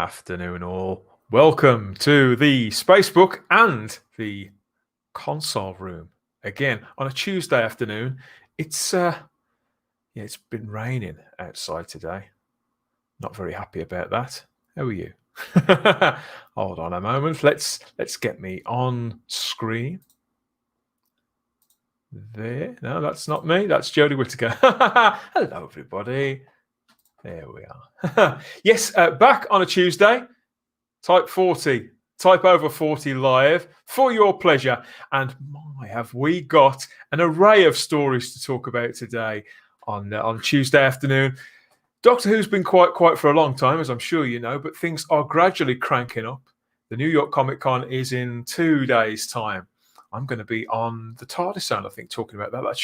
Afternoon, all. Welcome to the Spacebook and the console room. Again, on a Tuesday afternoon. It's been raining outside today. Not very happy about that. How are you? Hold on a moment. Let's get me on screen. There. No, that's not me. That's Jodie Whittaker. Hello, everybody. There we are. Yes, back on a Tuesday. Type over 40 live for your pleasure. And my, have we got an array of stories to talk about today on Tuesday afternoon. Doctor Who's been quiet for a long time, as I'm sure you know, but things are gradually cranking up. The New York Comic Con is in 2 days' time. I'm going to be on the TARDIS, I think, talking about that. That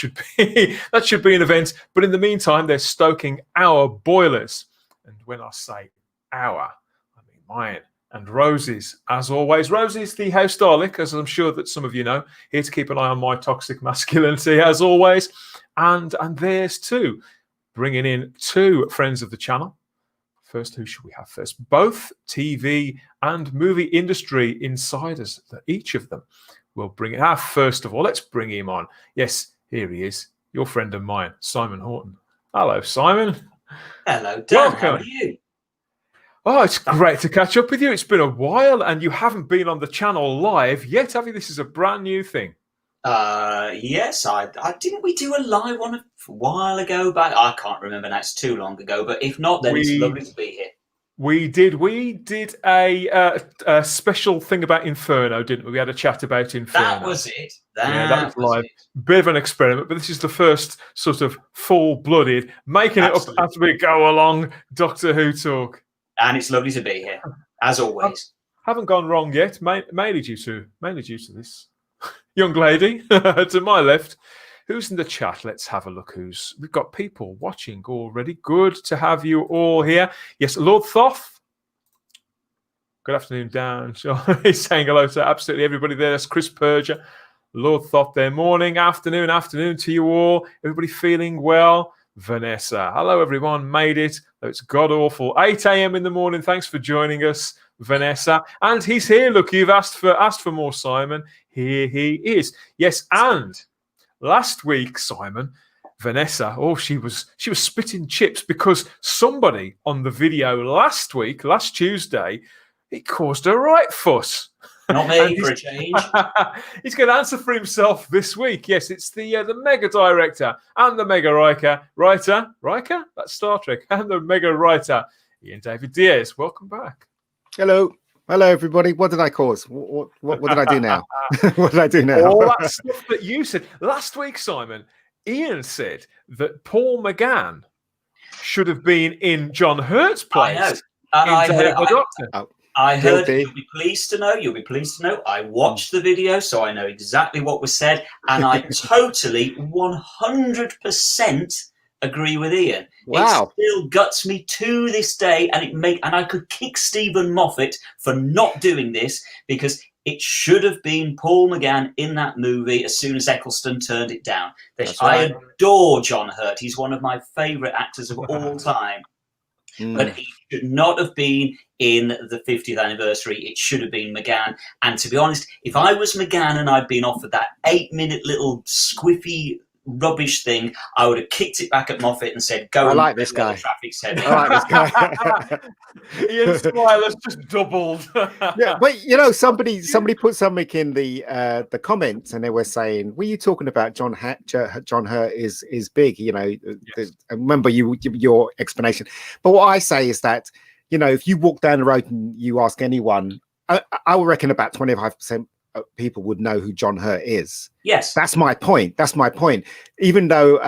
should be an event. But in the meantime, they're stoking our boilers. And when I say our, I mean mine and Rosie's, as always. Rosie's the house Dalek, as I'm sure that some of you know. Here to keep an eye on my toxic masculinity, as always. And theirs too. Bringing in 2 friends of the channel. First, who should we have first? Both TV and movie industry insiders, each of them. We'll bring it. First of all, let's bring him on. Yes, here he is, your friend and mine, Simon Horton. Hello, Simon. Hello, Dan. Welcome. How are you? Oh, it's great to catch up with you. It's been a while, and you haven't been on the channel live yet, have you? This is a brand new thing. Yes, I didn't we do a live one a while ago? But I can't remember now. It's too long ago. But if not, then it's lovely to be here. We did a special thing about Inferno, didn't we? We had a chat about Inferno. That was it. That was live. Bit of an experiment, but this is the first sort of full-blooded, making Absolutely. It up as we go along Doctor Who talk. And it's lovely to be here, as always. Haven't gone wrong yet, mainly due to this young lady to my left. Who's in the chat? Let's have a look. We've got people watching already. Good to have you all here. Yes, Lord Thoth. Good afternoon, Dan. He's saying hello to absolutely everybody there. That's Chris Perger. Lord Thoth there. Morning, afternoon to you all. Everybody feeling well? Vanessa. Hello, everyone. Made it. It's god awful. 8 a.m. in the morning. Thanks for joining us, Vanessa. And he's here. Look, you've asked for more, Simon. Here he is. Yes, and last week, Simon, Vanessa, she was spitting chips because somebody on the video last Tuesday, it caused a right fuss. Not me, for a change. He's going to answer for himself this week. Yes, it's the mega director and the mega writer. That's Star Trek. And the mega writer, Ian David Diaz. Welcome back. Hello, everybody. What did I cause? What did I do now? What did I do now? All that stuff that you said last week, Simon. Ian said that Paul McGann should have been in John Hurt's place. I know. I heard. Guilty. You'll be pleased to know. I watched the video, so I know exactly what was said, and I totally 100% agree with Ian. Wow. It still guts me to this day, and I could kick Stephen Moffat for not doing this because it should have been Paul McGann in that movie as soon as Eccleston turned it down. I adore John Hurt. He's one of my favourite actors of all time. But he should not have been in the 50th anniversary. It should have been McGann. And to be honest, if I was McGann and I'd been offered that 8-minute little squiffy rubbish thing, I would have kicked it back at Moffat and said, "Go." I like this guy. Traffic's heavy. I like this guy. Ian's smile has just doubled. Yeah, but somebody put something in the comments, and they were saying, "Were you talking about John Hurt is big?" Yes. I remember your explanation. But what I say is that if you walk down the road and you ask anyone, I would reckon about 25% of people would know who John Hurt is. Yes, that's my point. Even though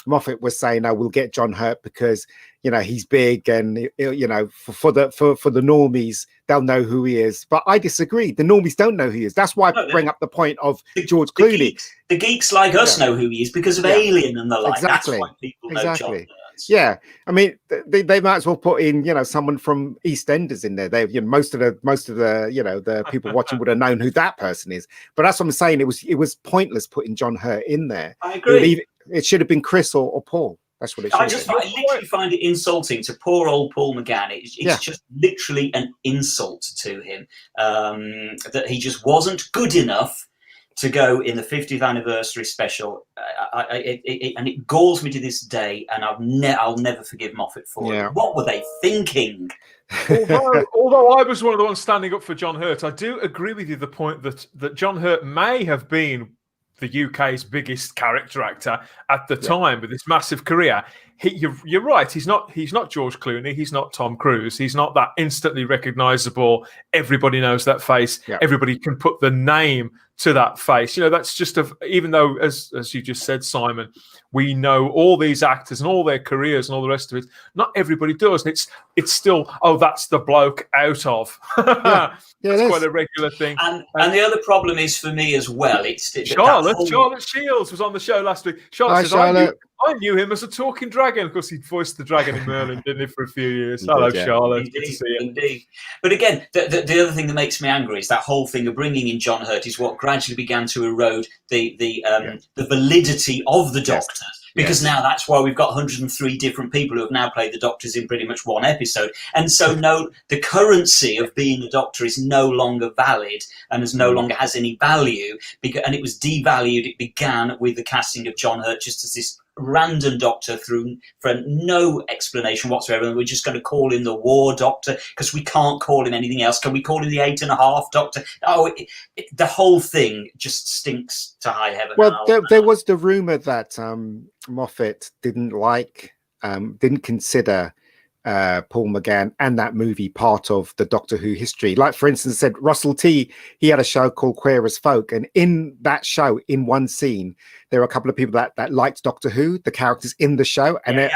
Moffat was saying, "No, we'll get John Hurt because he's big, and for the normies, they'll know who he is." But I disagree. The normies don't know who he is. That's why I bring up the point of George Clooney. The geeks like us know who he is because of Alien and the like. Exactly. That's why people know John Hurt. Yeah, I mean, they might as well put in someone from EastEnders in there. They most of the people watching would have known who that person is. But that's what I'm saying. It was pointless putting John Hurt in there. I agree. It should have been Chris or Paul. That's what it I should be. literally find it insulting to poor old Paul McGann. It's just literally an insult to him that he just wasn't good enough to go in the 50th anniversary special. And it galls me to this day, and I'll never forgive Moffat for it. What were they thinking? Although I was one of the ones standing up for John Hurt, I do agree with you the point that John Hurt may have been the UK's biggest character actor at the time with this massive career. You're right. He's not George Clooney. He's not Tom Cruise. He's not that instantly recognisable. Everybody knows that face. Yeah. Everybody can put the name to that face. That's just even though, as you just said, Simon, we know all these actors and all their careers and all the rest of it. Not everybody does. And it's still, that's the bloke out of. That's quite a regular thing. And the other problem is for me as well. Charlotte Shields was on the show last week. Charlotte. I knew him as a talking dragon. Of course, he voiced the dragon in Merlin, didn't he, for a few years? Hello, Charlotte. Good to see you. Indeed. But again, the other thing that makes me angry is that whole thing of bringing in John Hurt is what gradually began to erode the validity of the Doctor. Because now that's why we've got 103 different people who have now played the Doctors in pretty much one episode. And so the currency of being a Doctor is no longer valid and no longer has any value. And it was devalued. It began with the casting of John Hurt just as this random Doctor for no explanation whatsoever. And we're just going to call him the War Doctor because we can't call him anything else. Can we call him the 8.5 Doctor? The whole thing just stinks to high heaven. Well, there was the rumor that Moffat didn't consider Paul McGann and that movie part of the Doctor Who history. Like, for instance, said Russell T, he had a show called Queer as Folk, and in that show, in one scene, there were a couple of people that liked Doctor Who, the characters in the show, and they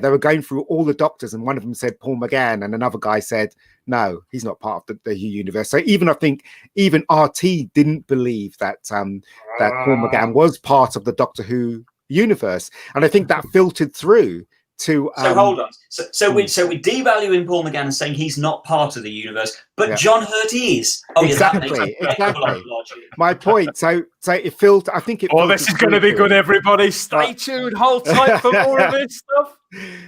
were going through all the Doctors, and one of them said Paul McGann, and another guy said no, he's not part of the Who universe. So even RT didn't believe that that Paul McGann was part of the Doctor Who universe, and I think that filtered through. So hold on. So we're devaluing Paul McGann and saying he's not part of the universe, but John Hurt is. Exactly. My point. So it felt. I think it. Oh, this is going to be good, everybody. Stay tuned. Hold tight for more of this stuff.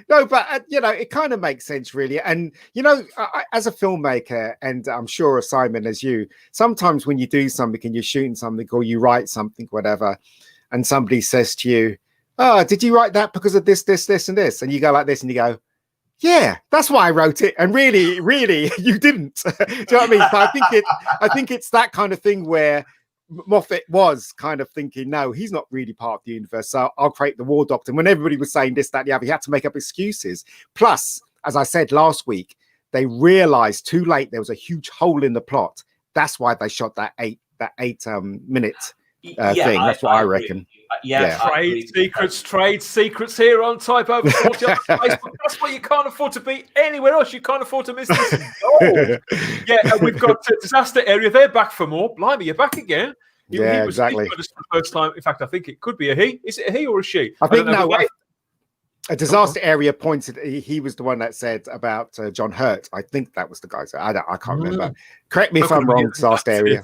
No, but it kind of makes sense, really. And I, as a filmmaker, and I'm sure Simon, as you, sometimes when you do something and you're shooting something or you write something, whatever, and somebody says to you, "Oh, did you write that because of this, this, this, and this?" And you go like this, and you go, "Yeah, that's why I wrote it." And really, you didn't. Do you know what I mean? So I think it's that kind of thing where Moffat was kind of thinking, no, he's not really part of the universe, so I'll create the War Doctor. And when everybody was saying this, that, and the other, he had to make up excuses. Plus, as I said last week, they realized too late there was a huge hole in the plot. That's why they shot that eight minute thing. That's what I reckon. Trade secrets here on Type Over 40 on Facebook. That's why you can't afford to be anywhere else. You can't afford to miss this. And we've got Disaster Area. They're back for more. Blimey, you're back again. Exactly. For the first time. In fact, I think it could be a he. Is it a he or a she? I think no. A Disaster Area pointed. He was the one that said about John Hurt. I think that was the guy. I can't remember. Correct me if I'm wrong. Disaster Area.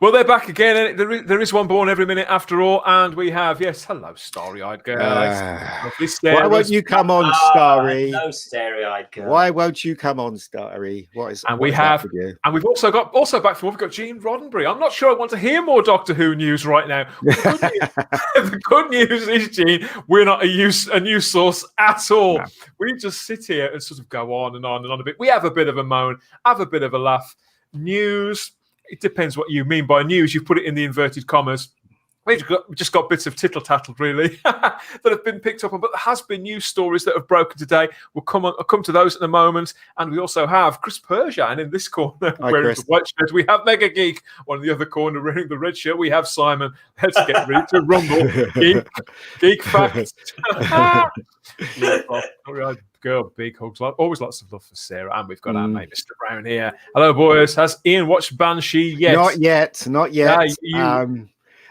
Well, they're back again. There is one born every minute after all. And we have, hello, Starry Eyed Girl. Why won't you come on, Starry? No, Starry Eyed Girl. Why won't you come on, Starry? And we've also back from, we've got Gene Roddenberry. I'm not sure I want to hear more Doctor Who news right now. The good news is, Gene, we're not a news source at all. No. We just sit here and sort of go on and on and on a bit. We have a bit of a moan, have a bit of a laugh. News. It depends what you mean by news. You put it in the inverted commas. We've just got bits of tittle-tattle, really, that have been picked up on. But there has been news stories that have broken today. I'll come to those in a moment. And we also have Chris Persian in this corner wearing the white shirt. We have Mega Geek on the other corner wearing the red shirt. We have Simon. Let's get ready to rumble. Geek facts. Girl, big hugs. Always lots of love for Sarah. And we've got our mate, Mr. Brown, here. Hello, boys. Has Ian watched Banshee yet? Not yet.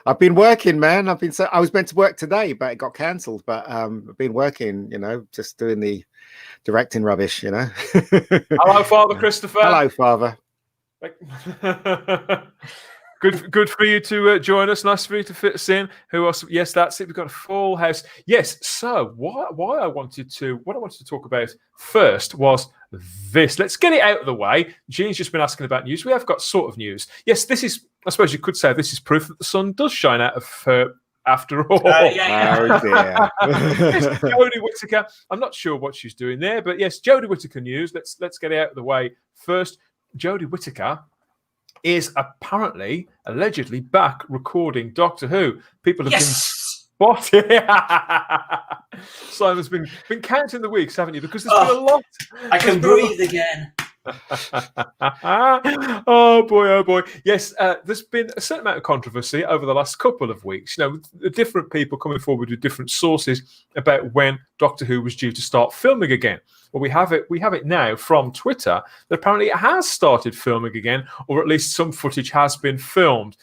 I've been working, man. I was meant to work today, but it got cancelled. But I've been working, just doing the directing rubbish, Hello, Father Christopher. Hello, Father. Good for you to join us. Nice for you to fit us in. Who else? Yes, that's it. We've got a full house. Yes. So what I wanted to talk about first was this. Let's get it out of the way. Jean's just been asking about news. We have got sort of news. Yes, this is. I suppose you could say this is proof that the sun does shine out of her. After all, Oh dear. Yes, Jodie Whittaker. I'm not sure what she's doing there, but yes, Jodie Whittaker news. Let's get it out of the way first. Jodie Whittaker is apparently, allegedly, back recording Doctor Who. People have been spotted. Simon's been counting the weeks, haven't you? Because there's been a lot. I can breathe again. Oh boy. Yes, there's been a certain amount of controversy over the last couple of weeks. The different people coming forward with different sources about when Doctor Who was due to start filming again. Well, we have it now from Twitter that apparently it has started filming again, or at least some footage has been filmed.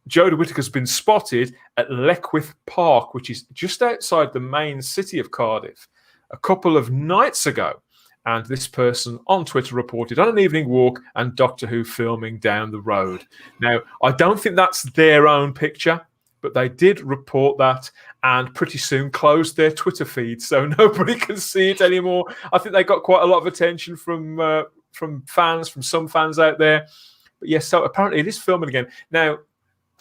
Jodie Whittaker's been spotted at Leckwith Park, which is just outside the main city of Cardiff, a couple of nights ago. And this person on Twitter reported on an evening walk and Doctor Who filming down the road. Now, I don't think that's their own picture, but they did report that and pretty soon closed their Twitter feed, so nobody can see it anymore. I think they got quite a lot of attention from fans, from some fans out there. But yes, so apparently it is filming again. Now,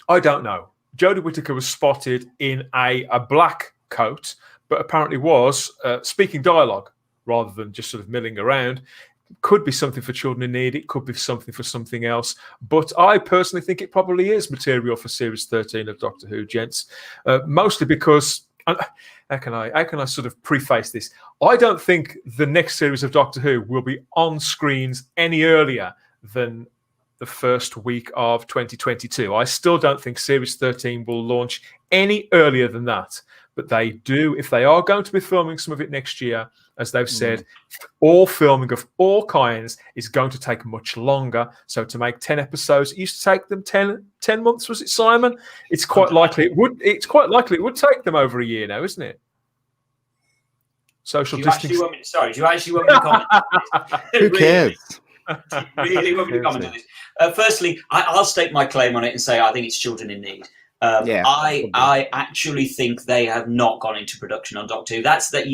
I don't know. Jodie Whittaker was spotted in a black coat, but apparently was speaking dialogue, rather than just sort of milling around. Could be something for children in need. It could be something for something else. But I personally think it probably is material for Series 13 of Doctor Who, gents. Mostly because, how can I sort of preface this? I don't think the next series of Doctor Who will be on screens any earlier than the first week of 2022. I still don't think Series 13 will launch any earlier than that. But they do, if they are going to be filming some of it next year, as they've said, all filming of all kinds is going to take much longer. So to make 10 episodes, it used to take them 10 months, was it, Simon? It's quite likely it would take them over a year now, isn't it? Social distancing. Do you actually want me to comment on this? Who cares? Really want me to comment on this? Firstly, I'll stake my claim on it and say I think it's children in need. I actually think they have not gone into production on Doctor Who. That's that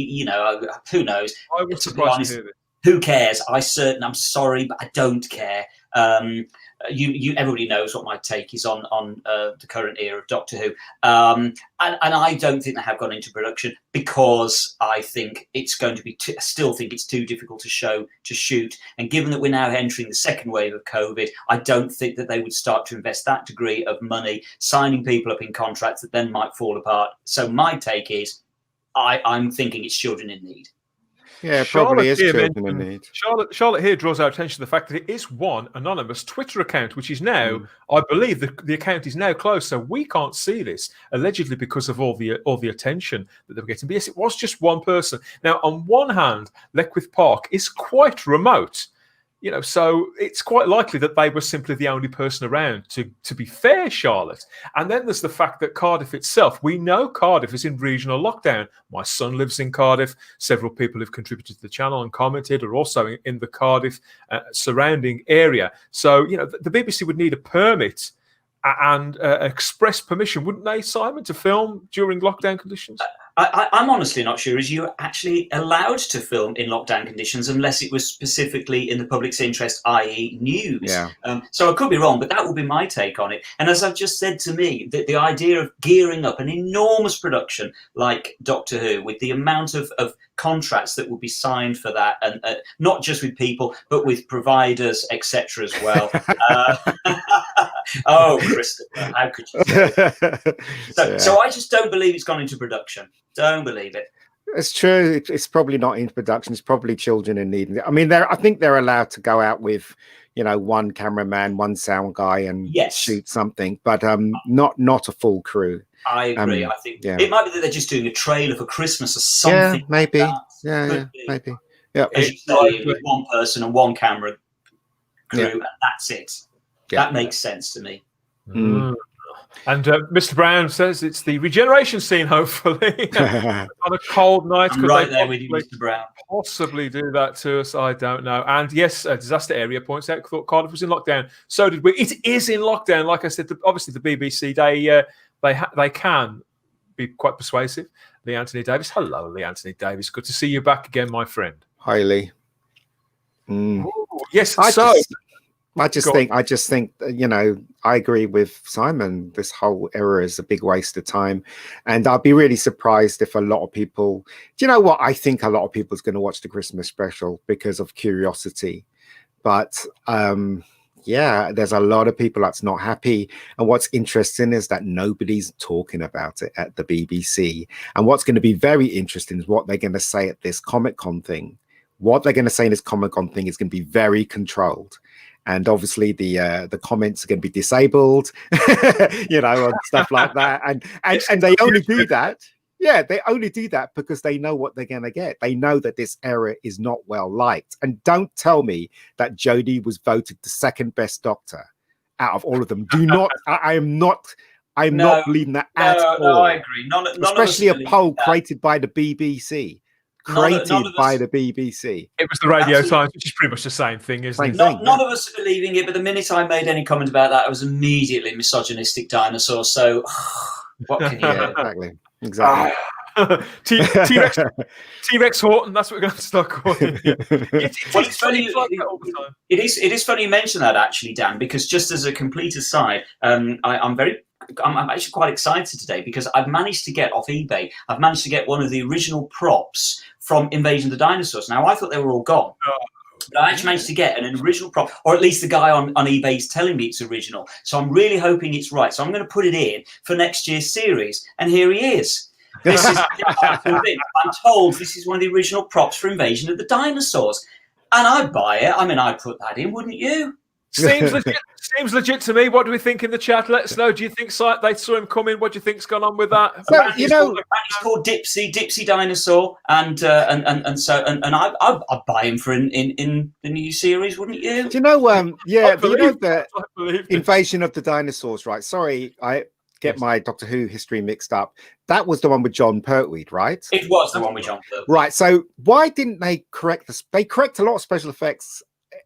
who knows? I was surprised to hear this. Who cares? I'm sorry, but I don't care. Everybody knows what my take is on the current era of Doctor Who, and I don't think they have gone into production because I think it's going to be. I still think it's too difficult to shoot, and given that we're now entering the second wave of COVID, I don't think that they would start to invest that degree of money signing people up in contracts that then might fall apart. So my take is, I'm thinking it's children in need. Yeah, probably is children in need. Charlotte here draws our attention to the fact that it is one anonymous Twitter account, which is now, I believe, the account is now closed, so we can't see this, allegedly because of all the attention that they were getting. But yes, it was just one person. Now, on one hand, Leckwith Park is quite remote, so it's quite likely that they were simply the only person around, to be fair, Charlotte. And then there's the fact that Cardiff itself, we know Cardiff is in regional lockdown. My son lives in Cardiff. Several people who've contributed to the channel and commented are also in the Cardiff surrounding area. So, the BBC would need a permit and express permission, wouldn't they, Simon, to film during lockdown conditions? I'm honestly not sure. Is you actually allowed to film in lockdown conditions unless it was specifically in the public's interest, i.e. news? Yeah. So I could be wrong, but that would be my take on it. And as I've just said, to me, the idea of gearing up an enormous production like Doctor Who with the amount of contracts that would be signed for that, and not just with people, but with providers, etc. as well. Oh, Christopher, how could you say that? So I just don't believe it's gone into production. Don't believe it. It's true. It's probably not in production. It's probably children in need. I mean, I think they're allowed to go out with, one cameraman, one sound guy, and shoot something, but not a full crew. I agree. I think it might be that they're just doing a trailer for Christmas or something. Yeah, maybe. Like Maybe. Yeah. As you say, with one person and one camera crew, and that's it. Yeah. That makes sense to me. And Mr. Brown says it's the regeneration scene, hopefully, on a cold night. I'm right there with you, Mr. Brown. Possibly do that to us, I don't know. And yes, Disaster Area points out thought Cardiff was in lockdown. So did we. It is in lockdown. Like I said, obviously the BBC, they can be quite persuasive. Lee Anthony Davis. Hello, Lee Anthony Davis. Good to see you back again, my friend. Hi, Lee. Ooh, yes, I just think, you know, I agree with Simon. This whole era is a big waste of time. And I'd be really surprised if a lot of people, do you know what? I think a lot of people is going to watch the Christmas special because of curiosity. But yeah, there's a lot of people that's not happy. And what's interesting is that nobody's talking about it at the BBC. And what's going to be very interesting is what they're going to say at this Comic-Con thing. What they're going to say in this Comic-Con thing is going to be very controlled. And obviously the comments are going to be disabled, you know, and stuff like that. And they only do that. Yeah, they only do that because they know what they're going to get. They know that this era is not well liked. And don't tell me that Jodie was voted the second best Doctor out of all of them. Do not. I'm not believing that at all. No, I agree. Especially a poll created by the BBC. By the BBC. It was the Radio Times, which is pretty much the same thing, isn't it? None of us are believing it, but the minute I made any comment about that, I was immediately misogynistic dinosaur. So, what can you do? Exactly. T-Rex Horton, that's what we're going to start calling it. It's funny. It is funny you mention that, actually, Dan, because just as a complete aside, I'm actually quite excited today because I've managed to get off eBay. I've managed to get one of the original props from Invasion of the Dinosaurs. Now, I thought they were all gone. But I actually managed to get an original prop, or at least the guy on eBay is telling me it's original. So I'm really hoping it's right. So I'm going to put it in for next year's series. And here he is. This is I'm told this is one of the original props for Invasion of the Dinosaurs. And I'd buy it. I mean, I'd put that in, wouldn't you? Seems legit to me. What do we think in the chat? Let us know. Do you think they saw him coming? What do you think's gone on with that? So, you know, he's called Dipsy Dinosaur, and I'd buy him for in the new series, wouldn't you? Do you know? Yeah, you know the Invasion of the Dinosaurs, right? Sorry, I get my Doctor Who history mixed up. That was the one with John Pertwee, right? It was the one with John Pertwee. Right. So why didn't they correct this? They correct a lot of special effects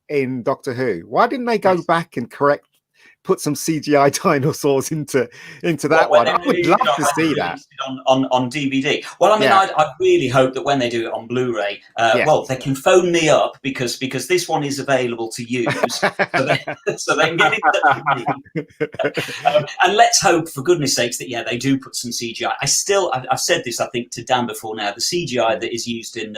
in Doctor Who. Why didn't they go back and put some CGI dinosaurs into that one? I would love to see that on DVD. Well, I mean, I really hope that when they do it on Blu-ray, well, they can phone me up because this one is available to use, so they can get in touch with me. And let's hope, for goodness sakes, that they do put some CGI. I've said this, I think, to Dan before now. The CGI that is used in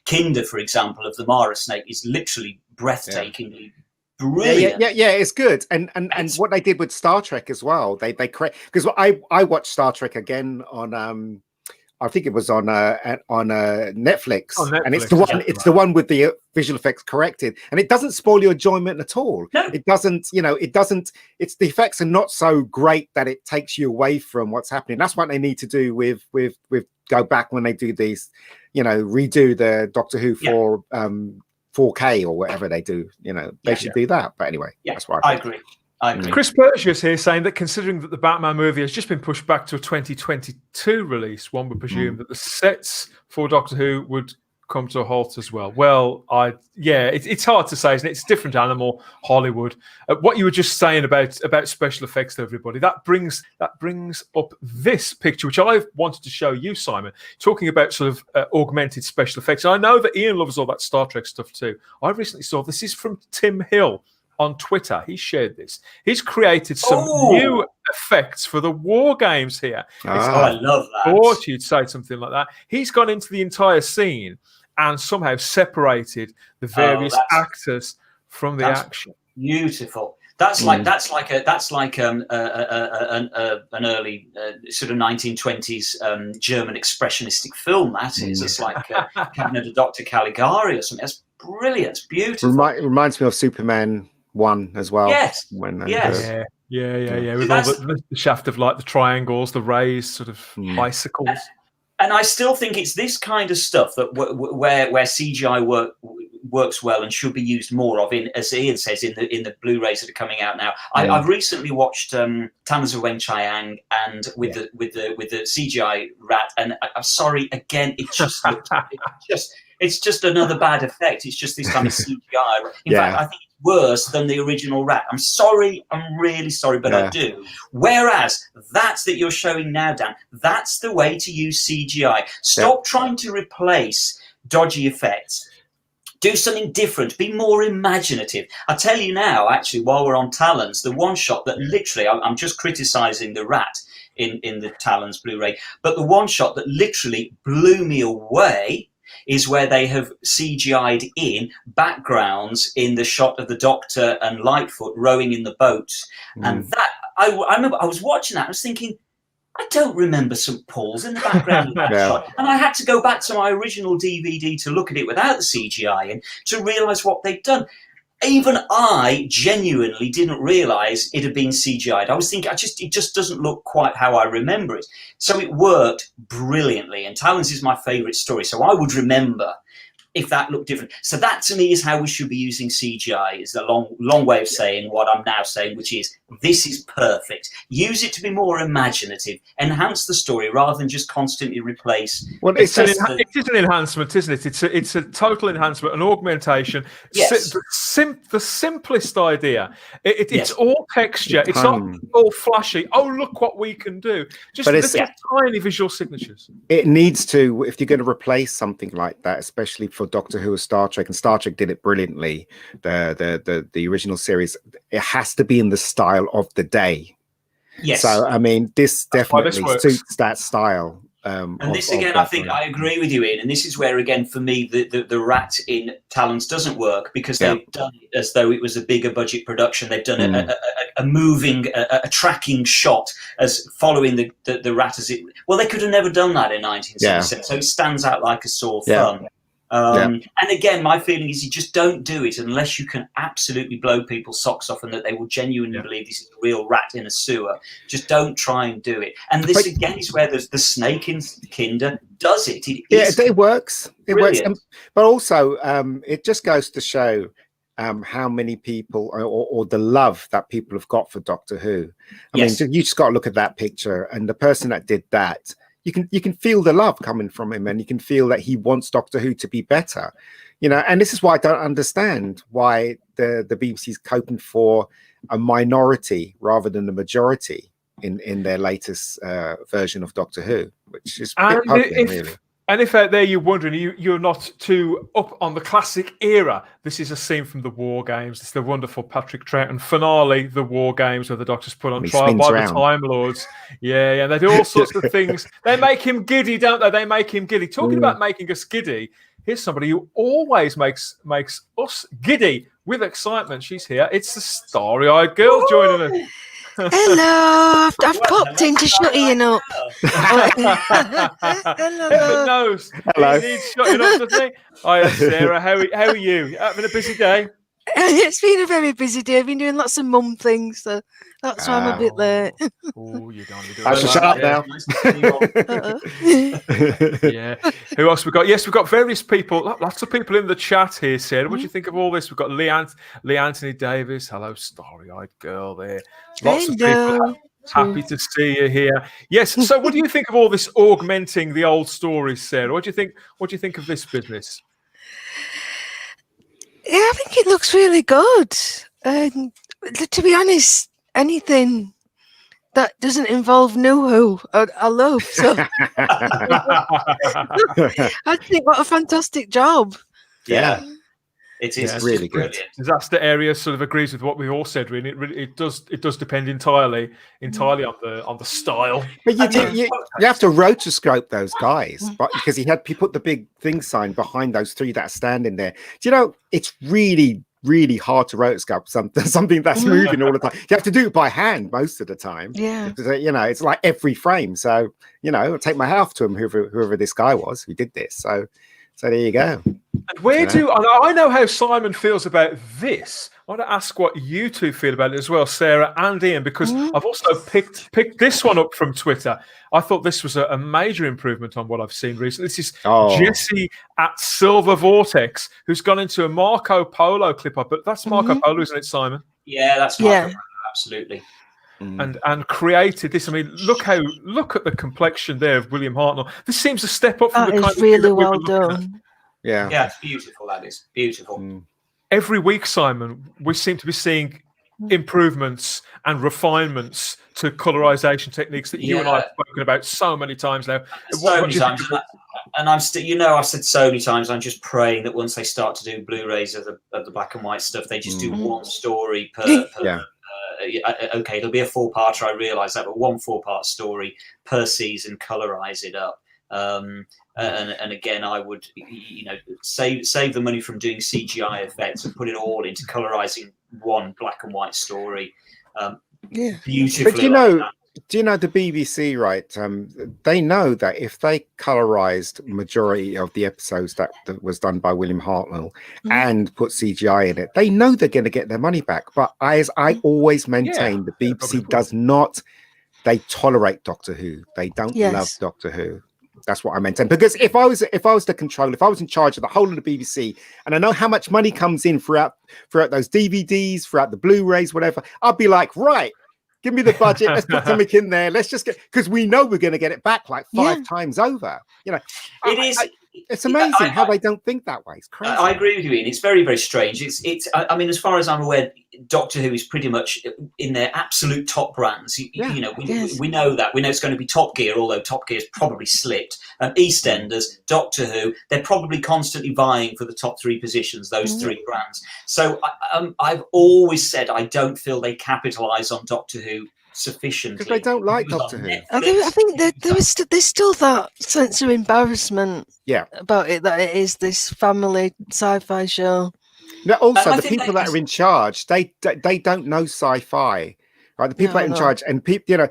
Kinder, for example, of the Mara snake is literally breathtakingly brilliant. Yeah, it's good. And what they did with Star Trek as well, they create, because I watched Star Trek again on I think it was on Netflix, and it's the one with the visual effects corrected, and it doesn't spoil your enjoyment at all. No. It doesn't. It's the effects are not so great that it takes you away from what's happening. That's what they need to do with go back when they do these, redo the Doctor Who for 4K or whatever they do. They should do that. But anyway, that's what I agree. Chris Persius here saying that considering that the Batman movie has just been pushed back to a 2022 release, one would presume that the sets for Doctor Who would come to a halt as well. Well, it's hard to say, isn't it? It's a different animal, Hollywood. What you were just saying about special effects to everybody, that brings up this picture, which I wanted to show you, Simon, talking about sort of augmented special effects. And I know that Ian loves all that Star Trek stuff too. I recently saw, this is from Tim Hill on Twitter. He shared this. He's created some new effects for the war games here. I love that. I thought you'd say something like that. He's gone into the entire scene and somehow separated the various actors from the action. Beautiful. That's like an early sort of 1920s German expressionistic film. That is. It's like Cabinet of Dr. Caligari or something. That's brilliant. It's beautiful. Reminds me of Superman 1 as well. Yes. Yeah. With all the shaft of light, the triangles, the rays, sort of bicycles. And I still think it's this kind of stuff that where CGI works well and should be used more of, in, as Ian says, in the Blu-rays that are coming out now. I've recently watched Talons of Weng Chiang and with the CGI rat, and I'm sorry again, it just looked, it's just another bad effect. It's just this kind of CGI. In fact, I think it's worse than the original rat. I'm sorry, I'm really sorry, but I do. Whereas that you're showing now, Dan, that's the way to use CGI. Stop trying to replace dodgy effects. Do something different. Be more imaginative. I tell you now, actually, while we're on Talons, the one shot that literally, I'm just criticising the rat in the Talons Blu-ray, but the one shot that literally blew me away is where they have CGI'd in backgrounds in the shot of the Doctor and Lightfoot rowing in the boat. And that, I remember I was watching that, I was thinking, I don't remember St. Paul's in the background of that shot. And I had to go back to my original DVD to look at it without the CGI in to realise what they'd done. Even I genuinely didn't realise it had been CGI'd. I was thinking, it just doesn't look quite how I remember it. So it worked brilliantly. And Talons is my favourite story. So I would remember if that looked different. So that to me is how we should be using CGI, is a long way of saying what I'm now saying, which is this is perfect. Use it to be more imaginative, enhance the story rather than just constantly replace. Well, it is an enhancement, isn't it? It's a total enhancement, an augmentation. Yes. The simplest idea. It's all texture. It's not all flashy. Oh, look what we can do. Just little tiny visual signatures. It needs to, if you're going to replace something like that, especially for Doctor Who or Star Trek, and Star Trek did it brilliantly, the original series, it has to be in the style of the day. Yes. So I mean, this definitely suits that style. And this again, I think I agree with you, Ian. And this is where, again, for me, the rat in Talons doesn't work, because they've done it as though it was a bigger budget production. They've done a moving, a tracking shot as following the rat as it. Well, they could have never done that in 1977, so it stands out like a sore thumb. And again, my feeling is you just don't do it unless you can absolutely blow people's socks off and that they will genuinely believe this is a real rat in a sewer. Just don't try and do it. And this again is where the snake in Kinder does it. It works. It works. But also, it just goes to show how many people or the love that people have got for Doctor Who. I mean, you just got to look at that picture, and the person that did that, you can feel the love coming from him, and you can feel that he wants Doctor Who to be better, and this is why I don't understand why the BBC's coping for a minority rather than the majority in their latest version of Doctor Who, which is a bit puzzling, really. And if out there you're wondering, you're not too up on the classic era, this is a scene from the War Games. It's the wonderful Patrick Troughton finale, the War Games, where the Doctor's put on trial by the Time Lords. Yeah, they do all sorts of things. They make him giddy, don't they? They make him giddy. Talking about making us giddy, here's somebody who always makes us giddy with excitement. She's here. It's the Starry Eyed Girl joining us. Hello, I've popped in to shut Ian up. Hello. Hello. He needs shutting up, doesn't he? Hi, Sarah. How are you? Having a busy day? It's been a very busy day. I've been doing lots of mum things, so that's why I'm a bit late. Oh, you're done. I should shut up now. Yeah. Who else we got? Yes, we've got various people. Lots of people in the chat here, Sarah. What do you think of all this? We've got Lee Anthony Davis. Hello, Starry-Eyed Girl there. Lots of people happy to see you here. Yes. So what do you think of all this augmenting the old stories, Sarah? What do you think of this business? Yeah, I think it looks really good. To be honest, anything that doesn't involve New Who, I love. So I think what a fantastic job. Yeah. It is really good. Brilliant. Disaster Area sort of agrees with what we all said. Really, it does depend entirely on the style. But you have to rotoscope those guys, but because he put the big thing sign behind those three that are standing there. Do you know it's really, really hard to rotoscope something that's moving all the time. You have to do it by hand most of the time. Yeah, it's like every frame. So I'll take my hat off to him, whoever this guy was who did this. So So there you go. And where I know how Simon feels about this. I want to ask what you two feel about it as well, Sarah and Ian, because I've also picked this one up from Twitter. I thought this was a major improvement on what I've seen recently. This is Jesse at Silver Vortex, who's gone into a Marco Polo clip up. But that's Marco Polo, isn't it, Simon? Yeah, that's Marco Polo, absolutely. And created this. I mean, look at the complexion there of William Hartnell. This seems a step up from the kind of thing really that we were well looking at. done. Yeah, it's beautiful. That is beautiful. Every week, Simon, we seem to be seeing improvements and refinements to colorization techniques that you and I have spoken about so many times now. So many times, and I'm still, I've said so many times. I'm just praying that once they start to do Blu-rays of the black and white stuff, they just do one story per. Okay, it'll be a 4-parter. I realise that, but one 4-part story per season, colorize it up. And again, I would, save the money from doing CGI effects and put it all into colorizing one black and white story. Beautifully. But do you know the BBC, right? They know that if they colorized majority of the episodes that was done by William Hartnell and put CGI in it, they know they're going to get their money back. But as I always maintain, the BBC does not. They tolerate Doctor Who. They don't love Doctor Who. That's what I maintain. Because if I was the controller, if I was in charge of the whole of the BBC, and I know how much money comes in throughout those DVDs, throughout the Blu-rays, whatever, I'd be like, right, give me the budget. Let's put something in there. Let's just get, because we know we're going to get it back like 5 times over. It's amazing how they don't think that way. It's crazy. I agree with you, Ian. It's very, very strange. I mean, as far as I'm aware, Doctor Who is pretty much in their absolute top brands. We know that. We know it's going to be Top Gear, although Top Gear's probably slipped. EastEnders, Doctor Who, they're probably constantly vying for the top 3 positions, those 3 brands. So I've always said I don't feel they capitalise on Doctor Who sufficiently. Because they don't like Doctor Who. I think there's still that sense of embarrassment about it, that it is this family sci-fi show. No, also, the people that are in charge, they don't know sci-fi. Right? The people that are in charge, and people,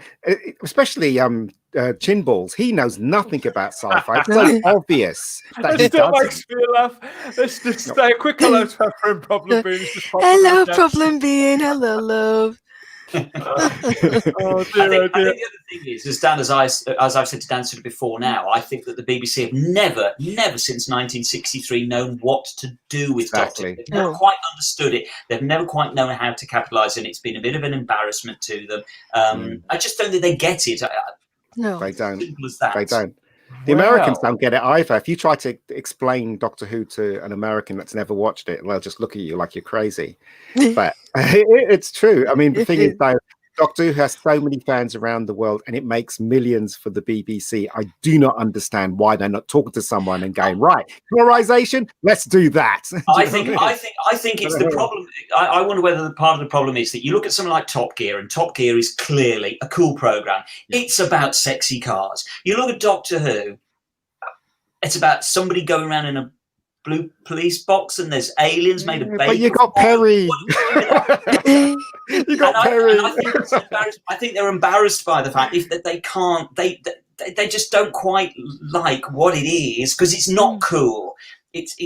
especially Chinballs, he knows nothing about sci-fi. It's so obvious that he still doesn't. makes me laugh. Let's just say a quick hello to our friend Problem Bean. Hello, Problem Bean. Hello, love. Oh, I think the other thing is, as I've said to Dan sort of before now, I think that the BBC have never since 1963 known what to do with Doctor Who. They've never quite understood it. They've never quite known how to capitalise on it. It's been a bit of an embarrassment to them. I just don't think they get it. No, they don't. Simple as that. They don't. The Americans don't get it either. If you try to explain Doctor Who to an American that's never watched it, they'll just look at you like you're crazy. But it's true. I mean, the thing is, though, Doctor Who has so many fans around the world, and it makes millions for the BBC. I do not understand why they're not talking to someone and going, right, colorization, let's do that. I think it's the problem. I wonder whether the part of the problem is that you look at something like Top Gear, and Top Gear is clearly a cool program. It's about sexy cars. You look at Doctor Who, it's about somebody going around in a blue police box, and there's aliens made of bacon. But you got Perry. You got Perry. I think they're embarrassed by the fact that they can't. They just don't quite like what it is because it's not cool. It's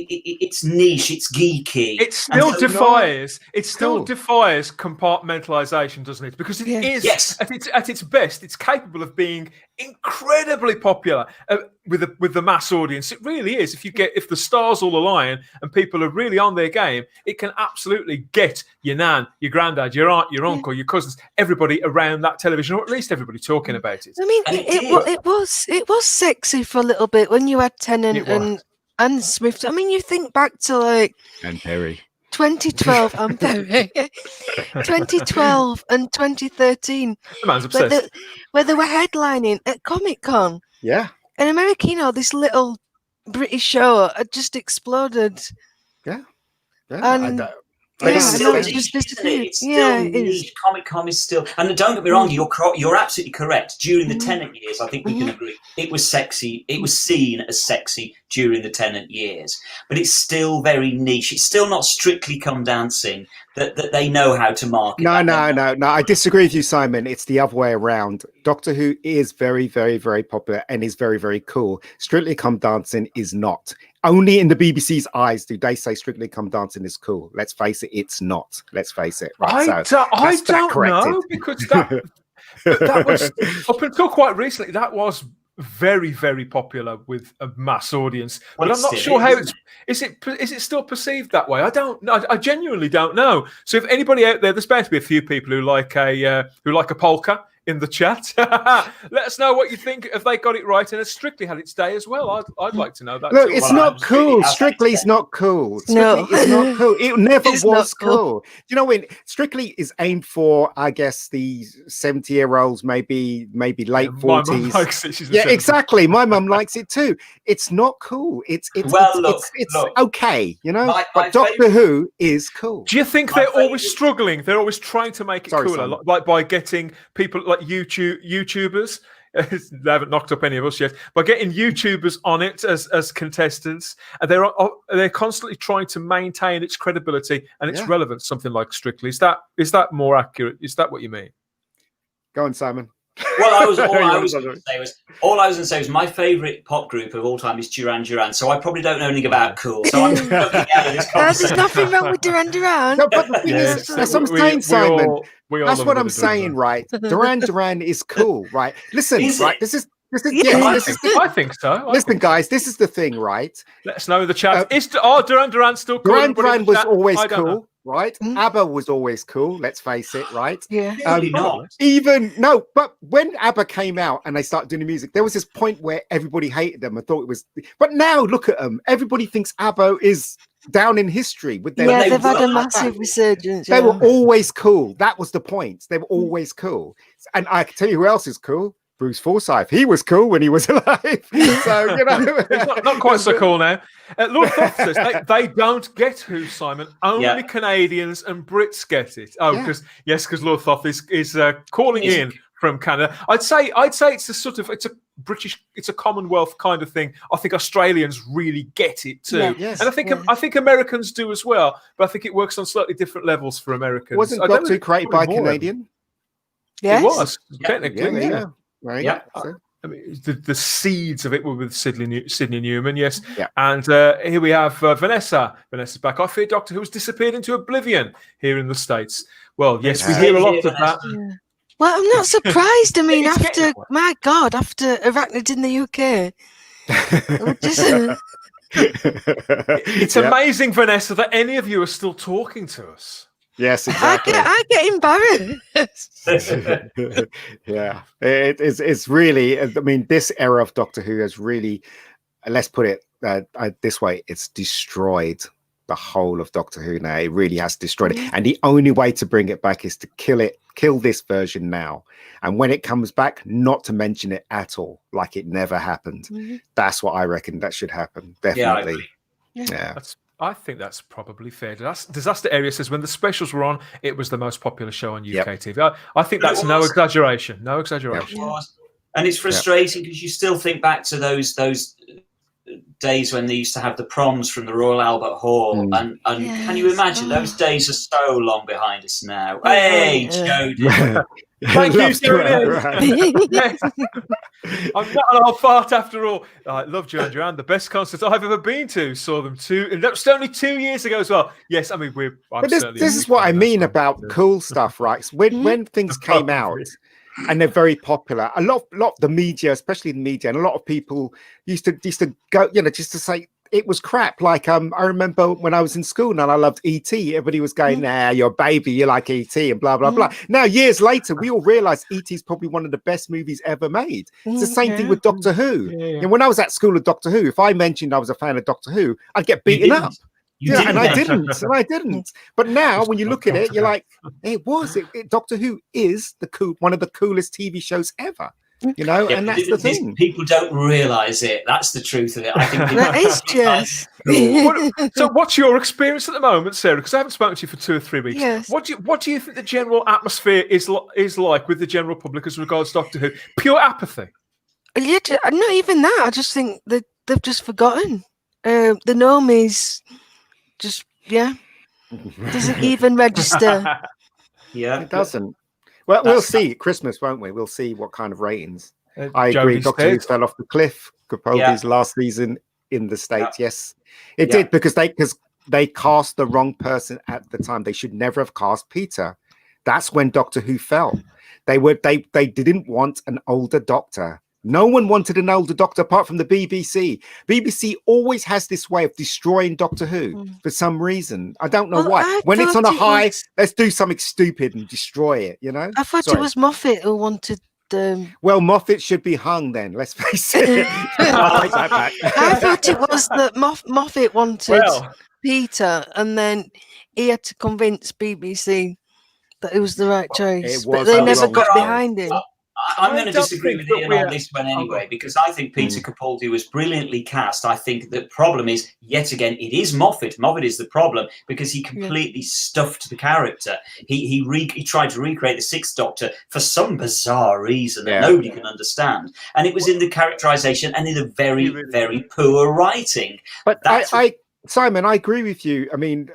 niche. It's geeky. It still defies. It still defies compartmentalization, doesn't it? Because it is at its best. It's capable of being incredibly popular with the mass audience. It really is. If the stars all align and people are really on their game, it can absolutely get your nan, your granddad, your aunt, your uncle, your cousins, everybody around that television, or at least everybody talking about it. I mean, it was sexy for a little bit when you had Tennant and Smith. I mean, you think back to and Perry. 2012 and Perry. 2012 and 2013. The man's obsessed. Where they were headlining at Comic-Con. Yeah. In America, this little British show had just exploded. Yeah. And it's still niche. Comic-Con is still, and don't get me wrong, you're absolutely correct. During the Tennant years, I think we can agree, it was sexy. It was seen as sexy during the Tennant years, but it's still very niche. It's still not Strictly Come Dancing that they know how to market. No. I disagree with you, Simon. It's the other way around. Doctor Who is very, very, very popular and is very, very cool. Strictly Come Dancing is not. only in the BBC's eyes do they say Strictly Come Dancing is cool. Let's face it, it's not. Let's face it. Right, I so don't corrected. know, because that was up until quite recently. That was very, very popular with a mass audience, Well, but I'm not it sure still how is, is it still perceived that way. I don't know. I genuinely don't know. So if anybody out there, there's bound to be a few people who like a polka in the chat. Let us know what you think. If they got it right, and it's Strictly had its day as well. I'd like to know that. Look, too. it's Well, not cool. Strictly's not cool. Strictly is not cool. It never It's was not cool. cool. You know, when Strictly is aimed for, I guess, the 70-year-olds, maybe late My mum 40s. likes it. She's a Yeah, 70s. exactly. My mum likes it too. It's not cool. It's Look, okay, you know. my But Doctor favourite- Who is cool. Do you think My they're always favourite- struggling? They're always trying to make it Sorry, cooler, Simon. like by getting people like YouTubers. They haven't knocked up any of us yet. By getting YouTubers on it as contestants, and they're constantly trying to maintain its credibility and its Yeah. relevance. Something like Strictly. Is that more accurate? Is that what you mean? Go on, Simon. Well, all I was You going wanna to say was my favourite pop group of all time is Duran Duran. So I probably don't know anything about cool. So I'm looking out of this There's conversation. nothing wrong with Duran Duran. No, but the thing is, that's what I'm saying, Simon. That's what I'm saying, right? Duran Duran is cool, right? Listen, Is right? it? This is Yeah. this is the, I think so. listen, guys. This is the thing, right? Let us know in the chat. Is Duran Duran still cool? Duran Everybody in Duran the was chat? always I don't know. cool, right? Mm. ABBA was always cool. Let's face it, right? Yeah. Clearly not. But when ABBA came out and they started doing the music, there was this point where everybody hated them and thought it was. But now look at them. Everybody thinks ABBA is down in history with their. Yeah, they they've had a were. massive resurgence. They Yeah. were always cool. That was the point. They were always cool. And I can tell you who else is cool. Bruce Forsyth. He was cool when he was alive. So, you know. He's not quite so cool now. Lord Thoth says they don't get Who, Simon. Only Canadians and Brits get it. Oh, Yeah. because Lord Thoth is calling in from Canada. I'd say it's a British, it's a Commonwealth kind of thing. I think Australians really get it too, Yeah. Yes. and I think Americans do as well. But I think it works on slightly different levels for Americans. Wasn't I don't Doctor know, Who created by a probably more. Canadian? Yes. It was Yeah. technically, Yeah. yeah. Right. Yeah. So, I mean, the seeds of it were with Sydney Newman, yes. Yeah. And here we have Vanessa. Vanessa's back. I fear Doctor Who has disappeared into oblivion here in the States. Well, yes, we Yeah. hear a lot of that. Yeah. Well, I'm not surprised. I mean, It's getting after my God, after Arachnid in the UK, it just, It's Yeah. amazing, Vanessa, that any of you are still talking to us. Yes, I exactly. get embarrassed. Yeah, it's really. I mean, this era of Doctor Who has really, let's put it this way, it's destroyed the whole of Doctor Who now. It really has destroyed it, and the only way to bring it back is to kill this version now, and when it comes back, not to mention it at all, like it never happened. Mhm. That's what I reckon that should happen. Yeah, I Definitely. agree. Yeah. I think that's probably fair. Disaster Area says when the specials were on, it was the most popular show on UK TV. I think But it that's no was. exaggeration. No exaggeration. It was. And it's frustrating because you still think back to those days when they used to have the proms from the Royal Albert Hall, and can you Yes. imagine those days are so long behind us now? Hey, Jodie. Thank you, Loves Duran Julie. Duran. Yes. I'm not an old fart after all. I love Duran Duran. The best concert I've ever been to. Saw them and that was only 2 years ago as well. Yes, I mean But this is what I mean about cool stuff, right? So when things came out and they're very popular, a lot of the media, especially the media, and a lot of people used to go, just to say it was crap. Like I remember when I was in school and I loved E.T. Everybody was going, "Nah, you're a baby, you like E.T." and blah blah blah. Now years later, we all realise E.T. is probably one of the best movies ever made. It's the same thing with Doctor Who. Yeah. And when I was at school of Doctor Who, if I mentioned I was a fan of Doctor Who, I'd get beaten up. And I didn't. But now, when you look at it, you're like, Doctor Who is one of the coolest TV shows ever. And that's the thing. People don't realise it. That's the truth of it. I think That is just. So, what's your experience at the moment, Sarah? Because I haven't spoken to you for 2 or 3 weeks. Yes. What do you think the general atmosphere is like with the general public as regards Doctor Who? Pure apathy. Yeah, not even that. I just think that they've just forgotten. The normies just doesn't even register. Yeah, It doesn't. Well, we'll see at Christmas, won't we? We'll see what kind of ratings. I agree. Jodie Doctor Who said- fell off the cliff. Capaldi's last season in the States. Yeah. Yes, it did, because they cast the wrong person at the time. They should never have cast Peter. That's when Doctor Who fell. They didn't want an older Doctor. No one wanted an older Doctor apart from the BBC. BBC always has this way of destroying Doctor Who for some reason. I don't know why. When it's on a high, let's do something stupid and destroy it, you know? I thought it was Moffat who wanted... Well, Moffat should be hung then, let's face it. I thought it was that Moffat wanted Peter, and then he had to convince BBC that it was the right choice. But they never got behind him. I'm going to disagree with Ian on this one anyway, because I think Peter Capaldi was brilliantly cast. I think the problem is, yet again, it is Moffat. Moffat is the problem because he completely stuffed the character. He tried to recreate the Sixth Doctor for some bizarre reason that nobody can understand. And it was in the characterization and in the very, very poor writing. But Simon, I agree with you. I mean,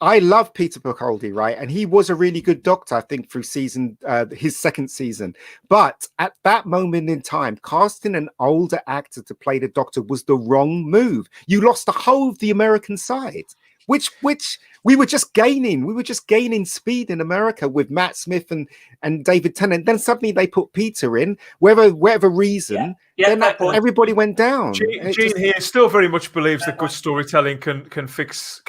I love Peter Capaldi, right? And he was a really good Doctor, I think, through his second season. But at that moment in time, casting an older actor to play the Doctor was the wrong move. You lost the whole of the American side, which we were just gaining. We were just gaining speed in America with Matt Smith and David Tennant. Then suddenly they put Peter in, whatever reason. Then everybody went down. Gene here still very much believes that good storytelling can fix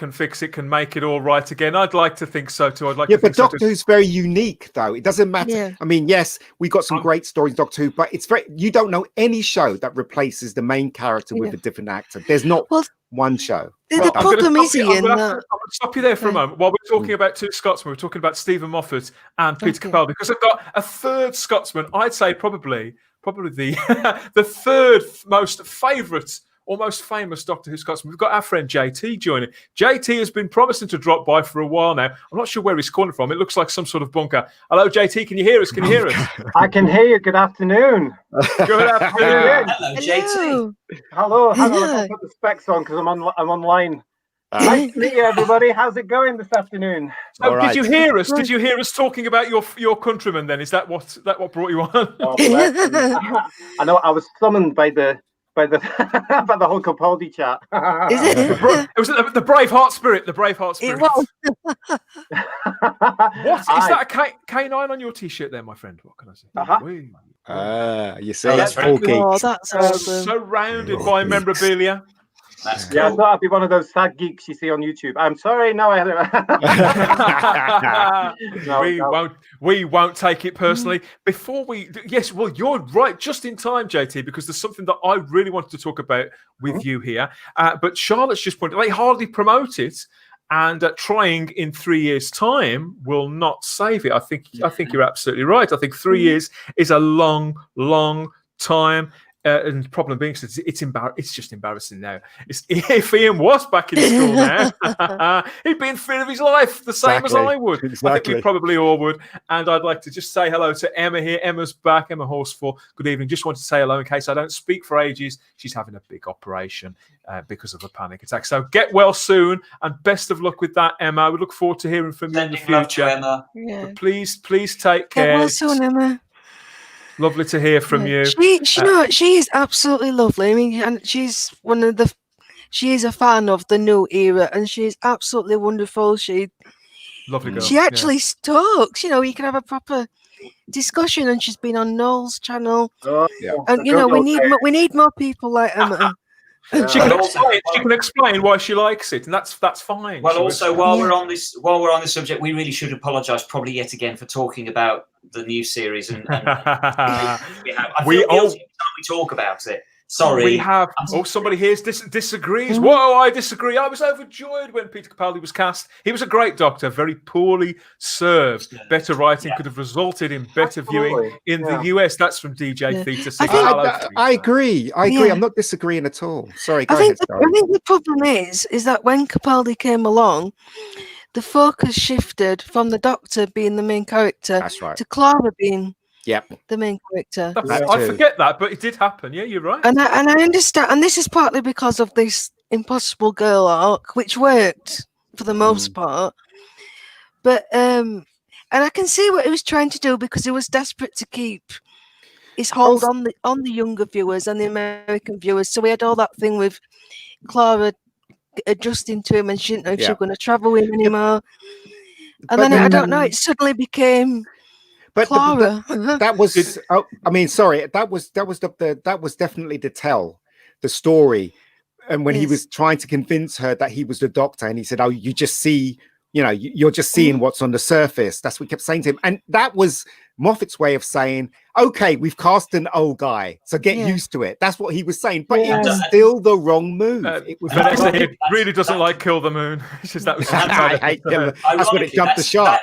it, can make it all right again. I'd like to think so too. But Doctor Who's very unique, though. It doesn't matter. Yeah. I mean, yes, we got some great stories, Doctor Who, but you don't know any show that replaces the main character with a different actor. There's not one show. The problem is, Ian, I'm going to stop you there for a moment. While we're talking about two Scotsmen, we're talking about Stephen Moffat and Peter Capaldi, because I've got a third Scotsman. I'd say probably the third most favourite or most famous Doctor Who Scotsman. We've got our friend JT joining. JT has been promising to drop by for a while now. I'm not sure where he's calling from. It looks like some sort of bunker. Hello, JT. Can you hear us? I can hear you. Good afternoon. Good afternoon. Hello, JT. Hello. I put the specs on because I'm online. Nice to meet you, everybody. How's it going this afternoon? So, did you hear us? Did you hear us talking about your countrymen? Then is that what brought you on? I know. I was summoned by the by the whole Capaldi chat. Is it? It was the Braveheart spirit. The Braveheart spirit. It was. What is that? A K9 on your T-shirt there, my friend? What can I say? You see, that's Paul very cool. Geeks. That's awesome. Surrounded by memorabilia. That's cool. Yeah, I thought I'd be one of those sad geeks you see on YouTube. I'm sorry, no, We won't take it personally. You're right, just in time, JT, because there's something that I really wanted to talk about with you here. But Charlotte's just pointed, they hardly promote it, and trying in 3 years' time will not save it. I think you're absolutely right. I think 3 years is a long, long time. And the problem being, it's just embarrassing now. If Ian was back in school now, he'd be in fear of his life, the same as I would. Exactly. I think we probably all would. And I'd like to just say hello to Emma here. Emma's back. Emma Horsfall. Good evening. Just wanted to say hello in case I don't speak for ages. She's having a big operation because of a panic attack. So get well soon and best of luck with that, Emma. We look forward to hearing from you in the future. Emma. Yeah. But please take care. Get well soon, Emma. Lovely to hear from you. She is absolutely lovely. I mean, and she is a fan of the new era, and she is absolutely wonderful. Lovely girl. She actually talks. You can have a proper discussion, and she's been on Noel's channel. And we need more people like Emma. She can explain why she likes it, and that's fine. Well, also while we're on this subject, we really should apologise probably yet again for talking about the new series, and we talk about it. Sorry, we have. Somebody here disagrees. Whoa, I disagree. I was overjoyed when Peter Capaldi was cast. He was a great Doctor, very poorly served. Better writing could have resulted in better viewing in the US. That's from DJ Theta. I agree. I'm not disagreeing at all. Sorry, I think the problem is that when Capaldi came along, the focus shifted from the Doctor being the main character to Clara being the main character. I forget that, but it did happen. Yeah, you're right. And I understand, and this is partly because of this Impossible Girl arc, which worked for the most part. But and I can see what he was trying to do because he was desperate to keep his hold on the younger viewers and the American viewers. So we had all that thing with Clara adjusting to him, and she didn't know if she was going to travel with him anymore. And then I don't know, it suddenly became Clara. That was. I mean, sorry. That was definitely the story. And when he was trying to convince her that he was the Doctor, and he said, "Oh, you just see, you're just seeing what's on the surface." That's what he kept saying to him, and that was Moffat's way of saying, "Okay, we've cast an old guy, so get used to it." That's what he was saying, but it was still the wrong move. It was. Vanessa really doesn't like Kill the Moon. It's just that was. I hate Kill. That's when it jumped the shark.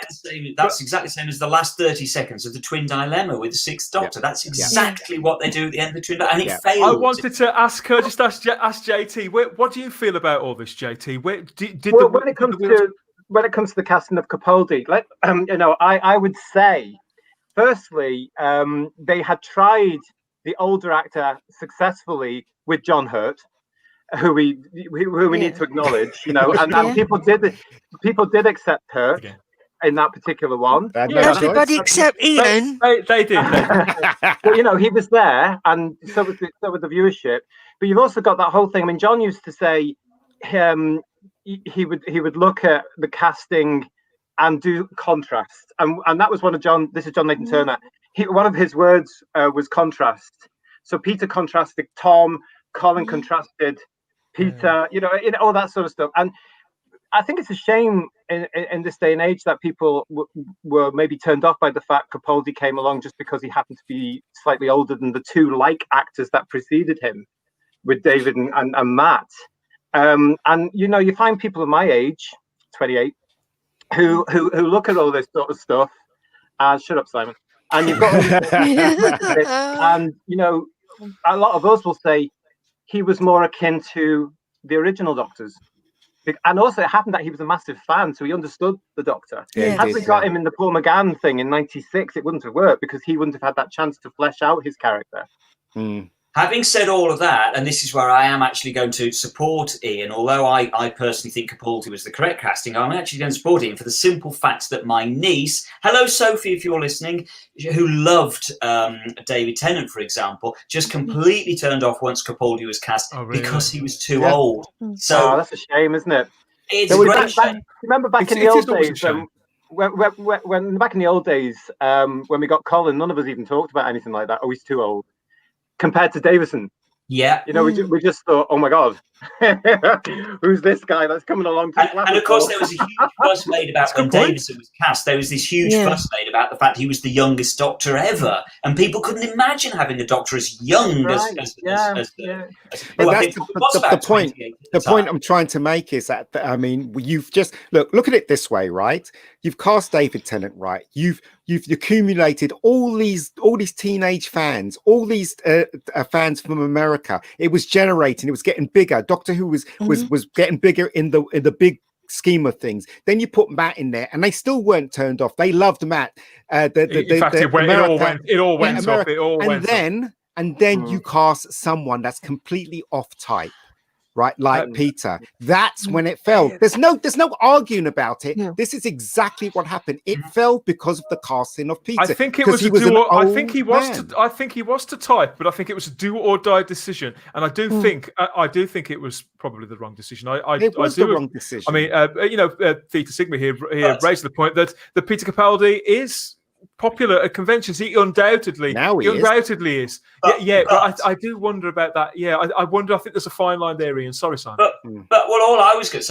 That's exactly the same as the last 30 seconds of the Twin Dilemma with the Sixth Doctor. That's exactly what they do at the end of the Twin Dilemma, and it fails. I wanted to ask her, just ask JT, what do you feel about all this, JT? When it comes to the casting of Capaldi, I would say, firstly, they had tried the older actor successfully with John Hurt, who we need to acknowledge, and people did accept Hurt in that particular one. Everybody except Ian. They did. But he was there, and so was the viewership. But you've also got that whole thing. I mean, John used to say he would look at the casting and do contrast, and that was one of John. This is John Nathan Turner. One of his words was contrast. So Peter contrasted Tom, Colin contrasted Peter. All that sort of stuff. And I think it's a shame in this day and age that people were maybe turned off by the fact Capaldi came along just because he happened to be slightly older than the two actors that preceded him, with David and Matt. And you find people of my age, 28, who look at all this sort of stuff. Shut up, Simon. And you've got, and a lot of us will say he was more akin to the original Doctors. And also, it happened that he was a massive fan, so he understood the Doctor. Had we got him in the Paul McGann thing in '96, it wouldn't have worked because he wouldn't have had that chance to flesh out his character. Having said all of that, and this is where I am actually going to support Ian, although I personally think Capaldi was the correct casting, I'm actually going to support Ian for the simple fact that my niece, hello Sophie if you're listening, who loved David Tennant, for example, just completely turned off once Capaldi was cast because he was too old. So that's a shame, isn't it? It's a great shame. Remember back in the old days, when back in the old days, when we got Colin, none of us even talked about anything like that. Oh, he's too old. Compared to Davison. Yeah. We just thought, oh my God, who's this guy that's coming along to and of course, there was a huge fuss made about when Davison was cast. There was this huge fuss made about the fact he was the youngest Doctor ever. And people couldn't imagine having a Doctor as young as the point. The point I'm trying to make is that, I mean, you've just look at it this way, right? You've cast David Tennant, right? You've accumulated all these teenage fans, all these fans from America. It was generating, it was getting bigger. Doctor Who was getting bigger in the big scheme of things. Then you put Matt in there, and they still weren't turned off. They loved Matt. It all went off. And then you cast someone that's completely off type. Right, like Peter. That's when it fell. There's no arguing about it. No. This is exactly what happened. It fell because of the casting of Peter. I think it was a do. I think he was to type, but I think it was a do or die decision. And I do think it was probably the wrong decision. It was the wrong decision. I mean, Theta Sigma here raised the point that Peter Capaldi is popular at conventions. He undoubtedly is. But I do wonder about that. I wonder. I think there's a fine line there, Ian. Sorry, Simon. But all I was going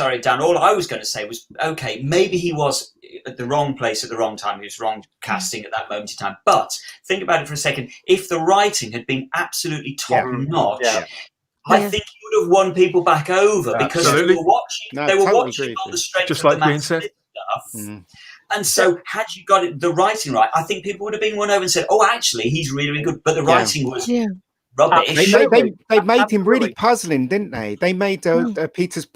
to say was, okay, maybe he was at the wrong place at the wrong time. He was wrong casting at that moment in time. But think about it for a second. If the writing had been absolutely top notch. I think he would have won people back over because they were watching on the strength just of like the Ian said. Stuff. And so, had you got the writing right, I think people would have been won over and said, "Oh, actually, he's really, really good." But the writing was rubbish. They made him really puzzling, didn't they? They made Peter's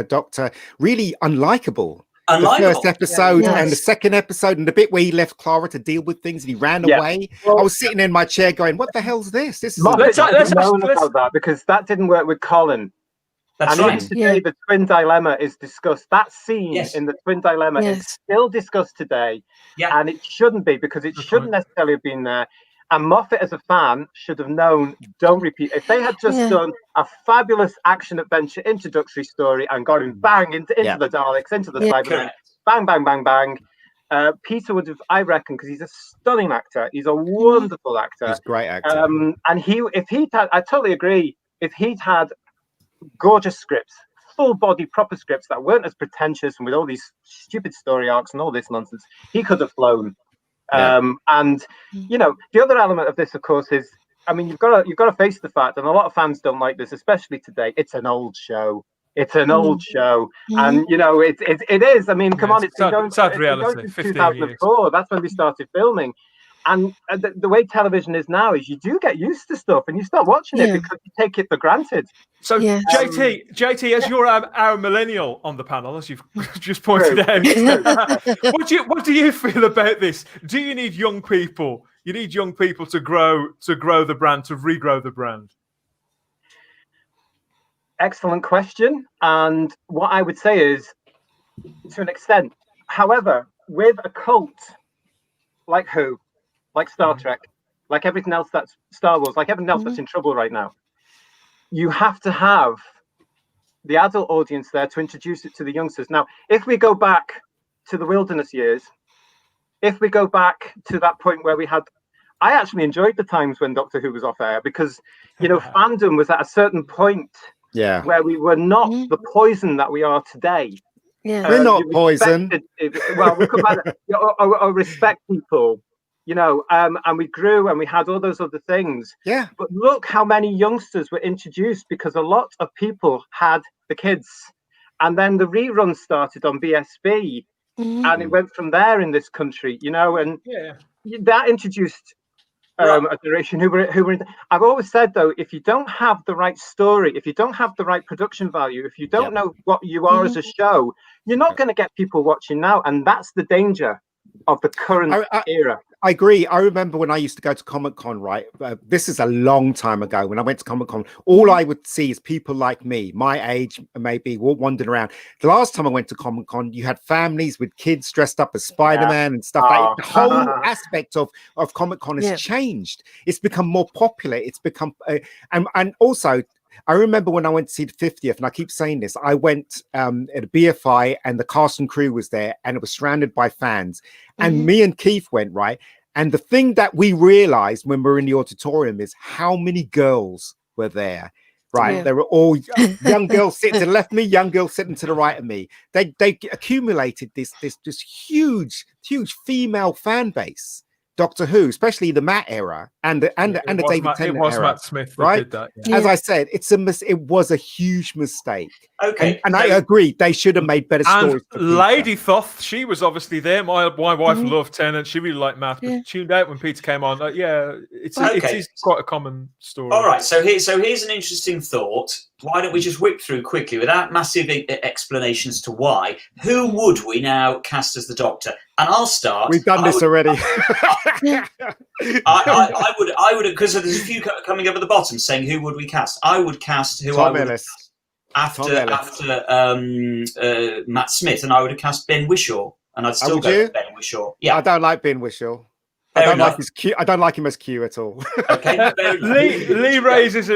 Doctor really unlikable. The first episode and the second episode, and the bit where he left Clara to deal with things and he ran away. Well, I was sitting in my chair going, "What the hell's this? This is let's about that because that didn't work with Colin." That's and even today, the Twin Dilemma is discussed. That scene in the Twin Dilemma is still discussed today, and it shouldn't be because it shouldn't necessarily have been there. And Moffat, as a fan, should have known, don't repeat. If they had just done a fabulous action-adventure introductory story and got him bang into the Daleks, into the Cybermen, bang, bang, bang, bang, Peter would have, I reckon, because he's a stunning actor. He's a wonderful actor. He's a great actor. And I totally agree, if he'd had gorgeous scripts, full body proper scripts that weren't as pretentious and with all these stupid story arcs and all this nonsense, he could have flown. And the other element of this, of course, is, I mean, you've got to face the fact, and a lot of fans don't like this, especially today, it's an old show. It's an old show, and it is. I mean, come on, it's been going since 2004. That's when we started filming. And the way television is now is you do get used to stuff and you start watching it because you take it for granted. So JT, as you're our millennial on the panel, as you've just pointed out, what do you feel about this? Do you need young people? You need young people to grow the brand, to regrow the brand. Excellent question. And what I would say is, to an extent, however, with a cult like Who, like Star Trek, like everything else that's Star Wars, like everything else that's in trouble right now, you have to have the adult audience there to introduce it to the youngsters. Now, if we go back to the wilderness years, if we go back to that point where I actually enjoyed the times when Doctor Who was off air, because, fandom was at a certain point where we were not the poison that we are today. We're not poison. Well, we could or respect people. And we grew and we had all those other things. Yeah. But look how many youngsters were introduced, because a lot of people had the kids. And then the reruns started on BSB and it went from there in this country, and that introduced a generation who were I've always said, though, if you don't have the right story, if you don't have the right production value, if you don't know what you are as a show, you're not going to get people watching now. And that's the danger of the current era. I agree. I remember when I used to go to Comic-Con, right? This is a long time ago. When I went to Comic-Con, all I would see is people like me, my age, maybe, wandering around. The last time I went to Comic-Con, you had families with kids dressed up as Spider-Man and stuff. The whole aspect of Comic-Con has changed. It's become more popular. It's become, and also, I remember when I went to see the 50th, and I keep saying this, I went at a BFI and the cast and crew was there and it was surrounded by fans. And me and Keith went, right? And the thing that we realized when we were in the auditorium is how many girls were there, right? Yeah. They were all young girls sitting to the left of me, young girls sitting to the right of me. They accumulated this huge female fan base. Doctor Who, especially the Matt era and the David Tennant era. It was Matt Smith that right? did that. Yeah. As I said, it was a huge mistake. Okay, and I agree, they should have made better stories. Lady Thoth, she was obviously there. My wife loved Tennant. She really liked Matt, but she tuned out when Peter came on. It is quite a common story. All right, so here's an interesting thought. Why don't we just whip through quickly without massive explanations to why? Who would we now cast as the Doctor? And I'll start. We've done this already. I would, because there's a few coming up at the bottom saying who would we cast. I would cast who Tom I would Ellis. After Matt Smith, and I would have cast Ben Whishaw, and I'd still go with Ben Whishaw. Yeah, I don't like Ben Whishaw. I don't like him as Q at all. Okay, Lee raises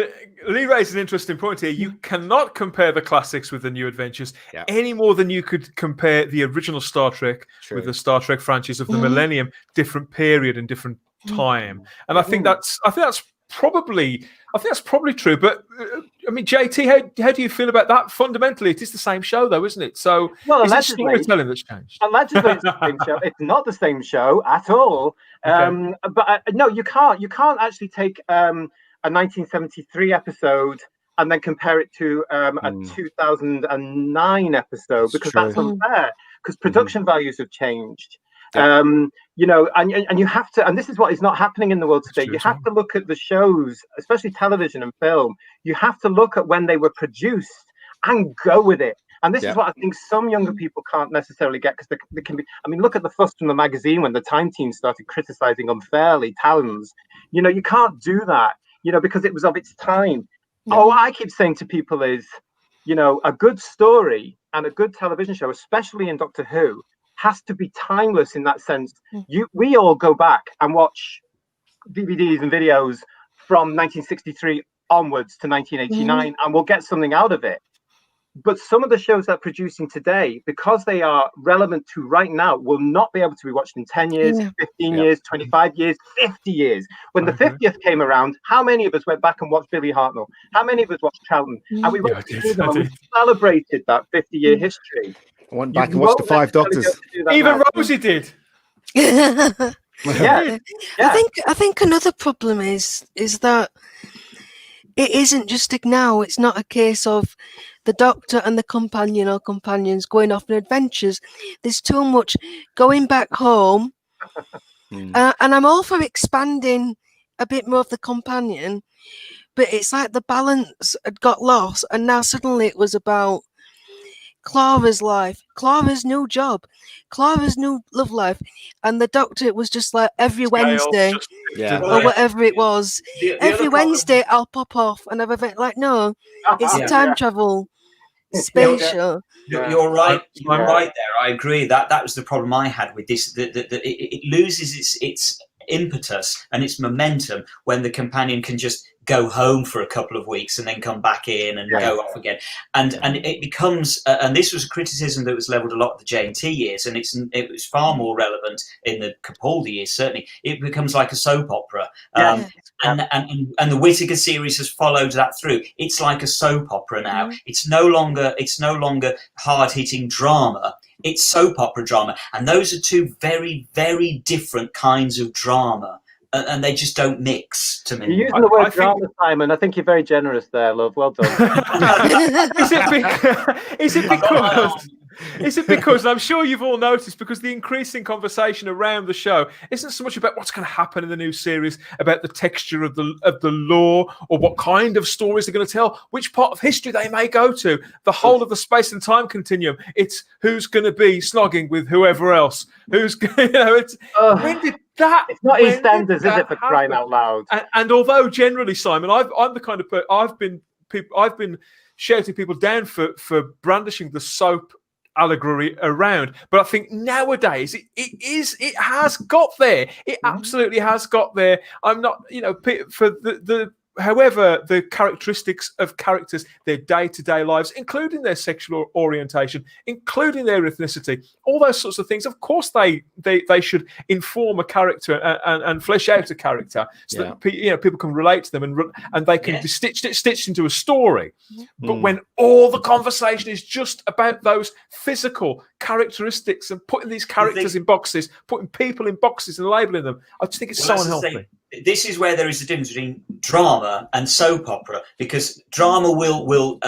an interesting point here. You cannot compare the classics with the new adventures any more than you could compare the original Star Trek with the Star Trek franchise of the Millennium, different period and different time. And I think that's probably true. But I mean, JT, how do you feel about that? Fundamentally, it is the same show, though, isn't it? So, well, is it storytelling that's changed? Allegedly, it's the same show. It's not the same show at all. Okay. But no, you can't. You can't actually take a 1973 episode and then compare it to a 2009 episode, because that's unfair. Because production values have changed. And you have to, and this is what is not happening in the world today. You have to look at the shows, especially television and film. You have to look at when they were produced and go with it. And this is what I think some younger people can't necessarily get, because they can be. I mean, look at the fuss from the magazine when the Time team started criticizing unfairly Talons. You can't do that. Because it was of its time. All I keep saying to people is, a good story and a good television show, especially in Doctor Who, has to be timeless in that sense. We all go back and watch DVDs and videos from 1963 onwards to 1989, and we'll get something out of it. But some of the shows they're producing today, because they are relevant to right now, will not be able to be watched in 10 years, 15 years, 25 years, 50 years. When the 50th came around, how many of us went back and watched Billy Hartnell? How many of us watched Charlton? And we went through them and we celebrated that 50-year history. I went back and watched the Five Doctors. Even Rosie did. Yeah. I think another problem is that it isn't just now. It's not a case of the Doctor and the companion or companions going off on adventures. There's too much going back home, and I'm all for expanding a bit more of the companion, but it's like the balance had got lost, and now suddenly it was about Clara's life, Clara's new job, Clara's new love life, and the Doctor was just like every Wednesday or whatever it was. Every Wednesday I'll pop off and have a bit like, no, it's a time travel spatial. You're right. You're right there. I agree. That was the problem I had with this. It loses its impetus and its momentum when the companion can just go home for a couple of weeks and then come back in and go off again, and it becomes and this was a criticism that was leveled a lot of the J&T years, and it was far more relevant in the Capaldi years. Certainly it becomes like a soap opera, and the Whittaker series has followed that through. It's like a soap opera now. It's no longer hard-hitting drama. It's soap opera drama, and those are two very, very different kinds of drama, and they just don't mix to me. You're using the word drama, Simon. I think you're very generous there, love. Well done. Is it because, and I'm sure you've all noticed, because the increasing conversation around the show isn't so much about what's going to happen in the new series, about the texture of the lore, or what kind of stories they're going to tell, which part of history they may go to, the whole of the space and time continuum. It's who's going to be snogging with whoever else. Who's when did that? It's not EastEnders, is it, for crying out loud? And although generally, Simon, I'm the kind of person I've been shouting people down for brandishing the soap allegory around, but I think nowadays it has got there. It absolutely has got there. I'm not, for the however the characteristics of characters, their day-to-day lives, including their sexual orientation, including their ethnicity, all those sorts of things, of course they should inform a character and flesh out a character so that people can relate to them and they can be stitched into a story. But when all the conversation is just about those physical characteristics and putting these characters in boxes, putting people in boxes and labeling them, I just think it's so unhealthy. This is where there is a difference between drama and soap opera, because drama will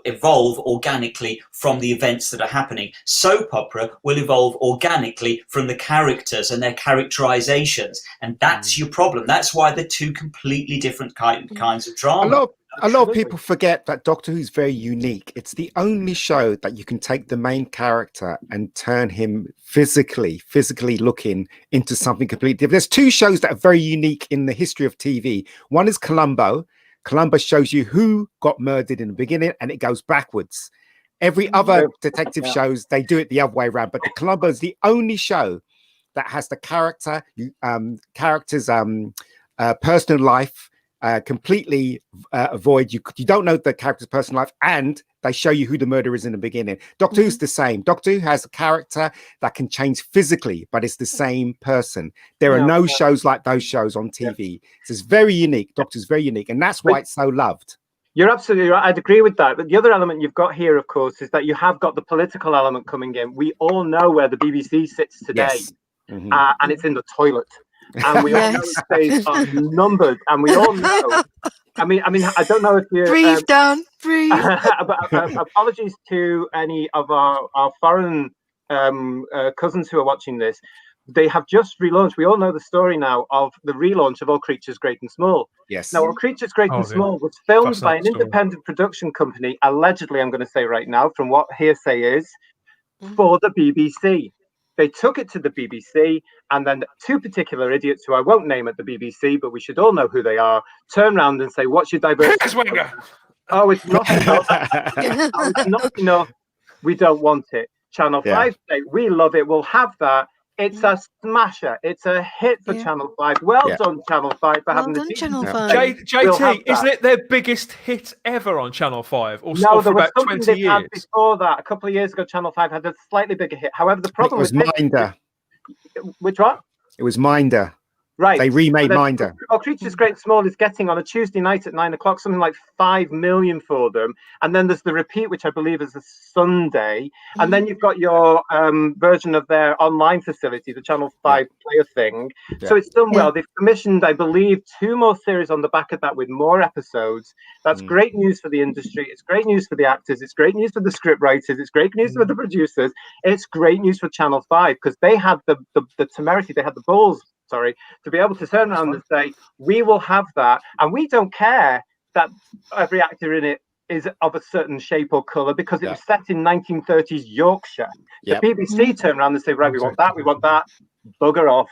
evolve organically from the events that are happening. Soap opera will evolve organically from the characters and their characterizations, and that's your problem. That's why they're two completely different kinds of drama. A lot of people forget that Doctor Who's very unique. It's the only show that you can take the main character and turn him physically looking into something completely different. There's two shows that are very unique in the history of TV. One is Columbo. Columbo shows you who got murdered in the beginning, and it goes backwards. Every other detective shows, they do it the other way around. But the Columbo is the only show that has the character's personal life completely avoid. You don't know the character's personal life, and they show you who the murderer is in the beginning. Doctor Who's the same. Doctor Who has a character that can change physically, but it's the same person. There are no shows like those shows on TV. It's very unique. Doctor's very unique, and that's why it's so loved. You're absolutely right. I'd agree with that. But the other element you've got here, of course, is that you have got the political element coming in. We all know where the BBC sits today, and it's in the toilet. And we all know its days are numbered, and we all know. I mean, I don't know if you breathe. Apologies to any of our foreign cousins who are watching this. They have just relaunched. We all know the story now of the relaunch of All Creatures Great and Small. Yes. Now, All Creatures Great and Small was filmed by an independent production company, allegedly, I'm going to say right now, from what hearsay is, for the BBC. They took it to the BBC, and then two particular idiots, who I won't name at the BBC, but we should all know who they are, turn around and say, "What's your diversity?" Oh, it's not enough. It's not enough. We don't want it. Channel 5 say, "We love it. We'll have that. It's a smasher. It's a hit for Channel 5. Well done, Channel 5, for having the Channel 5. JT, isn't it their biggest hit ever on Channel 5? Or no, for there was about something 20 they've had years? before that. A couple of years ago, Channel 5 had a slightly bigger hit. However, the problem was with Minder. Which one? It was Minder. Right. They remade Minder. Creatures Great and Small is getting on a Tuesday night at 9 o'clock something like 5 million for them. And then there's the repeat, which I believe is a Sunday. And then you've got your version of their online facility, the Channel 5 player thing. So it's done well. They've commissioned, I believe, 2 more series on the back of that with more episodes. That's great news for the industry. It's great news for the actors. It's great news for the script writers. It's great news for the producers. It's great news for Channel 5 because they had the temerity, they had the balls, to be able to turn around and say, we will have that. And we don't care that every actor in it is of a certain shape or colour because it was set in 1930s Yorkshire. The BBC turn around and say, right, we want that, bugger off.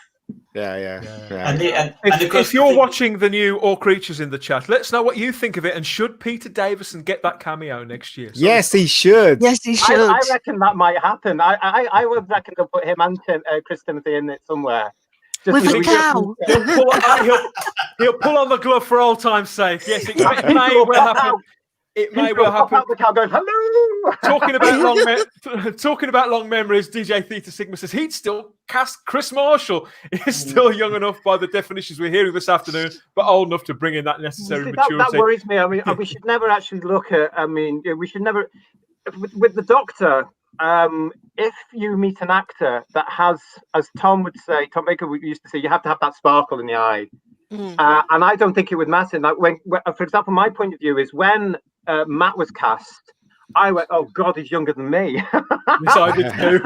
And if you're watching the new All Creatures in the chat, let us know what you think of it. And should Peter Davison get that cameo next year? Yes, he should. Yes, he should. I reckon that might happen. I would reckon they'll put him and Chris Timothy in it somewhere. With a cow. He'll pull on the glove for old time's sake. Yes, it may well happen. It may well happen. The cow going, hello. Talking about long memories, DJ Theta Sigma says he'd still cast Chris Marshall. He's still young enough by the definitions we're hearing this afternoon, but old enough to bring in that necessary maturity. That worries me. I mean, we should never actually look at. I mean, we should never. With the Doctor, if you meet an actor that has, as Tom Baker used to say, you have to have that sparkle in the eye. And I don't think it would matter. Like when, for example, my point of view is when Matt was cast, I went, oh God, he's younger than me. Yes, I did too.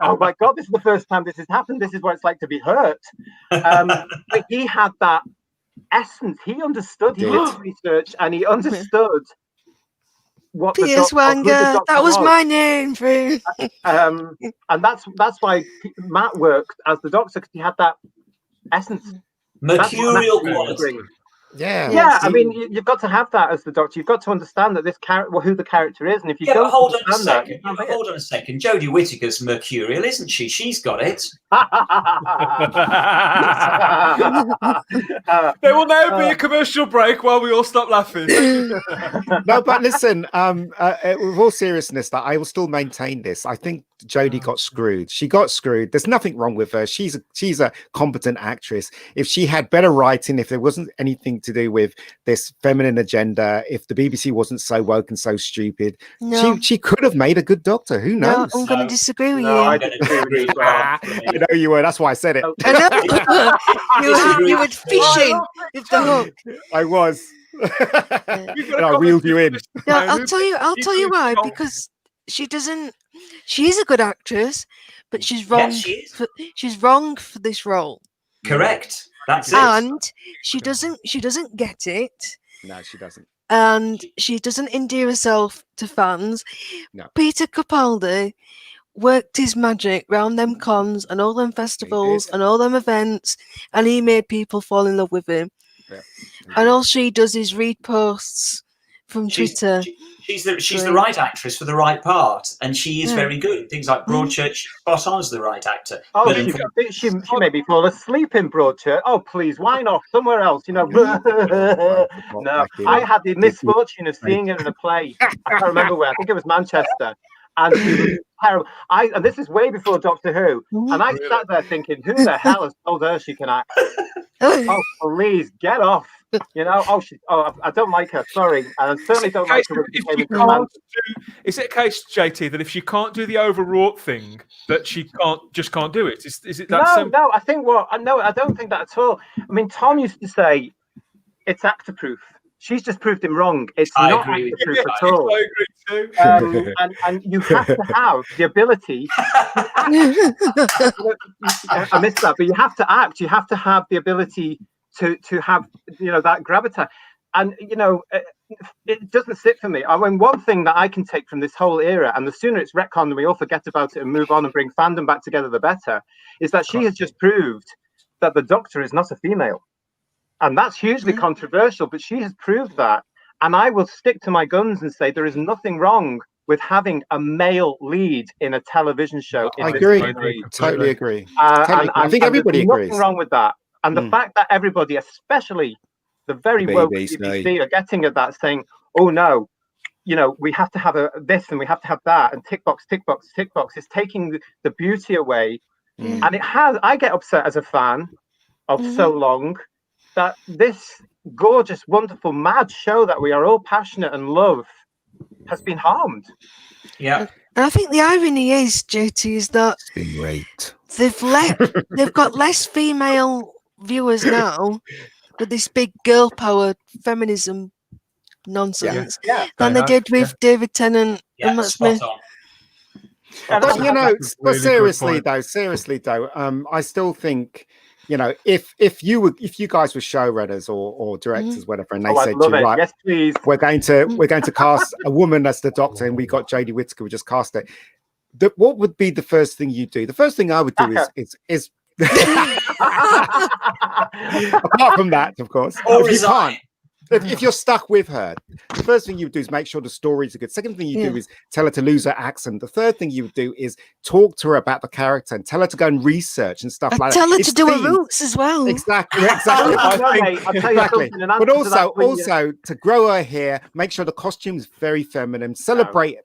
Oh my God, this is the first time this has happened. This is what it's like to be hurt. But he had that essence. He understood. He did research and he understood. What Piers Wanger, that was my name, Drew. And that's why Matt worked as the Doctor, because he had that essence, mercurial quality. Yeah. I mean, you've got to have that as the Doctor. You've got to understand that this character, who the character is, and if you don't hold on a second. Jodie Whittaker's mercurial, isn't she? She's got it. There will now be a commercial break while we all stop laughing. No, but listen, with all seriousness, that I will still maintain this. I think Jodie got screwed. She got screwed. There's nothing wrong with her. She's a competent actress. If she had better writing, if there wasn't anything to do with this feminine agenda, if the BBC wasn't so woke and so stupid, she could have made a good Doctor. Who knows? No, I'm going to disagree with you. I don't agree with you. I know you were. That's why I said it. I know. You were fishing with the hook. I was. And I reeled you in. No, I'll tell you why. Because she is a good actress, but she's wrong. Yes, she's wrong for this role. Correct. That's it. And she doesn't get it. No, she doesn't. And she doesn't endear herself to fans. No. Peter Capaldi worked his magic round them cons and all them festivals and all them events, and he made people fall in love with him. Yeah. And all she does is read posts from Twitter. She's the right actress for the right part, and she is very good. Things like Broadchurch, spot on as the right actor. Oh, she made me fall asleep in Broadchurch. Oh, please, why not somewhere else? You know, no. I had the misfortune of seeing her in a play. I can't remember where. I think it was Manchester. And she was terrible. And this is way before Doctor Who. And I sat there thinking, who the hell has told her she can act? Oh, please, get off. You know, I don't like her. Sorry. And I certainly don't like her. Is it a case, JT, that if she can't do the overwrought thing, that she can't do it? Is it that simple? No, I don't think that at all. I mean, Tom used to say it's actor proof. She's just proved him wrong. It's not actor proof at all. I agree too. And you have to have the ability. I missed that, but you have to act. You have to have the ability to have, you know, that gravitas. And, you know, it doesn't sit for me. I mean, one thing that I can take from this whole era, and the sooner it's retconned and we all forget about it and move on and bring fandom back together, the better, is that she has just proved that the Doctor is not a female. And that's hugely controversial, but she has proved that. And I will stick to my guns and say there is nothing wrong with having a male lead in a television show. I agree. Totally agree. I think everybody agrees. Nothing wrong with that. And the fact that everybody, especially the very woke BBC, are getting at that, saying, "Oh no, we have to have this and we have to have that," and tick box, tick box, tick box, is taking the beauty away. And I get upset as a fan of so long that this gorgeous, wonderful, mad show that we are all passionate and love has been harmed. Yeah. And I think the irony is, JT, is that It's been raped. They've got less female viewers now with this big girl power feminism nonsense than they did with David Tennant and Matt Smith. But seriously though, I still think, if you guys were showrunners or directors, whatever, and they said to you, right, yes, please, we're going to cast a woman as the Doctor, and we got Jodie Whittaker, we just cast it. What would be the first thing you do? The first thing I would do is apart from that, of course, or resign. If you're stuck with her, the first thing you would do is make sure the stories are good. Second thing you do is tell her to lose her accent. The third thing you would do is talk to her about the character and tell her to go and research and stuff like that. Tell her to do her roots as well. Exactly. But also to grow her hair, make sure the costume is very feminine, celebrate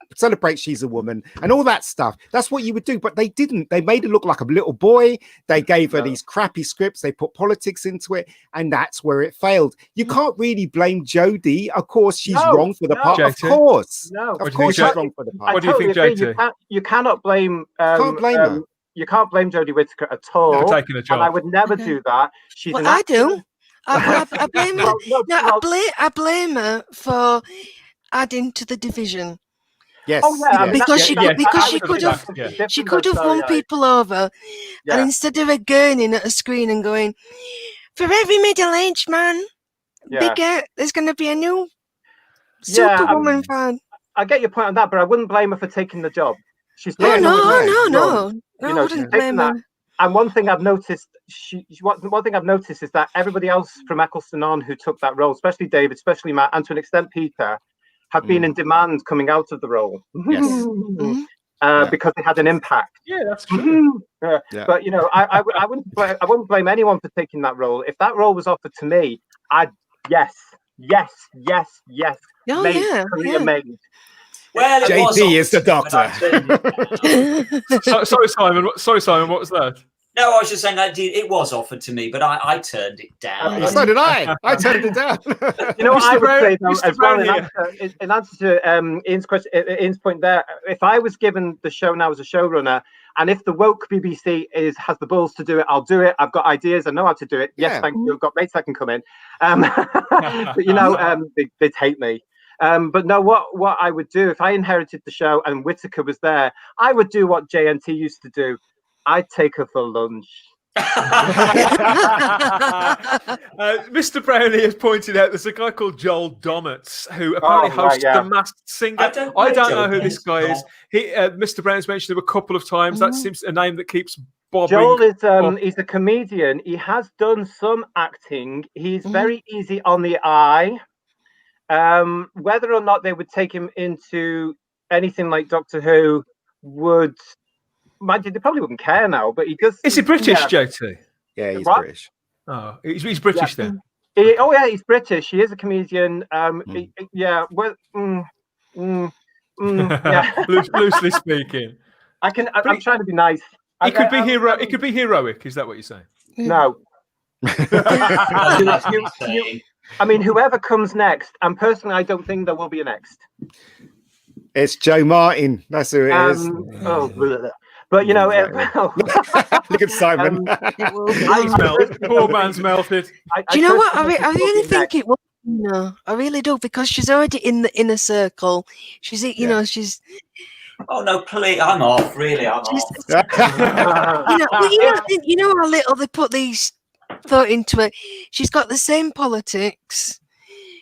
she's a woman, and all that stuff. That's what you would do. But they didn't. They made it look like a little boy. They gave her these crappy scripts. They put politics into it, and that's where it failed. You can't really blame Jodie. Of course, she's wrong for the part. JT? Of course, she's JT? wrong for the part. What do you think, JT? You cannot blame. Can't blame her. You can't blame Jodie Whittaker at all. Never taking a job. And I would never do that. She's an I actor. do. I blame her. I blame her for adding to the division. Yes. Oh, yeah, because she could have won people over, and instead of her gurning at a screen and going, for every middle-aged man, bigger, there's going to be a new Superwoman fan. I get your point on that, but I wouldn't blame her for taking the job. She's no. I wouldn't blame her. And one thing I've noticed, is that everybody else from Eccleston on who took that role, especially David, especially Matt, and to an extent Peter, have been in demand coming out of the role. Yes. Because they had an impact. Yeah, that's true. But I wouldn't blame anyone for taking that role. If that role was offered to me, I'd yes. Oh, career made. Well, JT is the Doctor. Sorry, Simon. What was that? No, I was just saying it was offered to me, but I turned it down. So did I. I turned it down. You know what I would say though, as well, in answer to Ian's question, Ian's point there. If I was given the show now as a showrunner, and if the woke BBC has the balls to do it, I'll do it. I've got ideas. I know how to do it. Yes, thank you. I've got mates that can come in. But they'd hate me. But no, what I would do if I inherited the show and Whittaker was there, I would do what JNT used to do. I'd take her for lunch. Mr. Brownlee has pointed out there's a guy called Joel Dommett who apparently hosts The Masked Singer. I don't know who this guy is. Mr. Brown's mentioned him a couple of times. That seems a name that keeps bobbing. Joel is he's a comedian. He has done some acting. He's very easy on the eye. Whether or not they would take him into anything like Doctor Who would. Mind you, they probably wouldn't care now, but he does. Is he British, JT? Yeah, he's British. Oh, he's British then. He's British. He is a comedian. Loosely speaking. I'm trying to be nice. It could be heroic. Is that what you're saying? No. I mean, whoever comes next, and personally, I don't think there will be a next. It's Joe Martin. That's who it is. But look at Simon. He's melted. Poor man's melted. Do you know what? I really think it will. No, I really do, because she's already in the inner circle. She's, she's. Oh no, please! I'm off. Really, I'm off. You know how little they put these thought into it. She's got the same politics.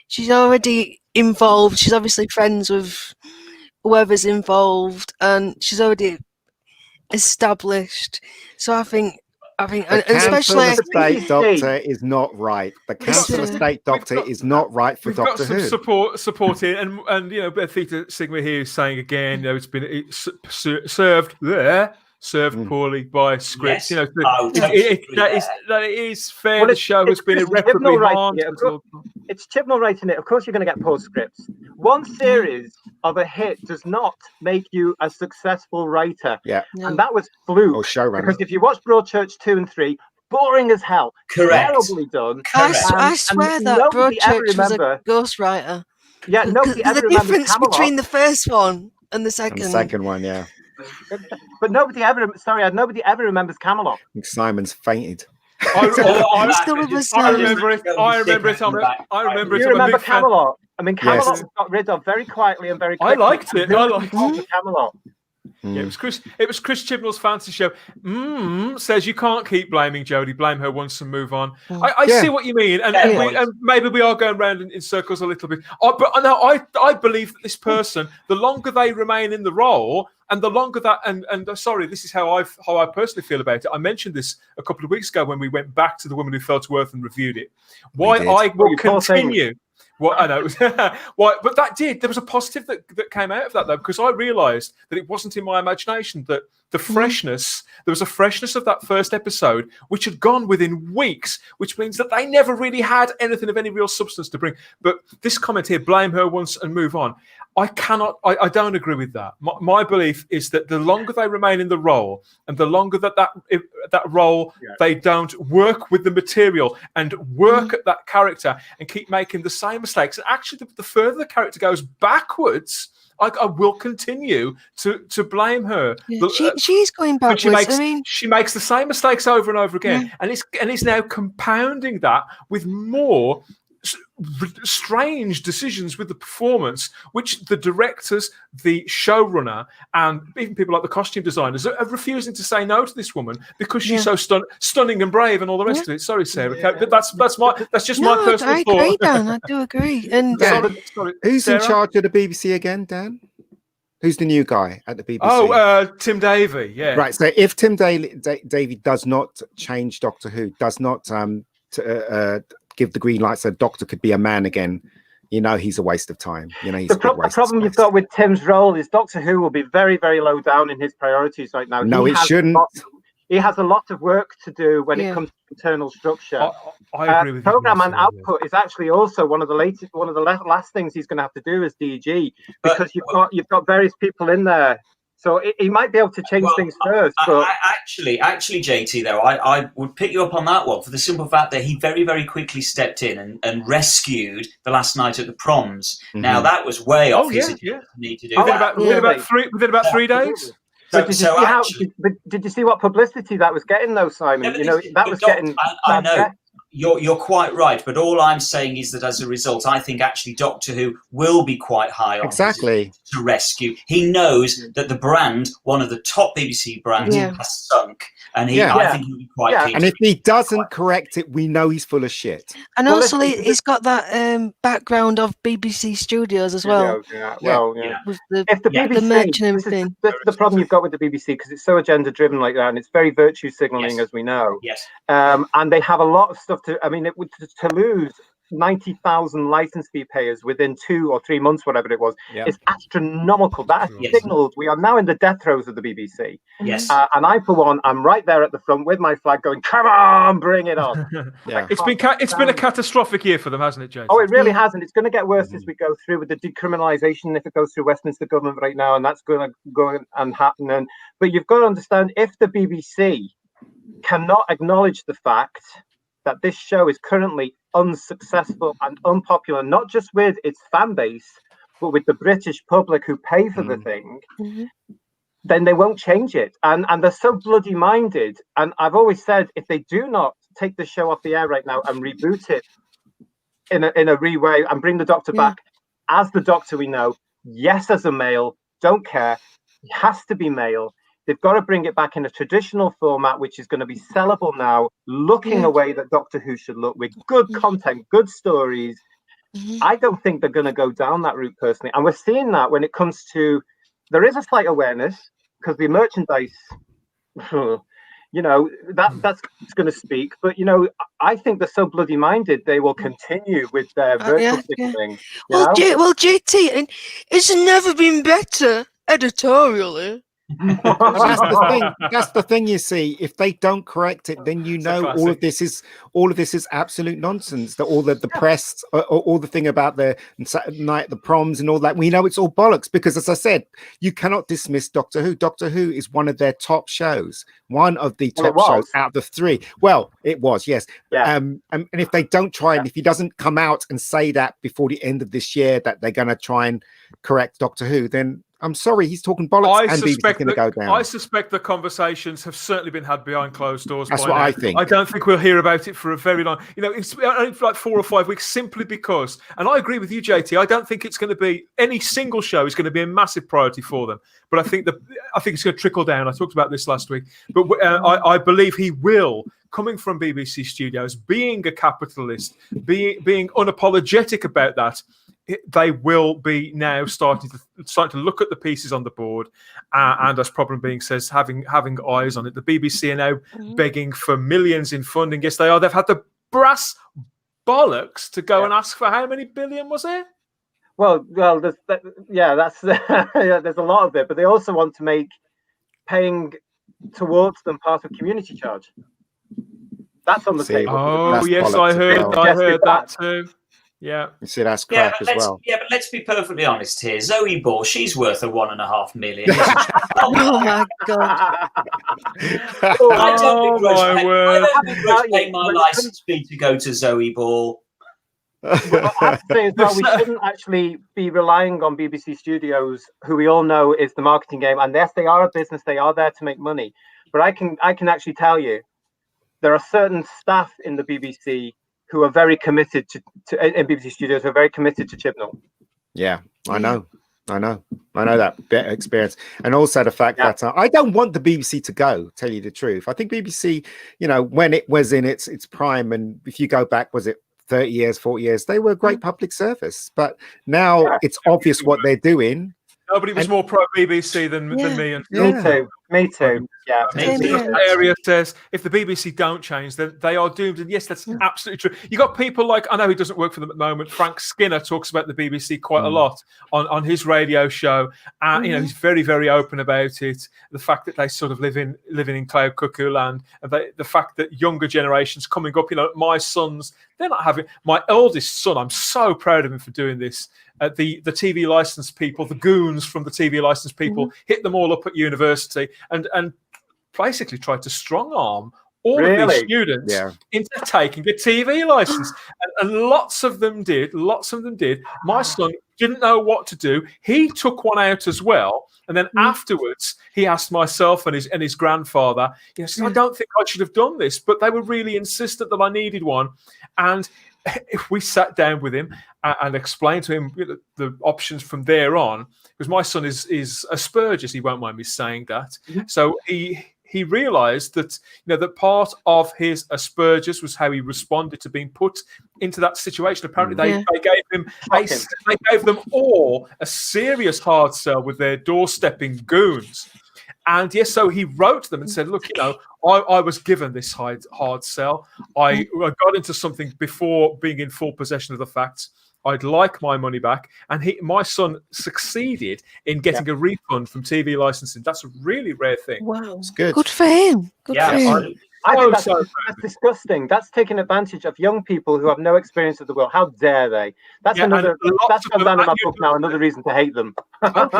She's already involved. She's obviously friends with whoever's involved, and she's already established. So I think I think, The Council especially Estate Doctor is not right. The Council Estate Doctor is not right for We've Doctor got some Who. support here, and you know, Theta Sigma here is saying again, you know, served poorly by scripts. Yes. You know, Totally that it is fair. Well, the show has been Chris irreparably Chibnall writing harmed. it. It's Chibnall writing it. Of course, you're going to get poor scripts. One series of a hit does not make you a successful writer. Yeah. And that was Fluke. Or showrunner. Because if you watch Broadchurch 2 and 3, boring as hell. Correct. Terribly done. Correct. I swear that nobody ever Broadchurch was a remember- ghostwriter. Yeah, nobody ever The remembers difference Camelot. between the first one and the second. And the second one, yeah. But nobody ever remembers Camelot. I think Simon's fainted. I remember it. I remember it. I remember it. You I'm a remember big fan. Camelot? I mean, Camelot Yes. was got rid of very quietly and very quickly. I liked it. I liked it. Camelot. Yeah, it was Chris Chibnall's fantasy show. Says you can't keep blaming Jodie. Blame her once and move on. I see what you mean, and maybe we are going round in circles a little bit. I believe that this person, the longer they remain in the role, and the longer that, and sorry, this is how I personally feel about it. I mentioned this a couple of weeks ago when we went back to The Woman Who Fell to Earth and reviewed it. Why I will continue. Well, I know. Why, but there was a positive that came out of that, though, because I realised that it wasn't in my imagination, that the freshness, there was a freshness of that first episode, which had gone within weeks, which means that they never really had anything of any real substance to bring. But this comment here, blame her once and move on, I don't agree with that. My belief is that the longer they remain in the role, and the longer that role, they don't work with the material and work at that character and keep making the same mistakes. And actually, the further the character goes backwards, I will continue to blame her. Yeah, she's going backwards. She makes the same mistakes over and over again, and is now compounding that with more strange decisions with the performance, which the directors, the showrunner, and even people like the costume designers are refusing to say no to this woman because she's so stunning and brave and all the rest of it. Sorry, Sarah, but that's just my personal I thought. agree, Dan. I do agree. And Sorry, Who's Sarah? in charge of the BBC again, Dan? Who's the new guy at the BBC? Oh, Tim Davie. Yeah. Right. So if Tim Davie does not change Doctor Who, does not give the green light so Doctor could be a man again, you know, he's a waste of time. You know, he's the problem you've got with Tim's role is Doctor Who will be very, very low down in his priorities right now. No, it shouldn't. He has a lot of work to do when it comes to internal structure. I agree with program you. and output is actually also one of the last things he's going to have to do as DG, because you've got various people in there. So he might be able to change things first. But actually, JT, though, I would pick you up on that one for the simple fact that he very, very quickly stepped in and rescued The Last Night at the Proms. Mm-hmm. Now, that was way off his need to do. Within about 3 days. Did you see what publicity that was getting, though, Simon? I know. You're quite right, but all I'm saying is that as a result, I think actually Doctor Who will be quite high on to rescue. He knows that the brand, one of the top BBC brands, has sunk, and I think he'll be quite keen. And if he doesn't correct it, we know he's full of shit. And also, he's got that background of BBC Studios as well. With the merch and everything. This is the problem you've got with the BBC, because it's so agenda driven like that, and it's very virtue signaling, as we know. Yes. And they have a lot of stuff to lose 90,000 license fee payers within 2 or 3 months, whatever it was, is astronomical. That has signaled we are now in the death throes of the BBC. Yes. And I, for one, I'm right there at the front with my flag going, come on, bring it on. It's been a catastrophic year for them, hasn't it, James? Oh, it really has, and it's going to get worse as we go through with the decriminalisation, if it goes through Westminster government right now, and that's going to go and happen. But you've got to understand, if the BBC cannot acknowledge the fact that this show is currently unsuccessful and unpopular, not just with its fan base, but with the British public who pay for the thing, then they won't change it. And they're so bloody minded. And I've always said, if they do not take the show off the air right now and reboot it in a re-way and bring the Doctor back as the Doctor we know, yes, as a male, don't care, he has to be male. They've got to bring it back in a traditional format, which is going to be sellable now, looking a way that Doctor Who should look, with good content, good stories. I don't think they're going to go down that route personally. And we're seeing that when it comes to, there is a slight awareness, because the merchandise, You know, that's going to speak. But, you know, I think they're so bloody minded, they will continue with their virtual ticketing. Well, JT, and it's never been better editorially. That's the thing. You see, if they don't correct it, then you know all of this is absolute nonsense. That all the press, all the thing about the night, the proms, and all that. We know it's all bollocks because, as I said, you cannot dismiss Doctor Who. Doctor Who is one of their top shows, one of the top shows out of the three. Well, it was, yes. Yeah. And if they don't try, and if he doesn't come out and say that before the end of this year that they're going to try and correct Doctor Who, then I'm sorry, he's talking bollocks. And BBC's going to go down. I suspect the conversations have certainly been had behind closed doors. That's what I think. I don't think we'll hear about it for a very long. You know, it's only for like 4 or 5 weeks, simply because. And I agree with you, JT. I don't think it's going to be any single show is going to be a massive priority for them. But I think it's going to trickle down. I talked about this last week, but I believe he will. Coming from BBC Studios, being a capitalist, being unapologetic about that. They will be now starting to look at the pieces on the board, and as Problem Being says, having eyes on it. The BBC are now begging for millions in funding. Yes, they are. They've had the brass bollocks to go and ask for how many billion was it? Well, there's there's a lot of it, but they also want to make paying towards them part of community charge. That's on the table. Oh, yes, I heard that too. Yeah, you see that's crap as well. Yeah, but let's be perfectly honest here. Zoe Ball, she's worth $1.5 million. Oh my god! I don't begrudge paying my license fee to go to Zoe Ball. Well, I have to say as well, we shouldn't actually be relying on BBC Studios, who we all know is the marketing game. And yes, they are a business; they are there to make money. But I can actually tell you, there are certain staff in the BBC who are very committed to BBC Studios, who are very committed to Chibnall. Yeah, I know that bit of experience. And also the fact that I don't want the BBC to go, tell you the truth. I think BBC, you know, when it was in its prime, and if you go back, was it 30 years, 40 years, they were a great public service. But now it's obvious what they're doing. Nobody was more pro BBC than me. And Me too. Yeah. Area says if the BBC don't change, then they are doomed. And yes, that's absolutely true. You got people like, I know he doesn't work for them at the moment, Frank Skinner talks about the BBC quite a lot on his radio show. You know, he's very, very open about it. The fact that they sort of living in cloud cuckoo land, and the fact that younger generations coming up, you know, my sons, they're not having. My eldest son, I'm so proud of him for doing this. The TV license people, the goons from the TV license people, hit them all up at university and basically tried to strong arm all of these students into taking a TV license. And lots of them did. My son didn't know what to do. He took one out as well. And then afterwards, he asked myself and his grandfather, I don't think I should have done this, but they were really insistent that I needed one. And if we sat down with him and explained to him the options from there on, because my son is Asperger's, he won't mind me saying that. So he realised that that part of his Asperger's was how he responded to being put into that situation. Apparently, they gave them all a serious hard sell with their doorstepping goons. And yes, so he wrote to them and said, look, I was given this hard sell. I got into something before being in full possession of the facts. I'd like my money back. And my son succeeded in getting a refund from TV licensing. That's a really rare thing. Wow. It's good. Good for him. Good for him. I think that's disgusting. That's taking advantage of young people who have no experience of the world. How dare they? That's gone down in my book now. Another reason to hate them. And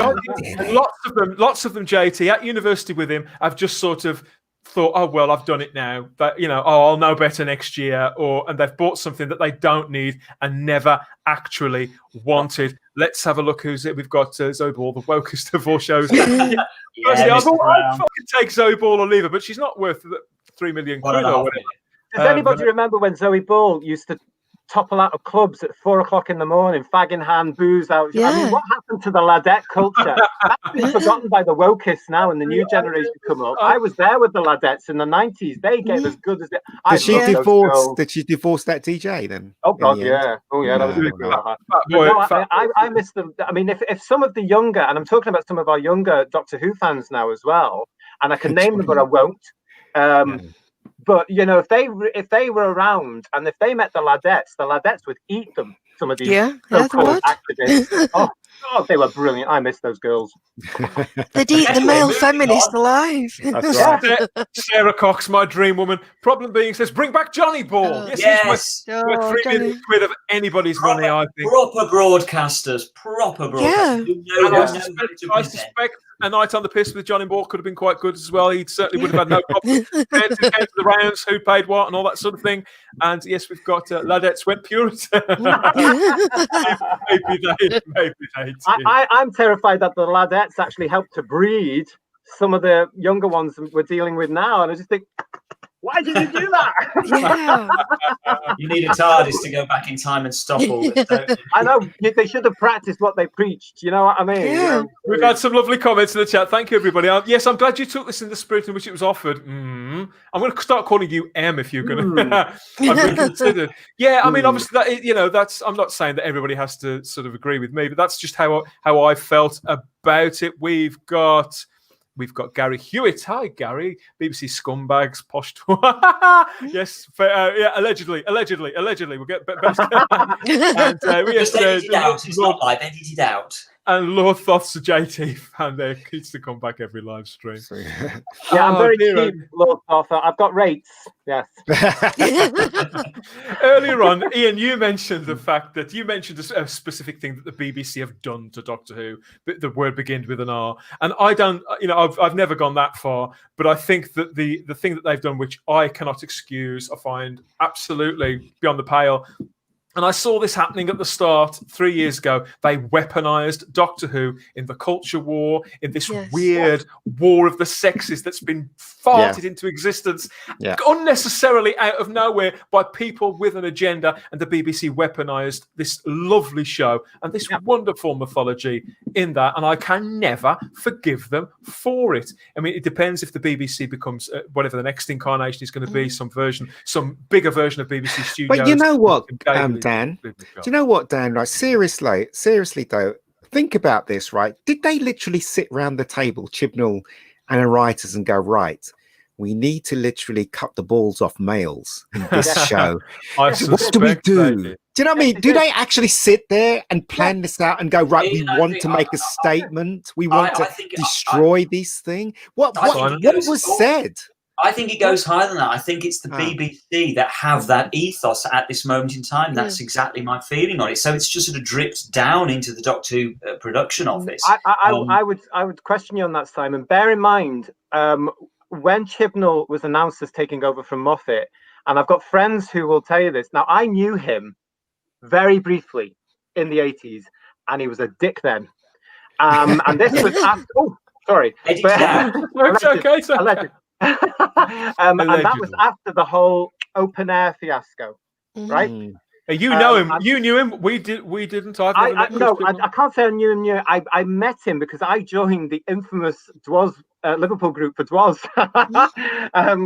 lots of them, JT, at university with him, I've just sort of thought, oh well, I've done it now. But I'll know better next year. And they've bought something that they don't need and never actually wanted. Let's have a look who's it. We've got Zoe Ball, the wokest of all shows. I'd fucking take Zoe Ball or leave her, but she's not worth 3 million quid or whatever. Does anybody remember when Zoe Ball used to topple out of clubs at 4 o'clock in the morning, fag in hand, booze out? Yeah. I mean, what happened to the ladette culture? That's been forgotten by the wokists now, and the new generation come up. I was there with the ladettes in the 90s. They gave as good as it. Did she divorce that DJ then? Oh God, yeah. Oh yeah, that was really good. I miss them. I mean, if some of the younger, and I'm talking about some of our younger Doctor Who fans now as well, and I can name them, but I won't. But you know, if they were around and if they met the ladettes would eat them. Some of these so-called activists. Oh God, they were brilliant. I miss those girls. They'd eat the male feminist alive. That's right. Sarah Cox, my dream woman. Problem being, says, bring back Johnny Ball. Yes. We're 3 minutes quid of anybody's money, I think. Proper broadcasters. Yeah. I suspect A Night on the Piss with Johnny Ball could have been quite good as well. He certainly would have had no problem. Down to the rounds, who paid what, and all that sort of thing. And yes, we've got Ladettes went Puritan. maybe they did. I'm terrified that the Ladettes actually helped to breed some of the younger ones we're dealing with now. And I just think, why did you do that? Yeah. You need a TARDIS to go back in time and stop all this, don't you? I know, they should have practiced what they preached. You know what I mean? Yeah. You know? We've had some lovely comments in the chat. Thank you, everybody. Yes, I'm glad you took this in the spirit in which it was offered. I'm going to start calling you M if you're going to. I've reconsidered. Yeah, I mean, obviously, that's. I'm not saying that everybody has to sort of agree with me, but that's just how I felt about it. We've got Gary Hewitt. Hi, Gary. BBC scumbags, posh. Yes, allegedly. We'll get better. And Just edit it out. It's not live. Edit it out. And Lord Thoth's JT found their kids to come back every live stream. Yeah, I'm very cheap, Lord Thoth. I've got rates. Yes. Earlier on, Ian, you mentioned the fact that you mentioned a specific thing that the BBC have done to Doctor Who. The word begins with an R, and I don't. I've never gone that far, but I think that the thing that they've done, which I cannot excuse, I find absolutely beyond the pale. And I saw this happening at the start 3 years ago. They weaponized Doctor Who in the culture war, in this weird war of the sexes that's been farted into existence unnecessarily out of nowhere by people with an agenda. And the BBC weaponized this lovely show and this wonderful mythology in that. And I can never forgive them for it. I mean, it depends if the BBC becomes whatever the next incarnation is going to be, some bigger version of BBC Studios. But you know what, Dan? Do you know what, Dan? Right, seriously though, think about this, right? Did they literally sit round the table, Chibnall and the writers, and go, right, we need to literally cut the balls off males in this show? What do we do? Do you know what I mean? Do they actually sit there and plan this out and go, right, we want to make a statement, we want to destroy this thing? What was said? I think it goes higher than that. I think it's the BBC that have that ethos at this moment in time. That's exactly my feeling on it. So it's just sort of dripped down into the Doctor Who production office. I would question you on that, Simon. Bear in mind, when Chibnall was announced as taking over from Moffat, and I've got friends who will tell you this. Now, I knew him very briefly in the 80s, and he was a dick then. And this was after... Oh, sorry. It's okay. And that was after the whole open air fiasco, right? You know him. You knew him. We didn't. I can't say I knew him. I met him because I joined the infamous Dwoz Liverpool group for Dwoz,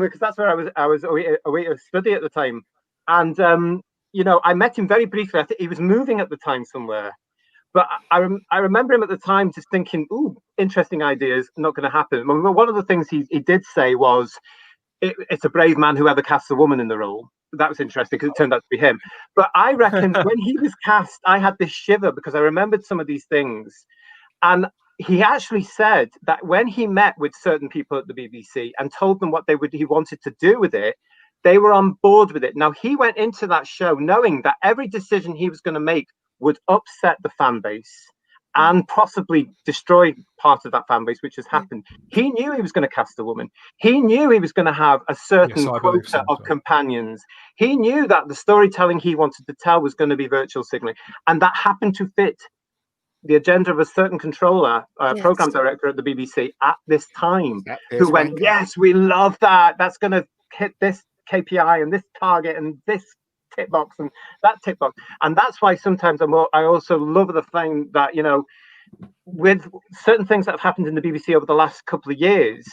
because that's where I was away to study at the time. And I met him very briefly. I think he was moving at the time somewhere. But I remember him at the time just thinking, ooh, interesting ideas, not going to happen. One of the things he did say was, it's a brave man whoever casts a woman in the role. That was interesting because it turned out to be him. But I reckon when he was cast, I had this shiver because I remembered some of these things. And he actually said that when he met with certain people at the BBC and told them what he wanted to do with it, they were on board with it. Now, he went into that show knowing that every decision he was going to make would upset the fan base and possibly destroy part of that fan base, which has happened. He knew he was going to cast a woman. He knew he was going to have a certain quota of companions. He knew that the storytelling he wanted to tell was going to be virtual signaling. And that happened to fit the agenda of a certain controller, program director at the BBC at this time, who went, yes, we love that. That's going to hit this KPI and this target and this tick box and that tick box. And that's why sometimes I also love the thing that, with certain things that have happened in the BBC over the last couple of years,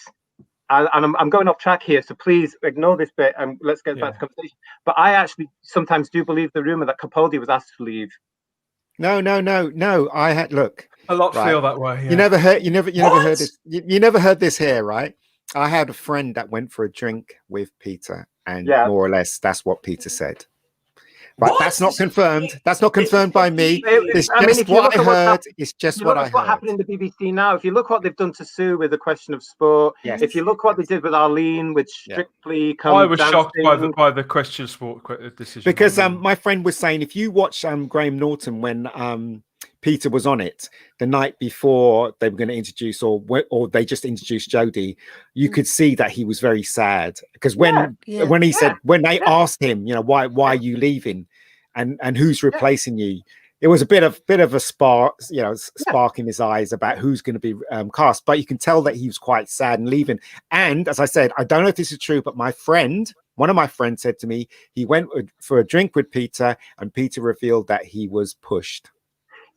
and I'm going off track here, so please ignore this bit and let's get back to conversation. But I actually sometimes do believe the rumor that Capaldi was asked to leave. No. I had a lot feel that way. Yeah. You never heard this. You never heard this here, right? I had a friend that went for a drink with Peter, and Yeah. more or less that's what Peter said. But What? that's not confirmed. That's not confirmed by me. It's I mean, just if you what look I at what's heard. It's just you what look I at what heard. happened in the BBC now. If you look what they've done to Sue with the question of sport, Yes. if you look what they did with Arlene with Strictly Come I was Dancing, shocked by the question of sport decision. Because my friend was saying, if you watch Graham Norton when Peter was on it the night before they were going to introduce, or they just introduced Jodie, you could see that he was very sad, because when he said, when they asked him, why are you leaving, and who's replacing you, it was a bit of a spark, spark in his eyes about who's going to be cast. But you can tell that he was quite sad and leaving. And as I said, I don't know if this is true, but one of my friends said to me, he went for a drink with Peter, and Peter revealed that he was pushed.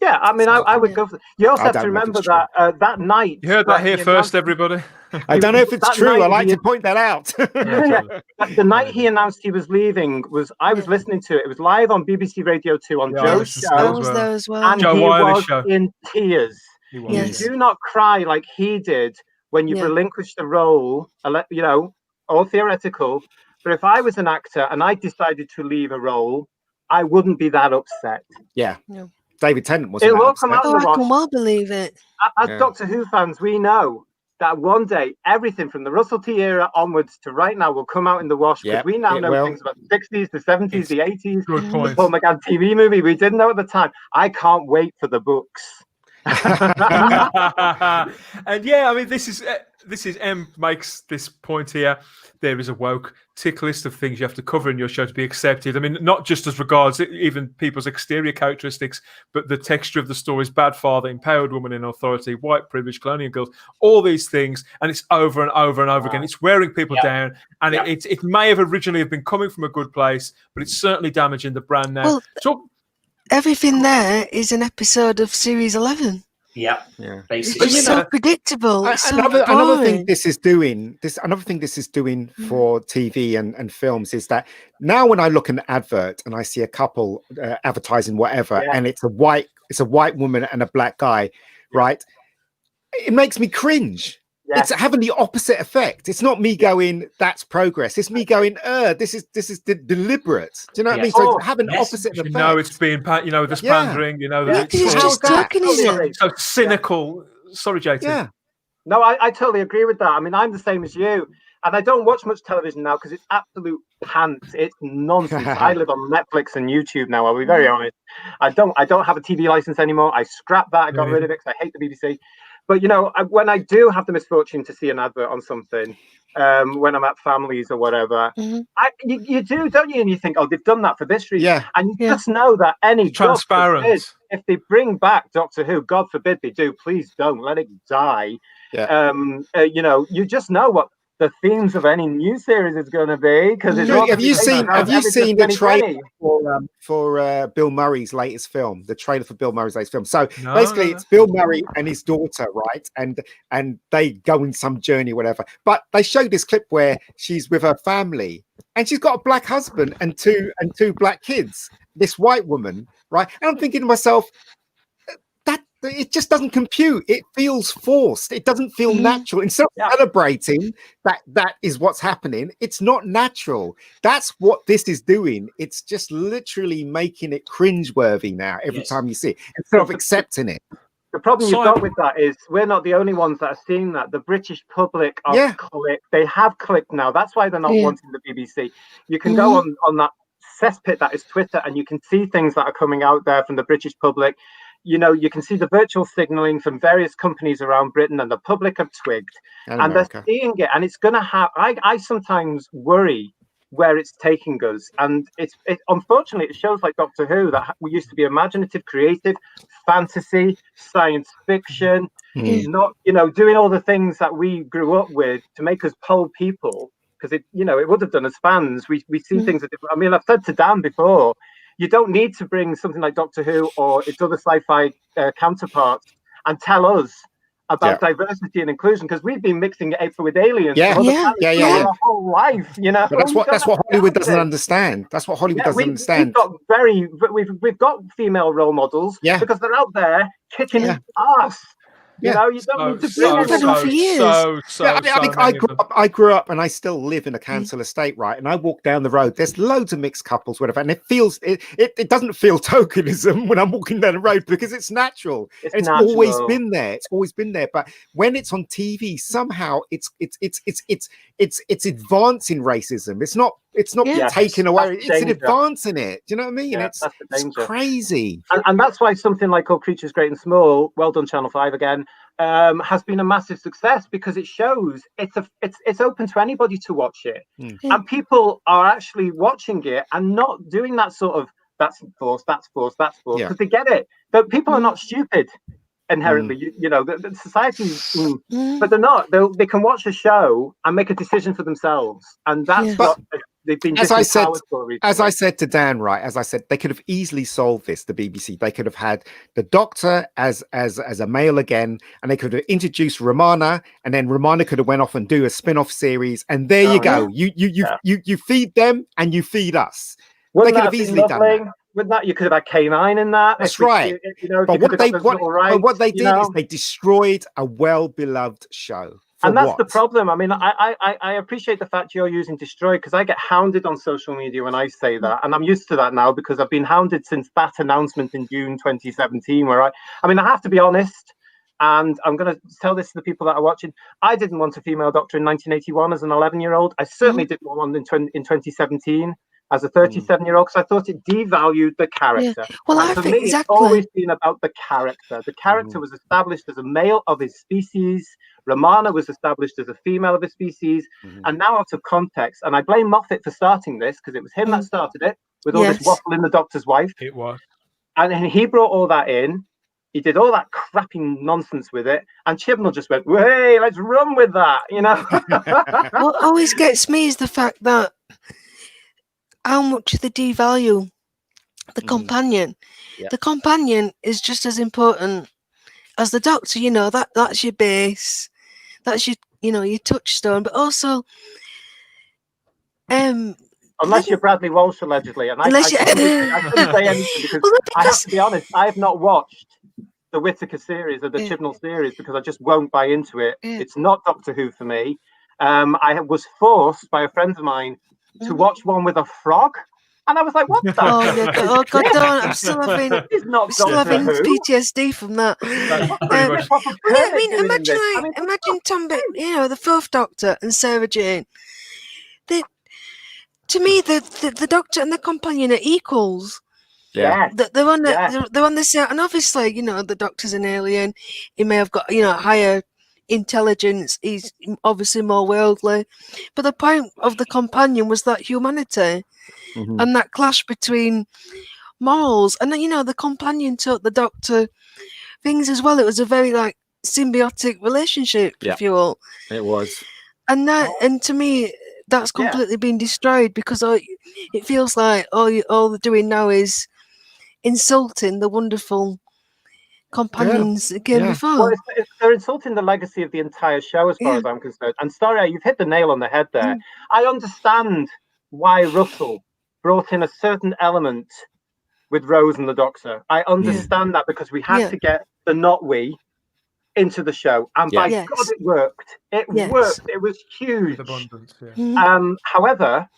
Yeah, I mean, I would go for. You also have to remember that that night. You heard that here first, everybody. I don't know if it's true. I like to point that out. The night he announced he was leaving I was listening to it. It was live on BBC Radio 2 on Joe's show. I was there as well. And Joe he Wiley's was show. in tears. You do not cry like he did when you relinquished the role, all theoretical. But if I was an actor and I decided to leave a role, I wouldn't be that upset. Yeah. No. David Tennant wasn't. It'll all come out in the wash. I can well believe it. As Doctor Who fans, we know that one day everything from the Russell T era onwards to right now will come out in the wash, because we now know things about the 60s, the 70s, the 80s, the Paul McGann TV movie we didn't know at the time. I can't wait for the books. And yeah, I mean, this is M makes this point here. There is a woke tick list of things you have to cover in your show to be accepted. I mean, not just as regards even people's exterior characteristics, but the texture of the stories: bad father, empowered woman in authority, white privilege, colonial girls, all these things. And it's over and over and over again. It's wearing people down. And it may have originally have been coming from a good place, but it's certainly damaging the brand now. Well, everything there is an episode of Series 11. Yeah. Basically, it's so predictable. Another thing this is doing for TV and films is that now when I look at an advert and I see a couple advertising whatever, and it's a white woman and a black guy, right? It makes me cringe. It's having the opposite effect. It's not me going, that's progress. It's me going, this is deliberate. Do you know what I mean? So it's having the opposite effect. It's being, there's pandering, it's just tokenism. So cynical. Sorry, JT. Yeah. No, I totally agree with that. I mean, I'm the same as you. And I don't watch much television now because it's absolute pants. It's nonsense. I live on Netflix and YouTube now, I'll be very honest. I don't have a TV license anymore. I scrapped that. I got rid of it because I hate the BBC. But, when I do have the misfortune to see an advert on something, when I'm at families or whatever, you do, don't you? And you think, oh, they've done that for this reason. Yeah. And you just know that any transparent. Forbid, if they bring back Doctor Who, God forbid they do, please don't let it die. Yeah. You just know what the themes of any new series is going to be, because have you seen the trailer for Bill Murray's latest film? The trailer for Bill Murray's latest film. So basically, it's Bill Murray and his daughter, right? And they go on some journey, whatever. But they show this clip where she's with her family, and she's got a black husband and two black kids. This white woman, right? And I'm thinking to myself, it just doesn't compute. It feels forced. It doesn't feel natural. Instead of celebrating that is what's happening, it's not natural. That's what this is doing. It's just literally making it cringeworthy now every time you see it, instead of accepting it. The problem you've got with that is we're not the only ones that are seeing that. The British public are clicked. They have clicked now. That's why they're not wanting the BBC. You can go on that cesspit that is Twitter, and you can see things that are coming out there from the British public. You can see the virtual signaling from various companies around Britain, and the public have twigged, and they're seeing it. And it's going to have. I sometimes worry where it's taking us, and it unfortunately it shows like Doctor Who that we used to be imaginative, creative, fantasy, science fiction, not doing all the things that we grew up with to make us pole people. Because it would have done as fans. We see things. I mean, I've said to Dan before. You don't need to bring something like Doctor Who or its other sci-fi counterparts and tell us about diversity and inclusion, because we've been mixing it with aliens our whole life. But that's what Hollywood doesn't understand. That's what Hollywood doesn't understand. We've got female role models because they're out there kicking ass. You know, you don't need to bring anyone for years. I grew up and I still live in a council estate, right? And I walk down the road, there's loads of mixed couples, whatever, and it doesn't feel tokenism when I'm walking down the road because it's natural. It's always been there. It's always been there. But when it's on TV, somehow it's advancing racism. It's not taken away. It's an advance in it. Do you know what I mean? It's crazy. And that's why something like All Creatures Great and Small, well done Channel 5 again, has been a massive success because it shows it's open to anybody to watch it. And people are actually watching it and not doing that sort of that's forced, because they get it. But people are not stupid inherently, you know, the society, but they're not. They can watch a show and make a decision for themselves, and that's what they've been. As I said to Dan, right? As I said, they could have easily solved this. The BBC, they could have had the Doctor as a male again, and they could have introduced Romana, and then Romana could have went off and do a spin-off series, and there you go. You feed them and you feed us. They could have easily done that. With that, you could have had K9 in that. That's right. But what they did is they destroyed a well-beloved show. And that's the problem. I mean, I appreciate the fact you're using destroy because I get hounded on social media when I say that. And I'm used to that now because I've been hounded since that announcement in June 2017 where I have to be honest. And I'm going to tell this to the people that are watching. I didn't want a female doctor in 1981 as an 11-year-old. I certainly didn't want one in 2017. As a 37-year-old, because I thought it devalued the character. Yeah. Well, I think it's always been about the character. The character was established as a male of his species. Romana was established as a female of his species. And now out of context, and I blame Moffat for starting this, because it was him that started it, with all this waffle in the Doctor's wife. It was. And then he brought all that in. He did all that crappy nonsense with it. And Chibnall just went, hey, let's run with that, you know? What always gets me is the fact that how much they devalue the companion. The companion is just as important as the Doctor. You know, that's your base, that's your your touchstone. But also, unless you're Bradley Walsh allegedly, and I couldn't say anything because I have to be honest, I have not watched the Whittaker series or the Chibnall series because I just won't buy into it. It's not Doctor Who for me. I was forced by a friend of mine to watch one with a frog, and I was like, "What the?" Oh God! Don't. I'm still having PTSD from that. I mean, imagine Tom, the Fourth Doctor and Sarah Jane. To me, the Doctor and the companion are equals. Yeah, they're on the set, and obviously, the Doctor's an alien. He may have got higher intelligence, he's obviously more worldly, but the point of the companion was that humanity and that clash between morals, and then the companion taught the Doctor things as well. It was a very symbiotic relationship, if you will. It was, and to me that's completely been destroyed because it feels like all they're doing now is insulting the wonderful companions that came before. Well, they're insulting the legacy of the entire show as far as I'm concerned. And Starry, you've hit the nail on the head there. I understand why Russell brought in a certain element with Rose and the Doctor. I understand that because we had to get the not we into the show, and by God it worked. It worked. It was huge. Abundance, however,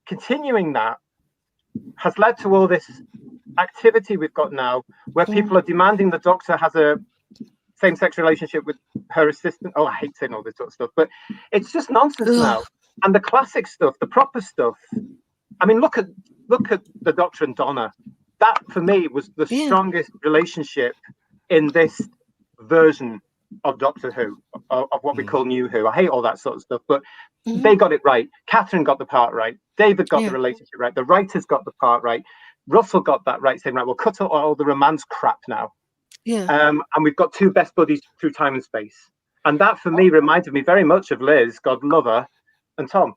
continuing that has led to all this activity we've got now where people are demanding the Doctor has a same-sex relationship with her assistant. I hate saying all this sort of stuff, but it's just nonsense now. And the classic stuff, the proper stuff, I mean, look at the Doctor and Donna. That for me was the strongest relationship in this version of Doctor Who, of what we call New Who. I hate all that sort of stuff, but they got it right. Catherine got the part right. David got the relationship right. The writers got the part right. Russell got that right, saying, right, we'll cut out all the romance crap now. And we've got two best buddies through time and space. And that, for me, reminded me very much of Liz, God love her, and Tom.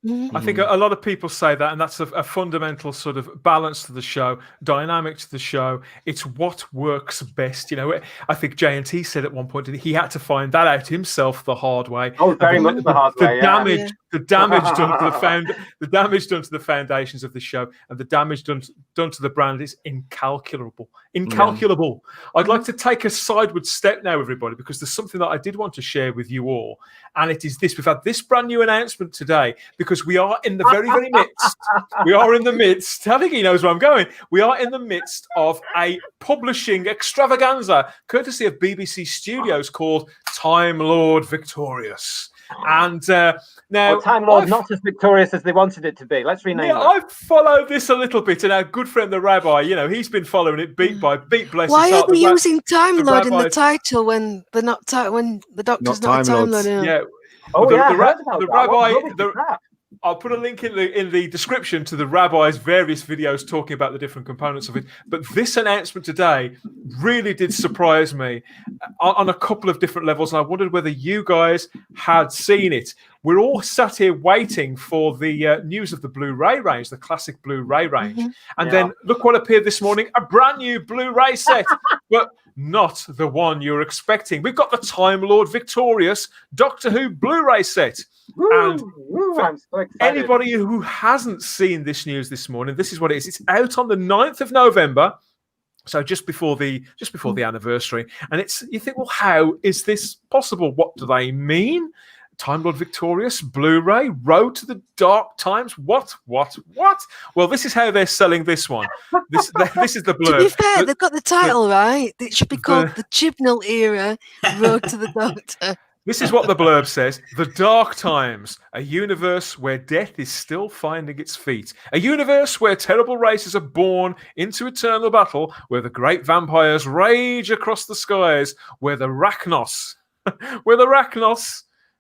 I think a lot of people say that, and that's a fundamental sort of balance to the show, dynamic to the show. It's what works best. I think J&T said at one point that he had to find that out himself the hard way. Oh, very much the hard way. The damage done to the foundations of the show, and the damage done to the brand is incalculable. I'd like to take a sideward step now, everybody, because there's something that I did want to share with you all, and it is this: we've had this brand new announcement today because we are in the very, very midst. We are in the midst. I think he knows where I'm going. We are in the midst of a publishing extravaganza, courtesy of BBC Studios, called Time Lord Victorious. And now, Time Lord, not as victorious as they wanted it to be. Let's rename it. I've followed this a little bit, and our good friend the Rabbi, he's been following it beat by beat. Bless Why his are heart. they using Time Lord in the Rabbis- title when they're not when the Doctor's not Time Lord? Yeah. The Rabbi. I'll put a link in the description to the Rabbi's various videos talking about the different components of it. But this announcement today really did surprise me on a couple of different levels, and I wondered whether you guys had seen it. We're all sat here waiting for the news of the Blu-ray range, the classic Blu-ray range. And then look what appeared this morning, a brand new Blu-ray set, but not the one you're expecting. We've got the Time Lord Victorious Doctor Who Blu-ray set. And I'm so excited. Anybody who hasn't seen this news this morning, this is what it is. It's out on the 9th of November. So just before the anniversary. And you think, well, how is this possible? What do they mean? Time Lord Victorious, Blu-ray, Road to the Dark Times. What? Well, this is how they're selling this one. This is the blurb. To be fair, they've got the title right. It should be called the Chibnall Era Road to the Doctor. This is what the blurb says. The Dark Times, a universe where death is still finding its feet. A universe where terrible races are born into eternal battle, where the great vampires rage across the skies, where the Rachnos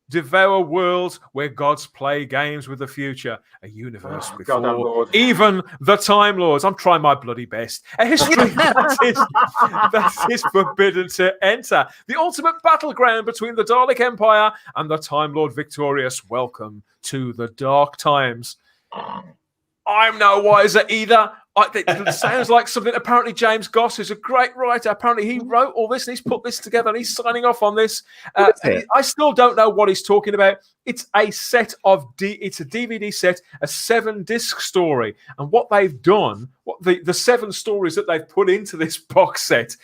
devour worlds, where gods play games with the future. A universe before even the Time Lords. I'm trying my bloody best. A history that is forbidden to enter. The ultimate battleground between the Dalek Empire and the Time Lord Victorious. Welcome to the Dark Times. I'm no wiser either. It sounds like something. Apparently, James Goss is a great writer. Apparently, he wrote all this and he's put this together and he's signing off on this. I still don't know what he's talking about. It's a set of it's a DVD set, a 7-disc story, and what they've done, the 7 stories that they've put into this box set.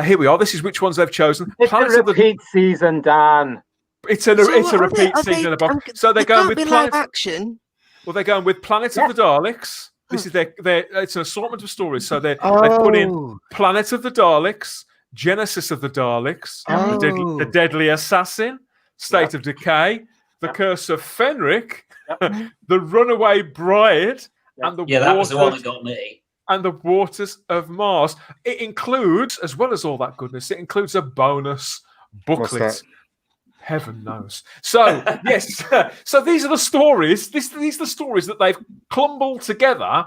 Here we are. This is which ones they've chosen. It's a repeat season, Dan. It's a repeat season. So they're going with live action. Well, they're going with Planet of the Daleks. This is it's an assortment of stories. So they've put in Planet of the Daleks, Genesis of the Daleks, the Deadly Assassin, State of Decay, The Curse of Fenric, The Runaway Bride, and that was the one that got me. And the Waters of Mars. It includes, as well as all that goodness, it includes a bonus booklet. Heaven knows. So, yes. So these are the stories. These are the stories that they've clumbled together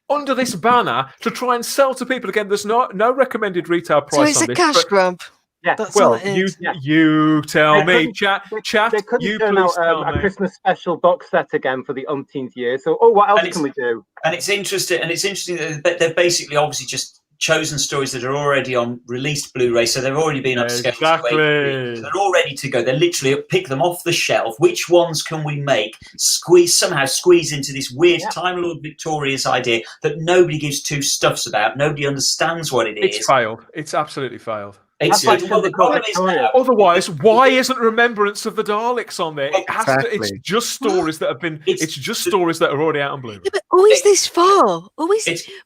under this banner to try and sell to people. Again, there's no recommended retail price on this. So it's a cash grab. Yeah. That's well, you tell me. Chat. They couldn't You turn please out tell a me. Christmas special box set again for the umpteenth year. So, what else can we do? And it's interesting that they've basically obviously just chosen stories that are already on released Blu-ray, so they've already been upscaled. Exactly. So they're all ready to go. They're literally pick them off the shelf. Which ones can we make? Somehow squeeze into this weird Time Lord Victorious idea that nobody gives two stuffs about. Nobody understands what it is. It's failed. It's absolutely failed. The problem is now, otherwise, why isn't Remembrance of the Daleks on there? It has to. It's Exactly. just stories that have been. It's just stories that are already out on Blu-ray. Yeah, but who is this for?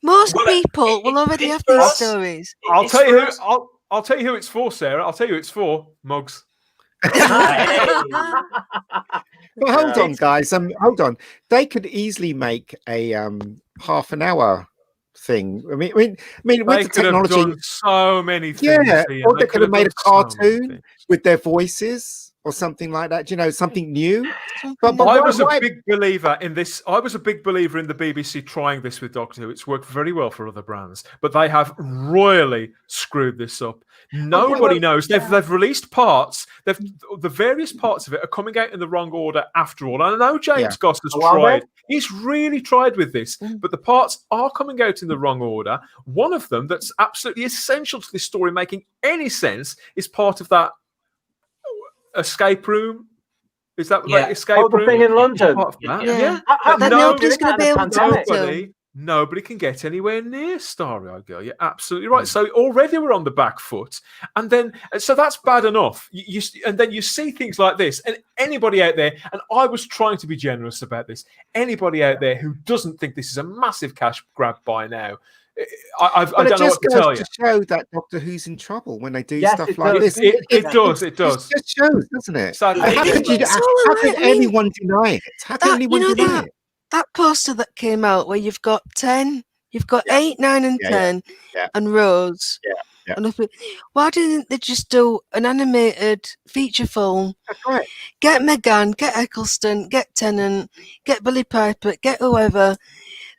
Most people will already have these stories. I'll tell you who. I'll tell you who it's for, Sarah. I'll tell you who it's for. Mugs. But hold on, guys. Hold on. They could easily make a half an hour thing. I mean, with the technology, have done so many things. or they could have made a cartoon with their voices. or something like that. You know, something new. But I was a big believer in this. I was a big believer in the BBC trying this with Doctor Who. It's worked very well for other brands, but they have royally screwed this up. Nobody knows. They've released parts. The various parts of it are coming out in the wrong order after all. And I know James Goss has tried. He's really tried with this, but the parts are coming out in the wrong order. One of them that's absolutely essential to this story making any sense is part of that escape room. Is that like escape room? The thing in London. Nobody's going to be able to. Nobody can get anywhere near Starry Eyed Girl. You're absolutely right. So already we're on the back foot, and then so that's bad enough. And then you see things like this, and anybody out there, and I was trying to be generous about this. Anybody out there who doesn't think this is a massive cash grab by now, I don't know what to tell you. To show that Doctor Who's in trouble when they do stuff like this. It does. It just shows, doesn't it? Sadly, how can anyone deny it? How can anyone deny it? That poster that came out where you've got 10, you've got 8, 9, and 10, and Rose. And why didn't they just do an animated feature film? That's right. Get McGann, get Eccleston, get Tennant, get Billy Piper, get whoever.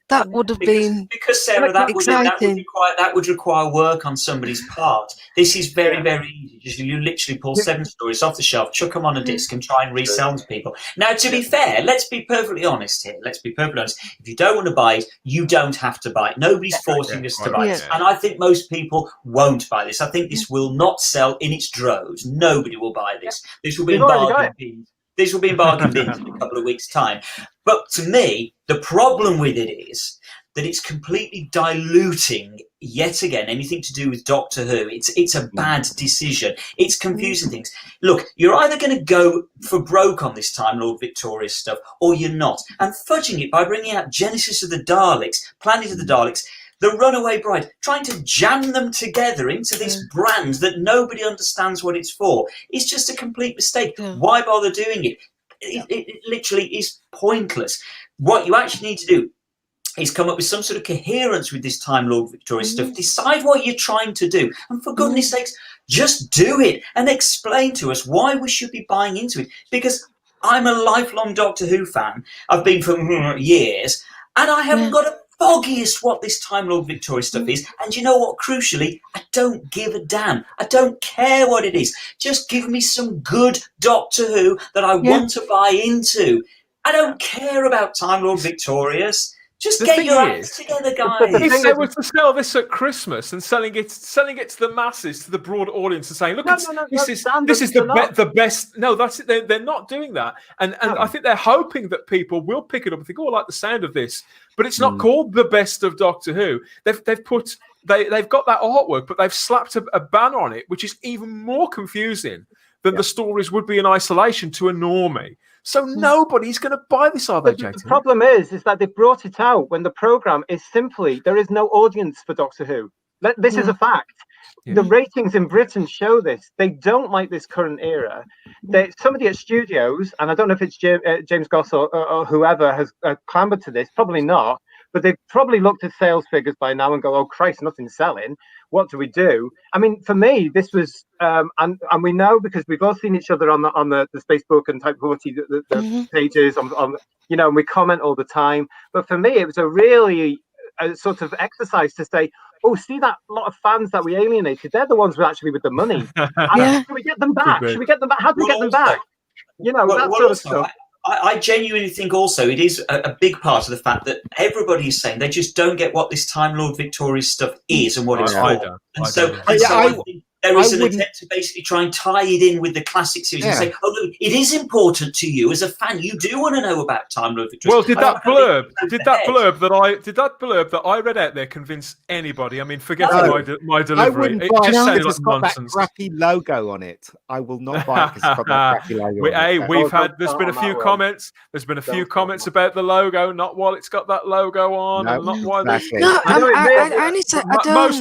That would have been Sarah, that exciting. That would require work on somebody's part. This is very, very easy. Just you literally pull 7 stories off the shelf, chuck them on a disc, and try and resell them to people. Now, to be fair, let's be perfectly honest here. Let's be perfectly honest. If you don't want to buy it, you don't have to buy it. Nobody's forcing us to buy it. And I think most people won't buy this. I think this will not sell in its droves. Nobody will buy this. This will be in bargain bins. This will be in bargain bins in a couple of weeks' time. But to me, the problem with it is that it's completely diluting, yet again, anything to do with Doctor Who. It's a bad decision. It's confusing things. Look, you're either going to go for broke on this Time Lord Victorious stuff, or you're not. And fudging it by bringing out Genesis of the Daleks, Planet of the Daleks, The Runaway Bride, trying to jam them together into this brand that nobody understands what it's for, is just a complete mistake. Why bother doing it? It literally is pointless. What you actually need to do is come up with some sort of coherence with this Time Lord Victorious stuff. Decide what you're trying to do. And for goodness sakes, just do it and explain to us why we should be buying into it. Because I'm a lifelong Doctor Who fan. I've been for years. And I haven't got a foggiest what this Time Lord Victorious stuff is. And you know what? Crucially, I don't give a damn. I don't care what it is. Just give me some good Doctor Who that I want to buy into. I don't care about Time Lord Victorious. Just get your acts together, guys. If they were to sell this at Christmas and selling it to the masses, to the broad audience, and saying, "Look, this is the best." No, that's it. They're not doing that, and I think they're hoping that people will pick it up and think, "Oh, I like the sound of this." But it's not called the best of Doctor Who. They've got that artwork, but they've slapped a banner on it, which is even more confusing than the stories would be in isolation to a normie. So nobody's going to buy this, are they, JT? The problem is that they brought it out when the programme is simply, there is no audience for Doctor Who. This is a fact. The ratings in Britain show this. They don't like this current era. Somebody at studios, and I don't know if it's James Goss or whoever has clambered to this, probably not, but they've probably looked at sales figures by now and go, "Oh, Christ, nothing's selling. What do we do?" I mean, for me, this was, and we know because we've all seen each other on the Facebook and Type 40 the pages, on and we comment all the time. But for me, it was a really sort of exercise to say, "Oh, see that lot of fans that we alienated? They're the ones who actually with the money. Should we get them back? Should we get them back? How do we get them back?" That sort of stuff. I genuinely think also it is a big part of the fact that everybody is saying they just don't get what this Time Lord Victorious stuff is and what it's for. And so I think there is an attempt to basically try and tie it in with the classic series and say, "Oh, look, it is important to you as a fan. You do want to know about Time Lord Victorious." Well, did that blurb that I read out there convince anybody? I mean, forget my delivery. I wouldn't buy it sounded because it's got that crappy logo on it. I will not buy it because it's got that crappy logo on it. There's been a few comments. There's been a few comments about the logo, not while it's got that logo on, and not while.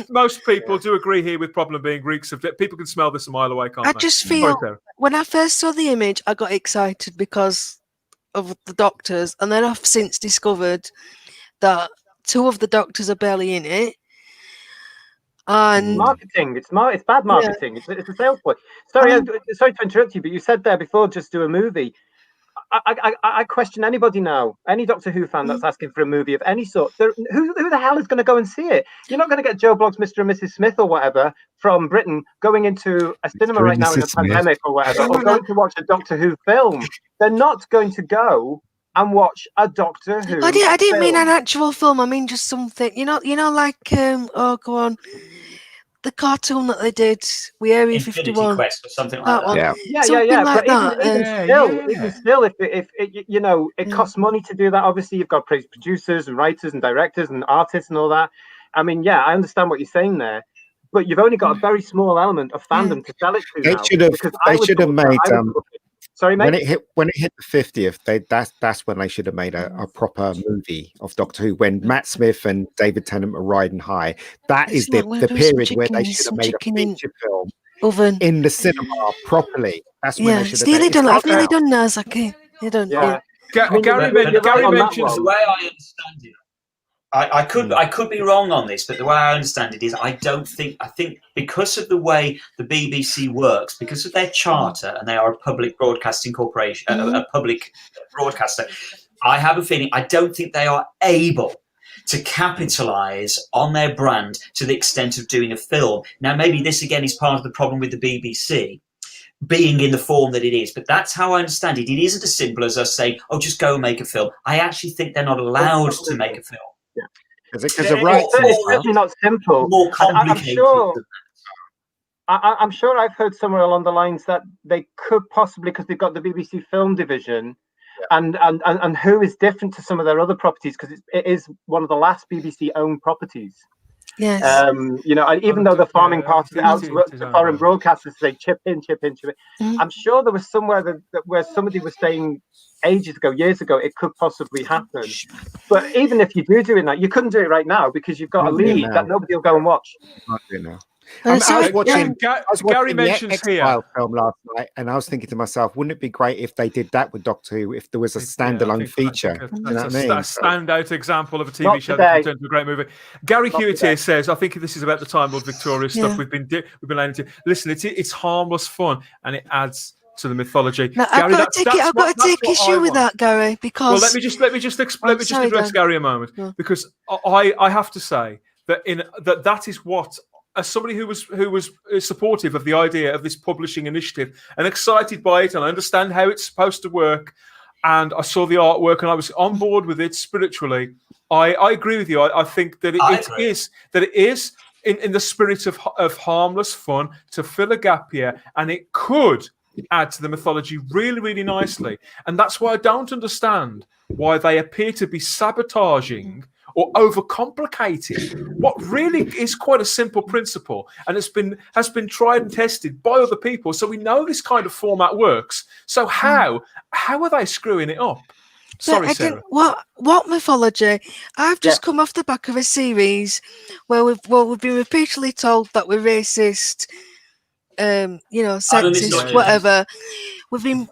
Most people do agree here with problem being Greeks. People can smell this a mile away, can't they? I just feel when I first saw the image, I got excited because of the Doctors, and then I've since discovered that 2 of the Doctors are barely in it. And marketing. It's bad marketing. It's a sales point. Sorry to interrupt you, but you said there before, just do a movie. I question anybody now, any Doctor Who fan that's asking for a movie of any sort. Who the hell is going to go and see it? You're not going to get Joe Blogg's Mr. and Mrs. Smith or whatever from Britain going into a cinema right now in a pandemic or whatever, or going to watch a Doctor Who film. They're not going to go and watch a Doctor Who. I didn't mean an actual film. I mean just something. You know, like go on. The cartoon that they did, we Area Infinity 51, Quest or something like that. Yeah. Like but even still, if it costs money to do that. Obviously, you've got producers and writers and directors and artists and all that. I mean, I understand what you're saying there, but you've only got a very small element of fandom to sell it to. They should have made. Sorry, mate. When it hit the 50th, that's when they should have made a proper movie of Doctor Who. When Matt Smith and David Tennant were riding high, that is the period where they should have made a feature film in the cinema properly. That's when they should have done it. I've really done Nazaki. You don't. Gary mentions the way I understand it. I could be wrong on this, but the way I understand it is I think because of the way the BBC works, because of their charter, and they are a public broadcasting corporation, a public broadcaster, I have a feeling I don't think they are able to capitalise on their brand to the extent of doing a film. Now, maybe this again is part of the problem with the BBC being in the form that it is, but that's how I understand it. It isn't as simple as us saying, "Oh, just go and make a film." I actually think they're not allowed to make a film. Because it's really not simple. More complicated. I'm sure I've heard somewhere along the lines that they could possibly, because they've got the BBC film division, and Who is different to some of their other properties because it is one of the last BBC owned properties. Yes. Even though the farming part of it out to foreign broadcasters say chip in. I'm sure there was somewhere where somebody was saying years ago, it could possibly happen. But even if you do it now, you couldn't do it right now because you've got a lead that nobody will go and watch. I was watching Gary mentions the X-Files film last night, and I was thinking to myself, wouldn't it be great if they did that with Doctor Who, if there was a standalone feature? That's a standout example of a TV show that turned into a great movie. Gary Hewitt here says, I think this is about the Time Lord Victoria stuff we've been aiming to. Listen, it's harmless fun, and it adds to the mythology. Now, Gary, I've got to take issue with that, Gary, because let me just address Gary a moment, because I have to say that is what, as somebody who was supportive of the idea of this publishing initiative and excited by it, and I understand how it's supposed to work, and I saw the artwork and I was on board with it spiritually, I agree with you. I think that it is in the spirit of harmless fun to fill a gap here, and it could add to the mythology really, really nicely. And that's why I don't understand why they appear to be sabotaging or overcomplicating what really is quite a simple principle, and has been tried and tested by other people. So we know this kind of format works. So how are they screwing it up? Sorry, Sarah. What mythology? I've just come off the back of a series where we've been repeatedly told that we're racist, sexist, whatever. We've been,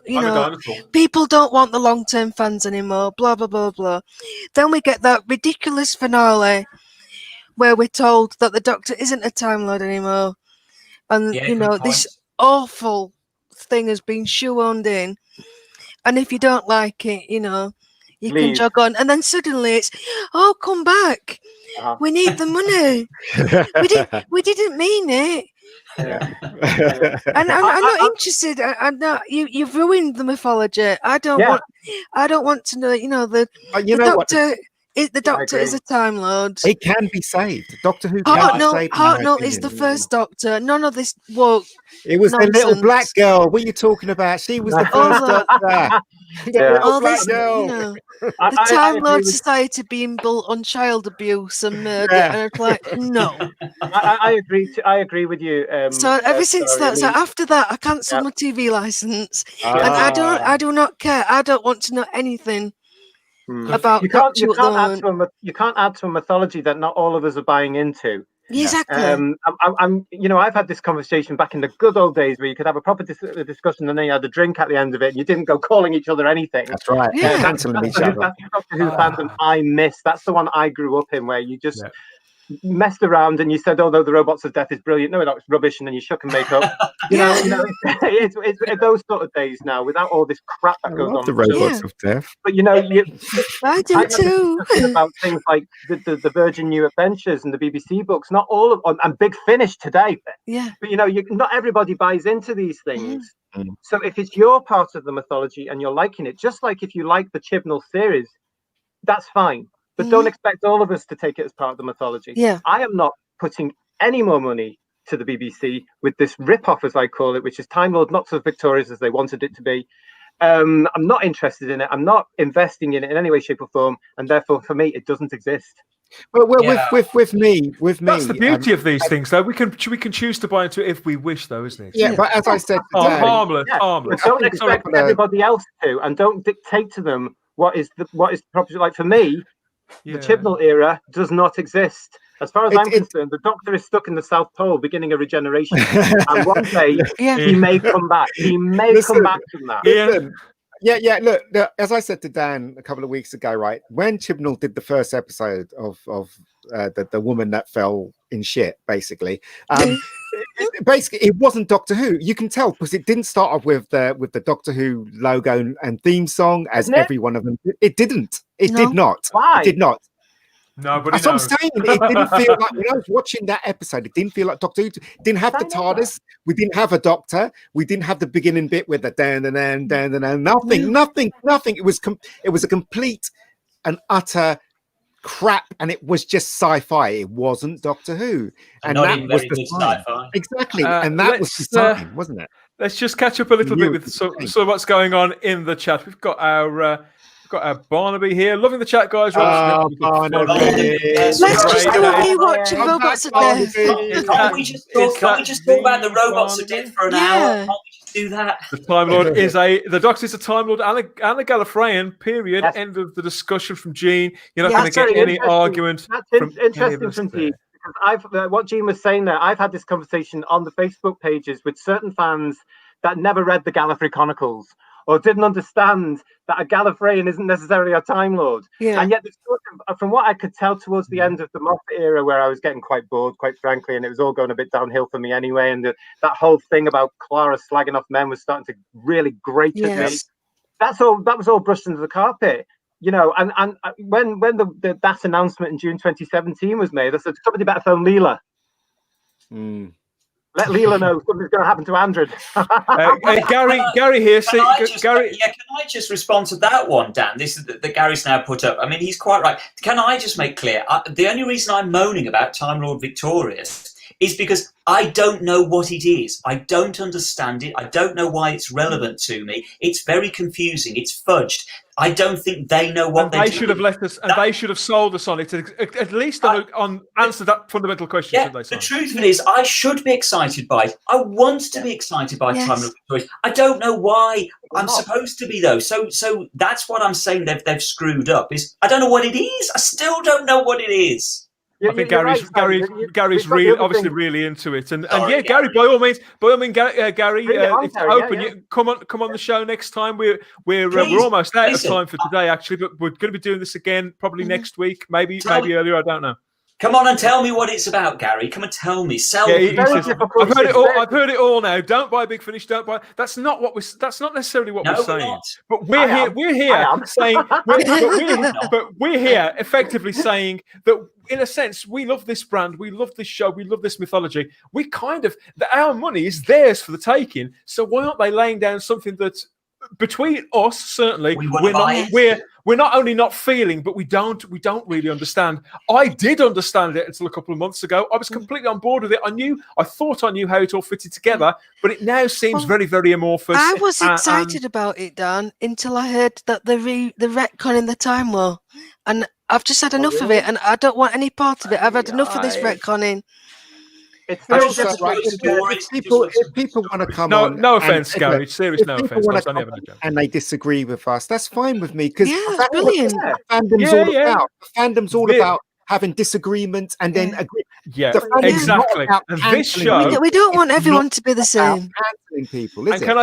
people don't want the long-term fans anymore, blah, blah, blah, blah. Then we get that ridiculous finale where we're told that the Doctor isn't a Time Lord anymore. And, this awful thing has been shoehorned in. And if you don't like it, you can jog on. And then suddenly it's, come back. We need the money. we didn't mean it. Yeah. And I'm not interested. I'm not. You've ruined the mythology. I don't want to know. The Doctor. The Doctor is a Time Lord. It can be saved. Doctor Who can be saved. Hartnell is the first Doctor. None of this woke. It was nonsense. the little black girl. What are you talking about? She was the first Doctor. The Time Lord Society being built on child abuse and murder, and it's like, no. I agree with you. So ever since that, so after that, I cancelled my TV license, and I do not care. I don't want to know anything about. You can't add to a mythology that not all of us are buying into. Exactly. I've had this conversation back in the good old days where you could have a proper discussion and then you had a drink at the end of it and you didn't go calling each other anything. That's right. Cancelling each other. That's the Doctor Who fandom I miss. That's the one I grew up in, where you just messed around and you said, "Oh no, the Robots of Death is brilliant." No, it's rubbish, and then you shook and make up. It's those sort of days now, without all this crap that goes on. The Robots of Death. But I do too. About things like the Virgin New Adventures and the BBC books, not all of and Big Finish today. Yeah. But not everybody buys into these things. So if it's your part of the mythology and you're liking it, just like if you like the Chibnall series, that's fine. But don't expect all of us to take it as part of the mythology. Yeah. I am not putting any more money to the BBC with this rip-off, as I call it, which is Time Lord not so victorious as they wanted it to be. I'm not interested in it. I'm not investing in it in any way, shape, or form, and therefore, for me, it doesn't exist. Well, with me, that's the beauty of these things, though. We can choose to buy into it if we wish, though, isn't it? Yeah, but as I said, today, harmless. But don't expect everybody else to, and don't dictate to them what is the property. Like for me, the Chibnall era does not exist. As far as I'm concerned, the Doctor is stuck in the South Pole, beginning a regeneration, and one day he may come back. He may come back from that. Look, as I said to Dan a couple of weeks ago, right, when Chibnall did the first episode of the woman that fell in shit, basically, it wasn't Doctor Who. You can tell because it didn't start off with the Doctor Who logo and theme song as every one of them. It didn't. It did not. Why? It did not. Nobody That's knows. what I'm saying. It didn't feel like when I was watching that episode, it didn't feel like Doctor Who. It didn't have the TARDIS. We didn't have a Doctor. We didn't have the beginning bit with the dan. Nothing. It was a complete and utter crap, and it was just sci-fi. It wasn't Doctor Who, and that was the sign. Exactly, and that was the sign, wasn't it? Let's just catch up a little bit with so what's going on in the chat. We've got our Barnaby here. Loving the chat, guys. Barnaby. Let's just do a rewatch of Robots of Death. Can't we just talk about the Robots of Death for an hour? Can't we just do that? The Time Lord the Doctor is a Time Lord and a Gallifreyan, period. Yes. End of the discussion from Gene. You're not going to get any argument. That's interesting from Gene. Because what Gene was saying there, I've had this conversation on the Facebook pages with certain fans that never read the Gallifrey Chronicles, or didn't understand that a Gallifreyan isn't necessarily a Time Lord. Yeah. And yet, from what I could tell towards the end of the Moffat era, where I was getting quite bored, quite frankly, and it was all going a bit downhill for me anyway, and that whole thing about Clara slagging off men was starting to really grate at me. That was all brushed under the carpet. And when that announcement in June 2017 was made, I said, somebody better phone Leela. Let Leela know something's going to happen to Andred. Gary here. Can I just respond to that one, Dan? This is that Gary's now put up. I mean, he's quite right. Can I just make clear? The only reason I'm moaning about Time Lord Victorious is because I don't know what it is. I don't understand it. I don't know why it's relevant to me. It's very confusing. It's fudged. I don't think they know what they should have left us, and they should have sold us on it. At least on answer that fundamental question. Yeah, the truth of it is, I should be excited by it. I want to be excited by Time Lord Victorious. I don't know why I'm supposed to be though. So that's what I'm saying. They've screwed up. Is I don't know what it is. I still don't know what it is. I think Gary's really into it, and Gary, by all means, Gary, it's open. Come on the show next time. We're almost out of time for today, actually, but we're going to be doing this again probably next week, maybe earlier. I don't know. Come on and tell me what it's about, Gary. Come and tell me. I've heard it all. I've heard it all now. Don't buy Big Finish. Don't buy. That's not necessarily what we're saying. But we're here saying. But we're here effectively saying that, in a sense, we love this brand. We love this show. We love this mythology. We our money is theirs for the taking. So why aren't they laying down something that, between us, certainly, we're not only not feeling, but we don't really understand. I did understand it until a couple of months ago. I was completely on board with it. I thought I knew how it all fitted together, but it now seems very, very amorphous. I was excited about it, Dan, until I heard that the retcon in the Time War, and I've just had enough of it, and I don't want any part of it. I've had enough of this retconning. It's just right. If people want to come on, no offense, Gary. Serious, no offense. And they disagree with us. That's fine with me, because that's brilliant. Fandom's all about. Fandom's all about having disagreements and then agree. Yeah, exactly. And this show, we don't want everyone to be the same. cancelling people, is And it? can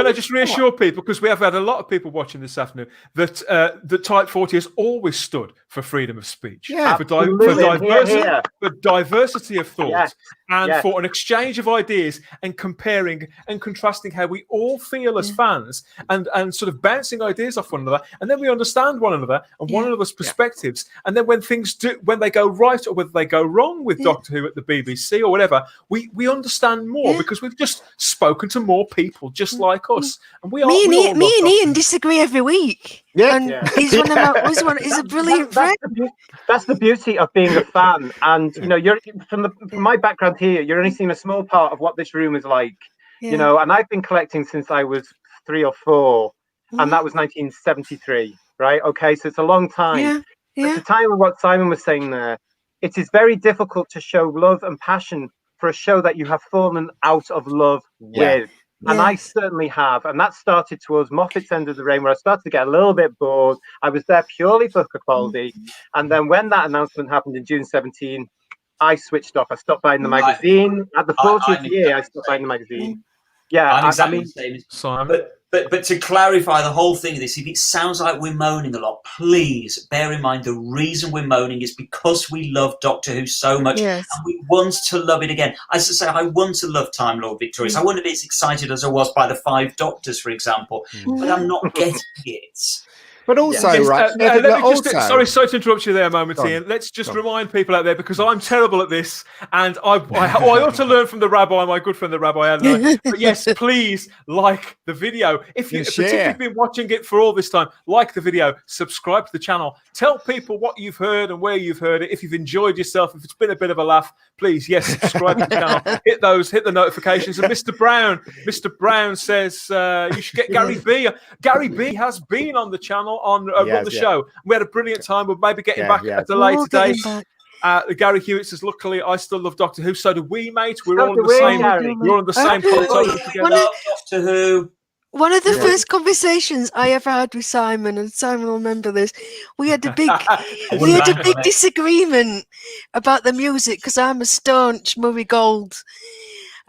I just reassure people, because we have had a lot of people watching this afternoon, that that Type 40 has always stood for freedom of speech, for diversity of thought, and for an exchange of ideas, and comparing and contrasting how we all feel as fans, and sort of bouncing ideas off one another, and then we understand one another and one another's perspectives, and then when they go right or whether they go wrong with Doctor Who at the BBC or whatever, we understand more because we've just spoken to more people just like us, and me and Ian disagree every week. He's he's a brilliant friend. That's the beauty of being a fan, and you know, you're from my background here. You're only seeing a small part of what this room is like, you know. And I've been collecting since I was 3 or 4, and that was 1973, right? Okay, so it's a long time. At the time of what Simon was saying there, it is very difficult to show love and passion for a show that you have fallen out of love with. And I certainly have. And that started towards Moffat's End of the Reign, where I started to get a little bit bored. I was there purely for Capaldi. And then when that announcement happened in June 17, I switched off. I stopped buying the magazine. At the 40th year, I stopped buying the magazine. Yeah, I'm exactly the same. Simon. But to clarify the whole thing of this, if it sounds like we're moaning a lot, please bear in mind the reason we're moaning is because we love Doctor Who so much and we want to love it again. As I say, I want to love Time Lord Victorious. I wouldn't be as excited as I was by the 5 Doctors, for example, but I'm not getting it. But also, sorry to interrupt you there a moment, Ian. Let's just remind people out there, because I'm terrible at this, and I ought to learn from the rabbi, my good friend the rabbi. But yes, please like the video. If you've been watching it for all this time, like the video, subscribe to the channel, tell people what you've heard and where you've heard it. If you've enjoyed yourself, if it's been a bit of a laugh, please, subscribe to the channel, hit the notifications. And Mr. Brown says you should get Gary B. Gary B has been on the channel. On the show. We had a brilliant time. We'll maybe get him back at a later date. Gary Hewitt says, luckily, I still love Doctor Who. So do we, mate. We're all on the same. We're on the same console together. Doctor Who. One of the first conversations I ever had with Simon, and Simon will remember this, we had a big disagreement about the music, because I'm a staunch Murray Gold.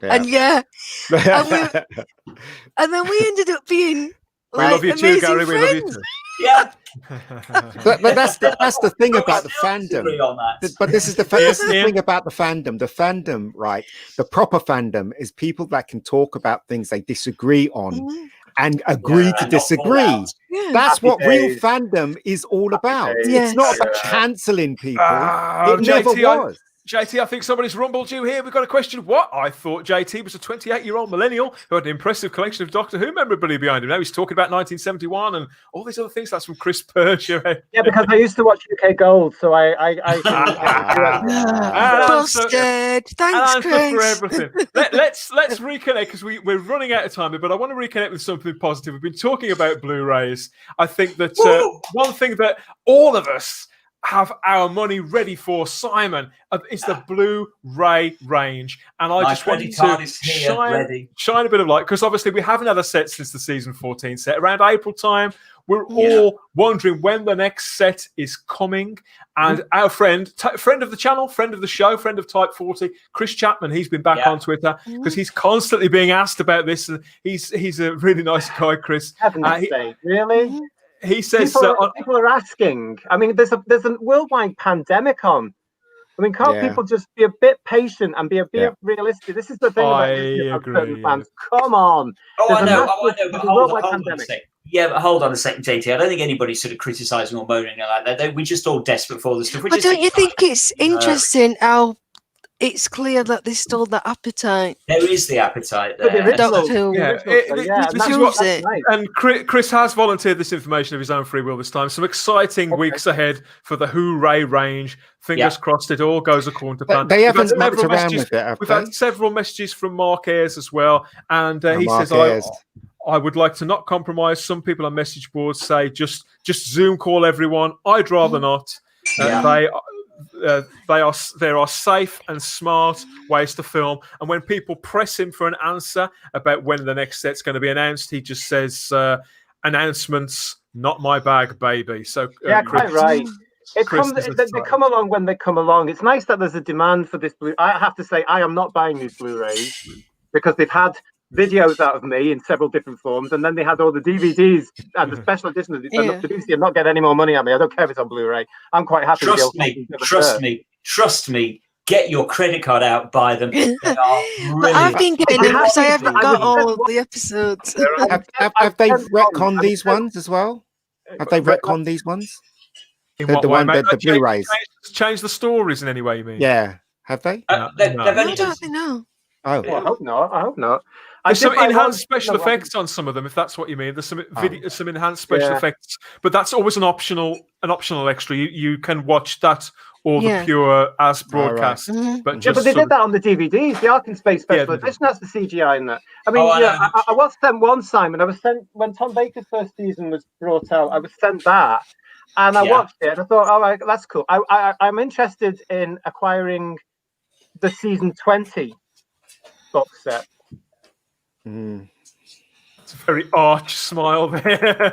And and then we ended up being we love you too, Gary. We love you too. Yeah. but that's the thing about the fandom. But this is the thing about the fandom. The fandom, right? The proper fandom is people that can talk about things they disagree on and agree to disagree. That's what real fandom is all about. It's not about cancelling people. It never was. JT, I think somebody's rumbled you here. We've got a question. What? I thought JT was a 28-year-old millennial who had an impressive collection of Doctor Who memorabilia behind him. Now he's talking about 1971 and all these other things. That's from Chris Percher. Yeah, because I used to watch UK Gold, so I busted. Thanks, Chris. For everything. Let's reconnect, because we're running out of time here, but I want to reconnect with something positive. We've been talking about Blu-rays. I think that one thing that all of us have our money ready for, Simon, is the Blu-ray range, and I just wanted to shine a bit of light, because obviously we haven't had a set since the season 14 set. Around April time, we're all wondering when the next set is coming, and our friend of the channel, friend of the show, friend of Type 40, Chris Chapman, he's been back on Twitter, because he's constantly being asked about this, and he's a really nice guy, Chris. Really? He says people are asking. I mean, there's a worldwide pandemic on. I mean, can't people just be a bit patient and be a bit realistic? This is the thing about certain fans. Come on. I know. But hold on a second. Yeah, but hold on a second, JT. I don't think anybody's sort of criticising or moaning like that. We're just all desperate for this stuff. But don't you think it's interesting how it's clear that there's still the appetite? There is the appetite there. And Chris has volunteered this information of his own free will this time. Some exciting weeks ahead for the Hooray range. Fingers crossed it all goes according to plan. They haven't mucked around with it. We've had several messages from Mark Ayres as well. And he says, I would like to not compromise. Some people on message boards say just Zoom call everyone. I'd rather not. There are safe and smart ways to film, and when people press him for an answer about when the next set's going to be announced, he just says announcements, not my bag, baby. So Chris, quite right. They come along when they come along. It's nice that there's a demand for this I have to say, I am not buying these Blu-rays because they've had videos out of me in several different forms, and then they had all the DVDs and the special edition that they turned up to BBC and not get any more money on me. I don't care if it's on Blu-ray. I'm quite happy. Trust me. Get your credit card out, buy them. They are brilliant. But I've been getting them because I haven't got all of the episodes. Have they retconned these ones as well? Have they retconned these ones? In what way, mate? The Blu-rays. Change the stories in any way, you mean? Yeah. Have they? They've only done. No. Oh, well, I hope not. There's some enhanced special effects on some of them, if that's what you mean. There's some some enhanced special effects, but that's always an optional extra. You can watch that or the pure as broadcast. But but they did that on the DVDs. The Ark in Space Special Edition has the CGI in that. I mean, I was sent one, Simon. I was sent when Tom Baker's first season was brought out. I was sent that, and I watched it. And I thought, all right, that's cool. I'm interested in acquiring the season 20 box set. It's a very arch smile there.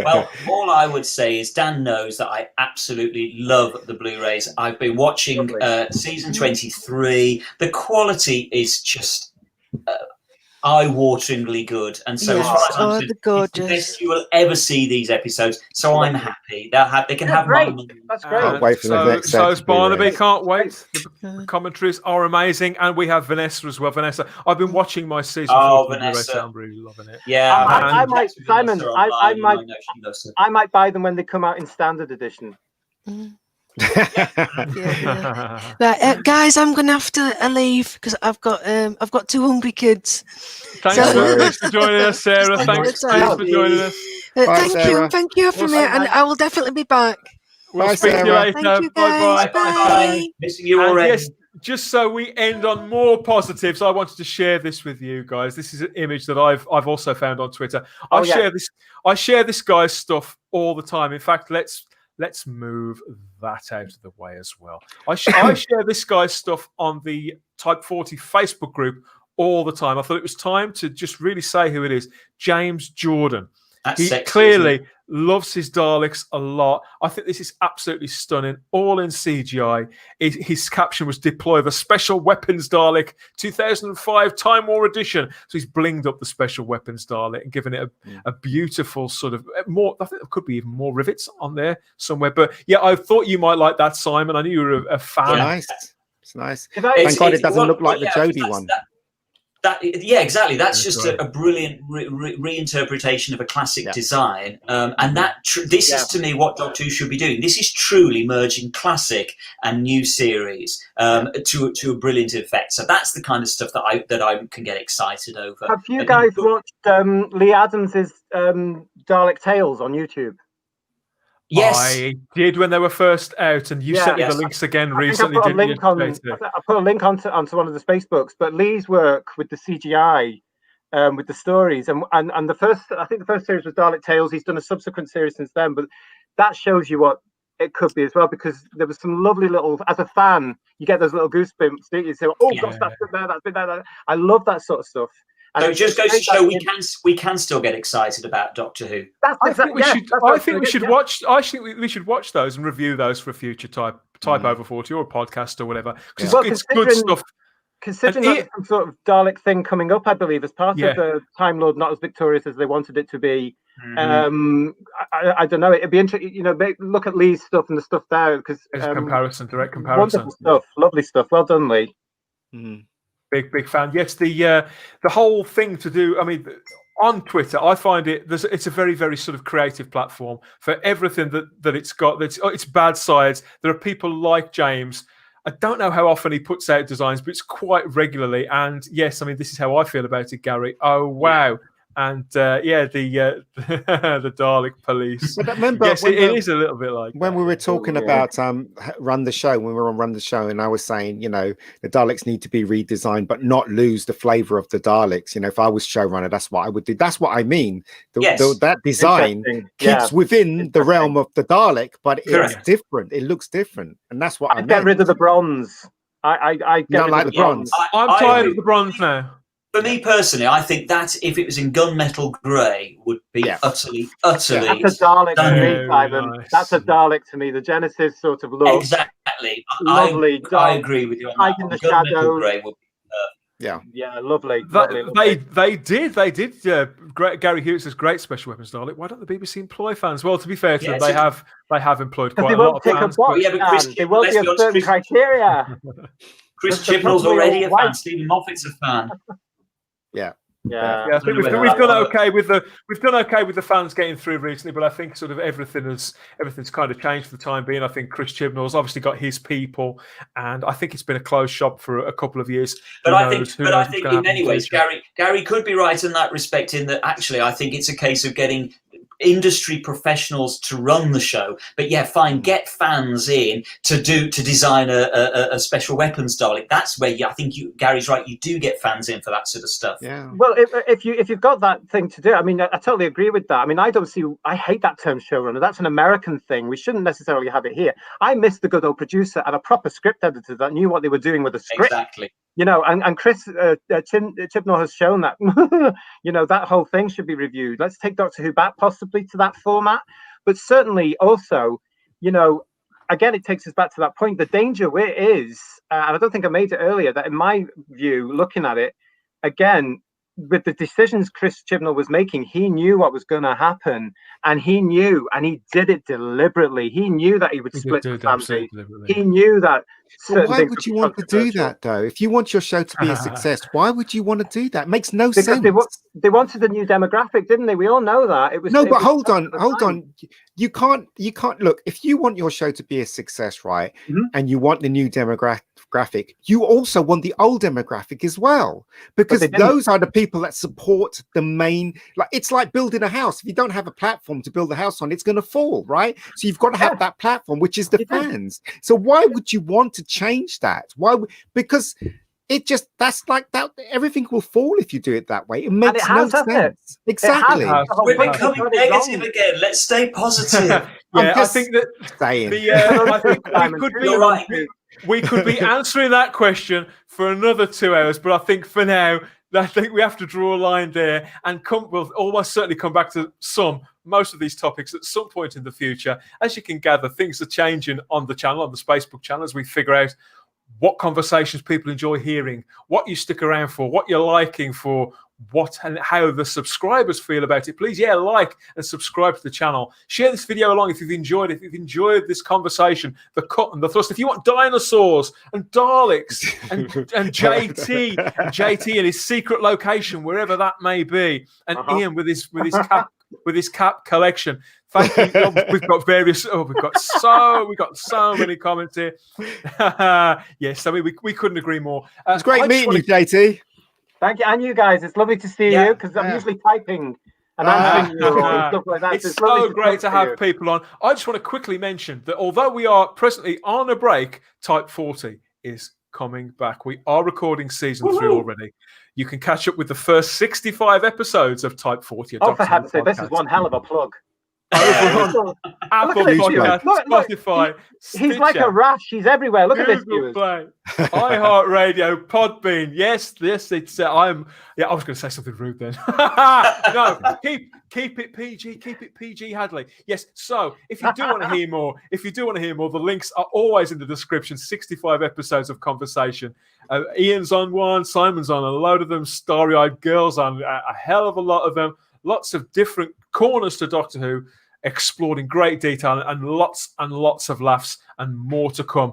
Well, all I would say is Dan knows that I absolutely love the Blu-rays. I've been watching season 23. The quality is just eye-wateringly good, and so as far as I'm concerned, it's the best you will ever see these episodes. So I'm happy. They can have my money. That's great. Can't wait for the next so is Barnaby. Can't wait. The commentaries are amazing, and we have Vanessa as well. Vanessa, I've been watching my season. Vanessa, I'm really loving it. Yeah, I might, Simon. I might buy them when they come out in standard edition. Right, guys, I'm gonna have to leave because I've got 2 hungry kids. Thanks very much for joining us, Sarah. Thanks for joining us. Thank you for me, and I will definitely be back. We'll speak to you later. Thank you, guys. Bye. Missing you already. Yes, just so we end on more positives, I wanted to share this with you guys. This is an image that I've also found on Twitter. I share this guy's stuff all the time. In fact, let's move that out of the way as well. I share this guy's stuff on the Type 40 Facebook group all the time. I thought it was time to just really say who it is. James Jordan. He clearly loves his Daleks a lot. I think this is absolutely stunning. All in CGI. His caption was "Deploy the Special Weapons Dalek 2005 Time War Edition." So he's blinged up the Special Weapons Dalek and given it a beautiful sort of more. I think there could be even more rivets on there somewhere. But yeah, I thought you might like that, Simon. I knew you were a fan. Nice. It's nice. Thank God it doesn't look like the Jodie one. Exactly. That's just a brilliant reinterpretation of a classic design, and this is to me what Doctor Who should be doing. This is truly merging classic and new series to a brilliant effect. So that's the kind of stuff that I can get excited over. Have you guys watched Lee Adams's Dalek Tales on YouTube? Yes, I did when they were first out, and you sent me the links again recently. I put a link onto one of the space books. But Lee's work with the CGI, with the stories, and the first series was Dalek Tales. He's done a subsequent series since then, but that shows you what it could be as well, because there was some lovely little. As a fan, you get those little goosebumps. You say, "Oh gosh, that's been there, that's been there." I love that sort of stuff. So it just goes to show we can still get excited about Doctor Who. I think we should watch those and review those for a future type over 40 or a podcast or whatever. Because it's good stuff. Considering there's some sort of Dalek thing coming up, I believe, as part of the Time Lord not as victorious as they wanted it to be. I don't know. It'd be interesting. Look at Lee's stuff and the stuff there, because direct comparison. Wonderful stuff, lovely stuff. Well done, Lee. Big fan. Yes, the whole thing to do. I mean, on Twitter, I find it's a very, very sort of creative platform for everything that it's got. Its bad sides. There are people like James. I don't know how often he puts out designs, but it's quite regularly. And yes, I mean, this is how I feel about it, Gary. Oh wow. And the Dalek police. But remember, yes, it is a little bit like when we were talking about Run the Show. When we were on Run the Show, and I was saying, the Daleks need to be redesigned, but not lose the flavour of the Daleks. If I was showrunner, that's what I would do. That's what I mean. That design keeps within the realm of the Dalek, but it's different. It looks different, and that's what I meant. Get rid of the bronze. I don't like the bronze. I'm tired of the bronze now. For me personally, I think that if it was in gunmetal grey, would be utterly. That's a Dalek to me, Simon. Nice. That's a Dalek to me. The Genesis sort of look. Exactly. Lovely. I agree with you on that. In the shadow. Grey would be Yeah, lovely. They did. Gary Hughes says great special weapons Dalek. Why don't the BBC employ fans? Well, to be fair to them, they have employed quite a lot of fans. But Chris, they won't be of certain criteria. Chris Chibnall's already a fan. Stephen Moffat's a fan. I think we've done okay with the fans getting through recently, but I think sort of everything's kind of changed for the time being. I think Chris Chibnall's obviously got his people, and I think it's been a closed shop for a couple of years. But I think in many ways, Gary could be right in that respect. In that, actually, I think it's a case of getting industry professionals to run the show, but get fans in to design a special weapons Dalek. That's where I think Gary's right. You do get fans in for that sort of stuff. Yeah. Well, if you've got that thing to do, I mean, I totally agree with that. I mean, I hate that term showrunner. That's an American thing. We shouldn't necessarily have it here. I miss the good old producer and a proper script editor that knew what they were doing with the script. Exactly. And Chris Chibnall has shown that, that whole thing should be reviewed. Let's take Doctor Who back possibly to that format. But certainly also, again, it takes us back to that point. The danger is, and I don't think I made it earlier, that in my view, looking at it, again, with the decisions Chris Chibnall was making, he knew what was going to happen, and he did it deliberately. He knew that he would split the family. He knew that. Well, why would you want to do that, though? If you want your show to be a success, why would you want to do that? It makes no sense. They wanted a new demographic, didn't they? We all know that. Hold on. You can't look. If you want your show to be a success, right, and you want the new demographic, you also want the old demographic as well, because those are the people that support the main. Like, it's like building a house. If you don't have a platform to build the house on, it's going to fall, right? So you've got to have that platform, which is the fans. So why would you want to change that? Because it just, that's like that. Everything will fall if you do it that way. It makes no sense. Exactly. We're becoming negative again. Let's stay positive. I think that I think we could be answering that question for another 2 hours, but I think for now, I think we have to draw a line there, and we'll almost certainly come back to most of these topics at some point in the future. As you can gather, things are changing on the channel, on the Spacebook channel, as we figure out what conversations people enjoy hearing, what you stick around for, what you're liking for, what and how the subscribers feel about it. Please, like and subscribe to the channel. Share this video along if you've enjoyed it. If you've enjoyed this conversation, the cut and the thrust. If you want dinosaurs and Daleks and JT and his secret location, wherever that may be, and Ian with his cap collection. Thank you. We've got we've got so many comments here. Yes, I mean we couldn't agree more. It's great meeting you, JT. Thank you, and you guys. It's lovely to see you, because I'm usually typing and answering you and stuff like that. It's so great to have people on. I just want to quickly mention that although we are presently on a break, Type 40 is coming back. We are recording season 3 already. You can catch up with the first 65 episodes of Type 40. Oh, for heaven's sake, this is one hell of a plug. Over on Apple Podcast, Spotify, he's like a rash. He's everywhere. Look at this, viewers. iHeartRadio, Podbean. Yes, it's. I was going to say something rude then. No, keep it PG. Keep it PG, Hadley. Yes. So, if you do want to hear more, the links are always in the description. 65 episodes of conversation. Ian's on one, Simon's on a load of them. Starry Eyed Girl's on a hell of a lot of them. Lots of different corners to Doctor Who, explored in great detail, and lots of laughs, and more to come.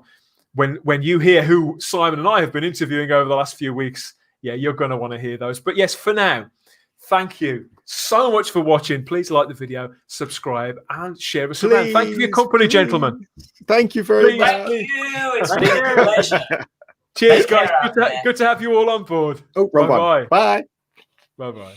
When you hear who Simon and I have been interviewing over the last few weeks, you're going to want to hear those. But yes, for now, thank you so much for watching. Please like the video, subscribe, and share us around. Thank you for your company, gentlemen. Thank you very much. Thank you. It's been a pleasure. Cheers, guys. Good to have you all on board. Oh, wrong one. Bye. Bye-bye.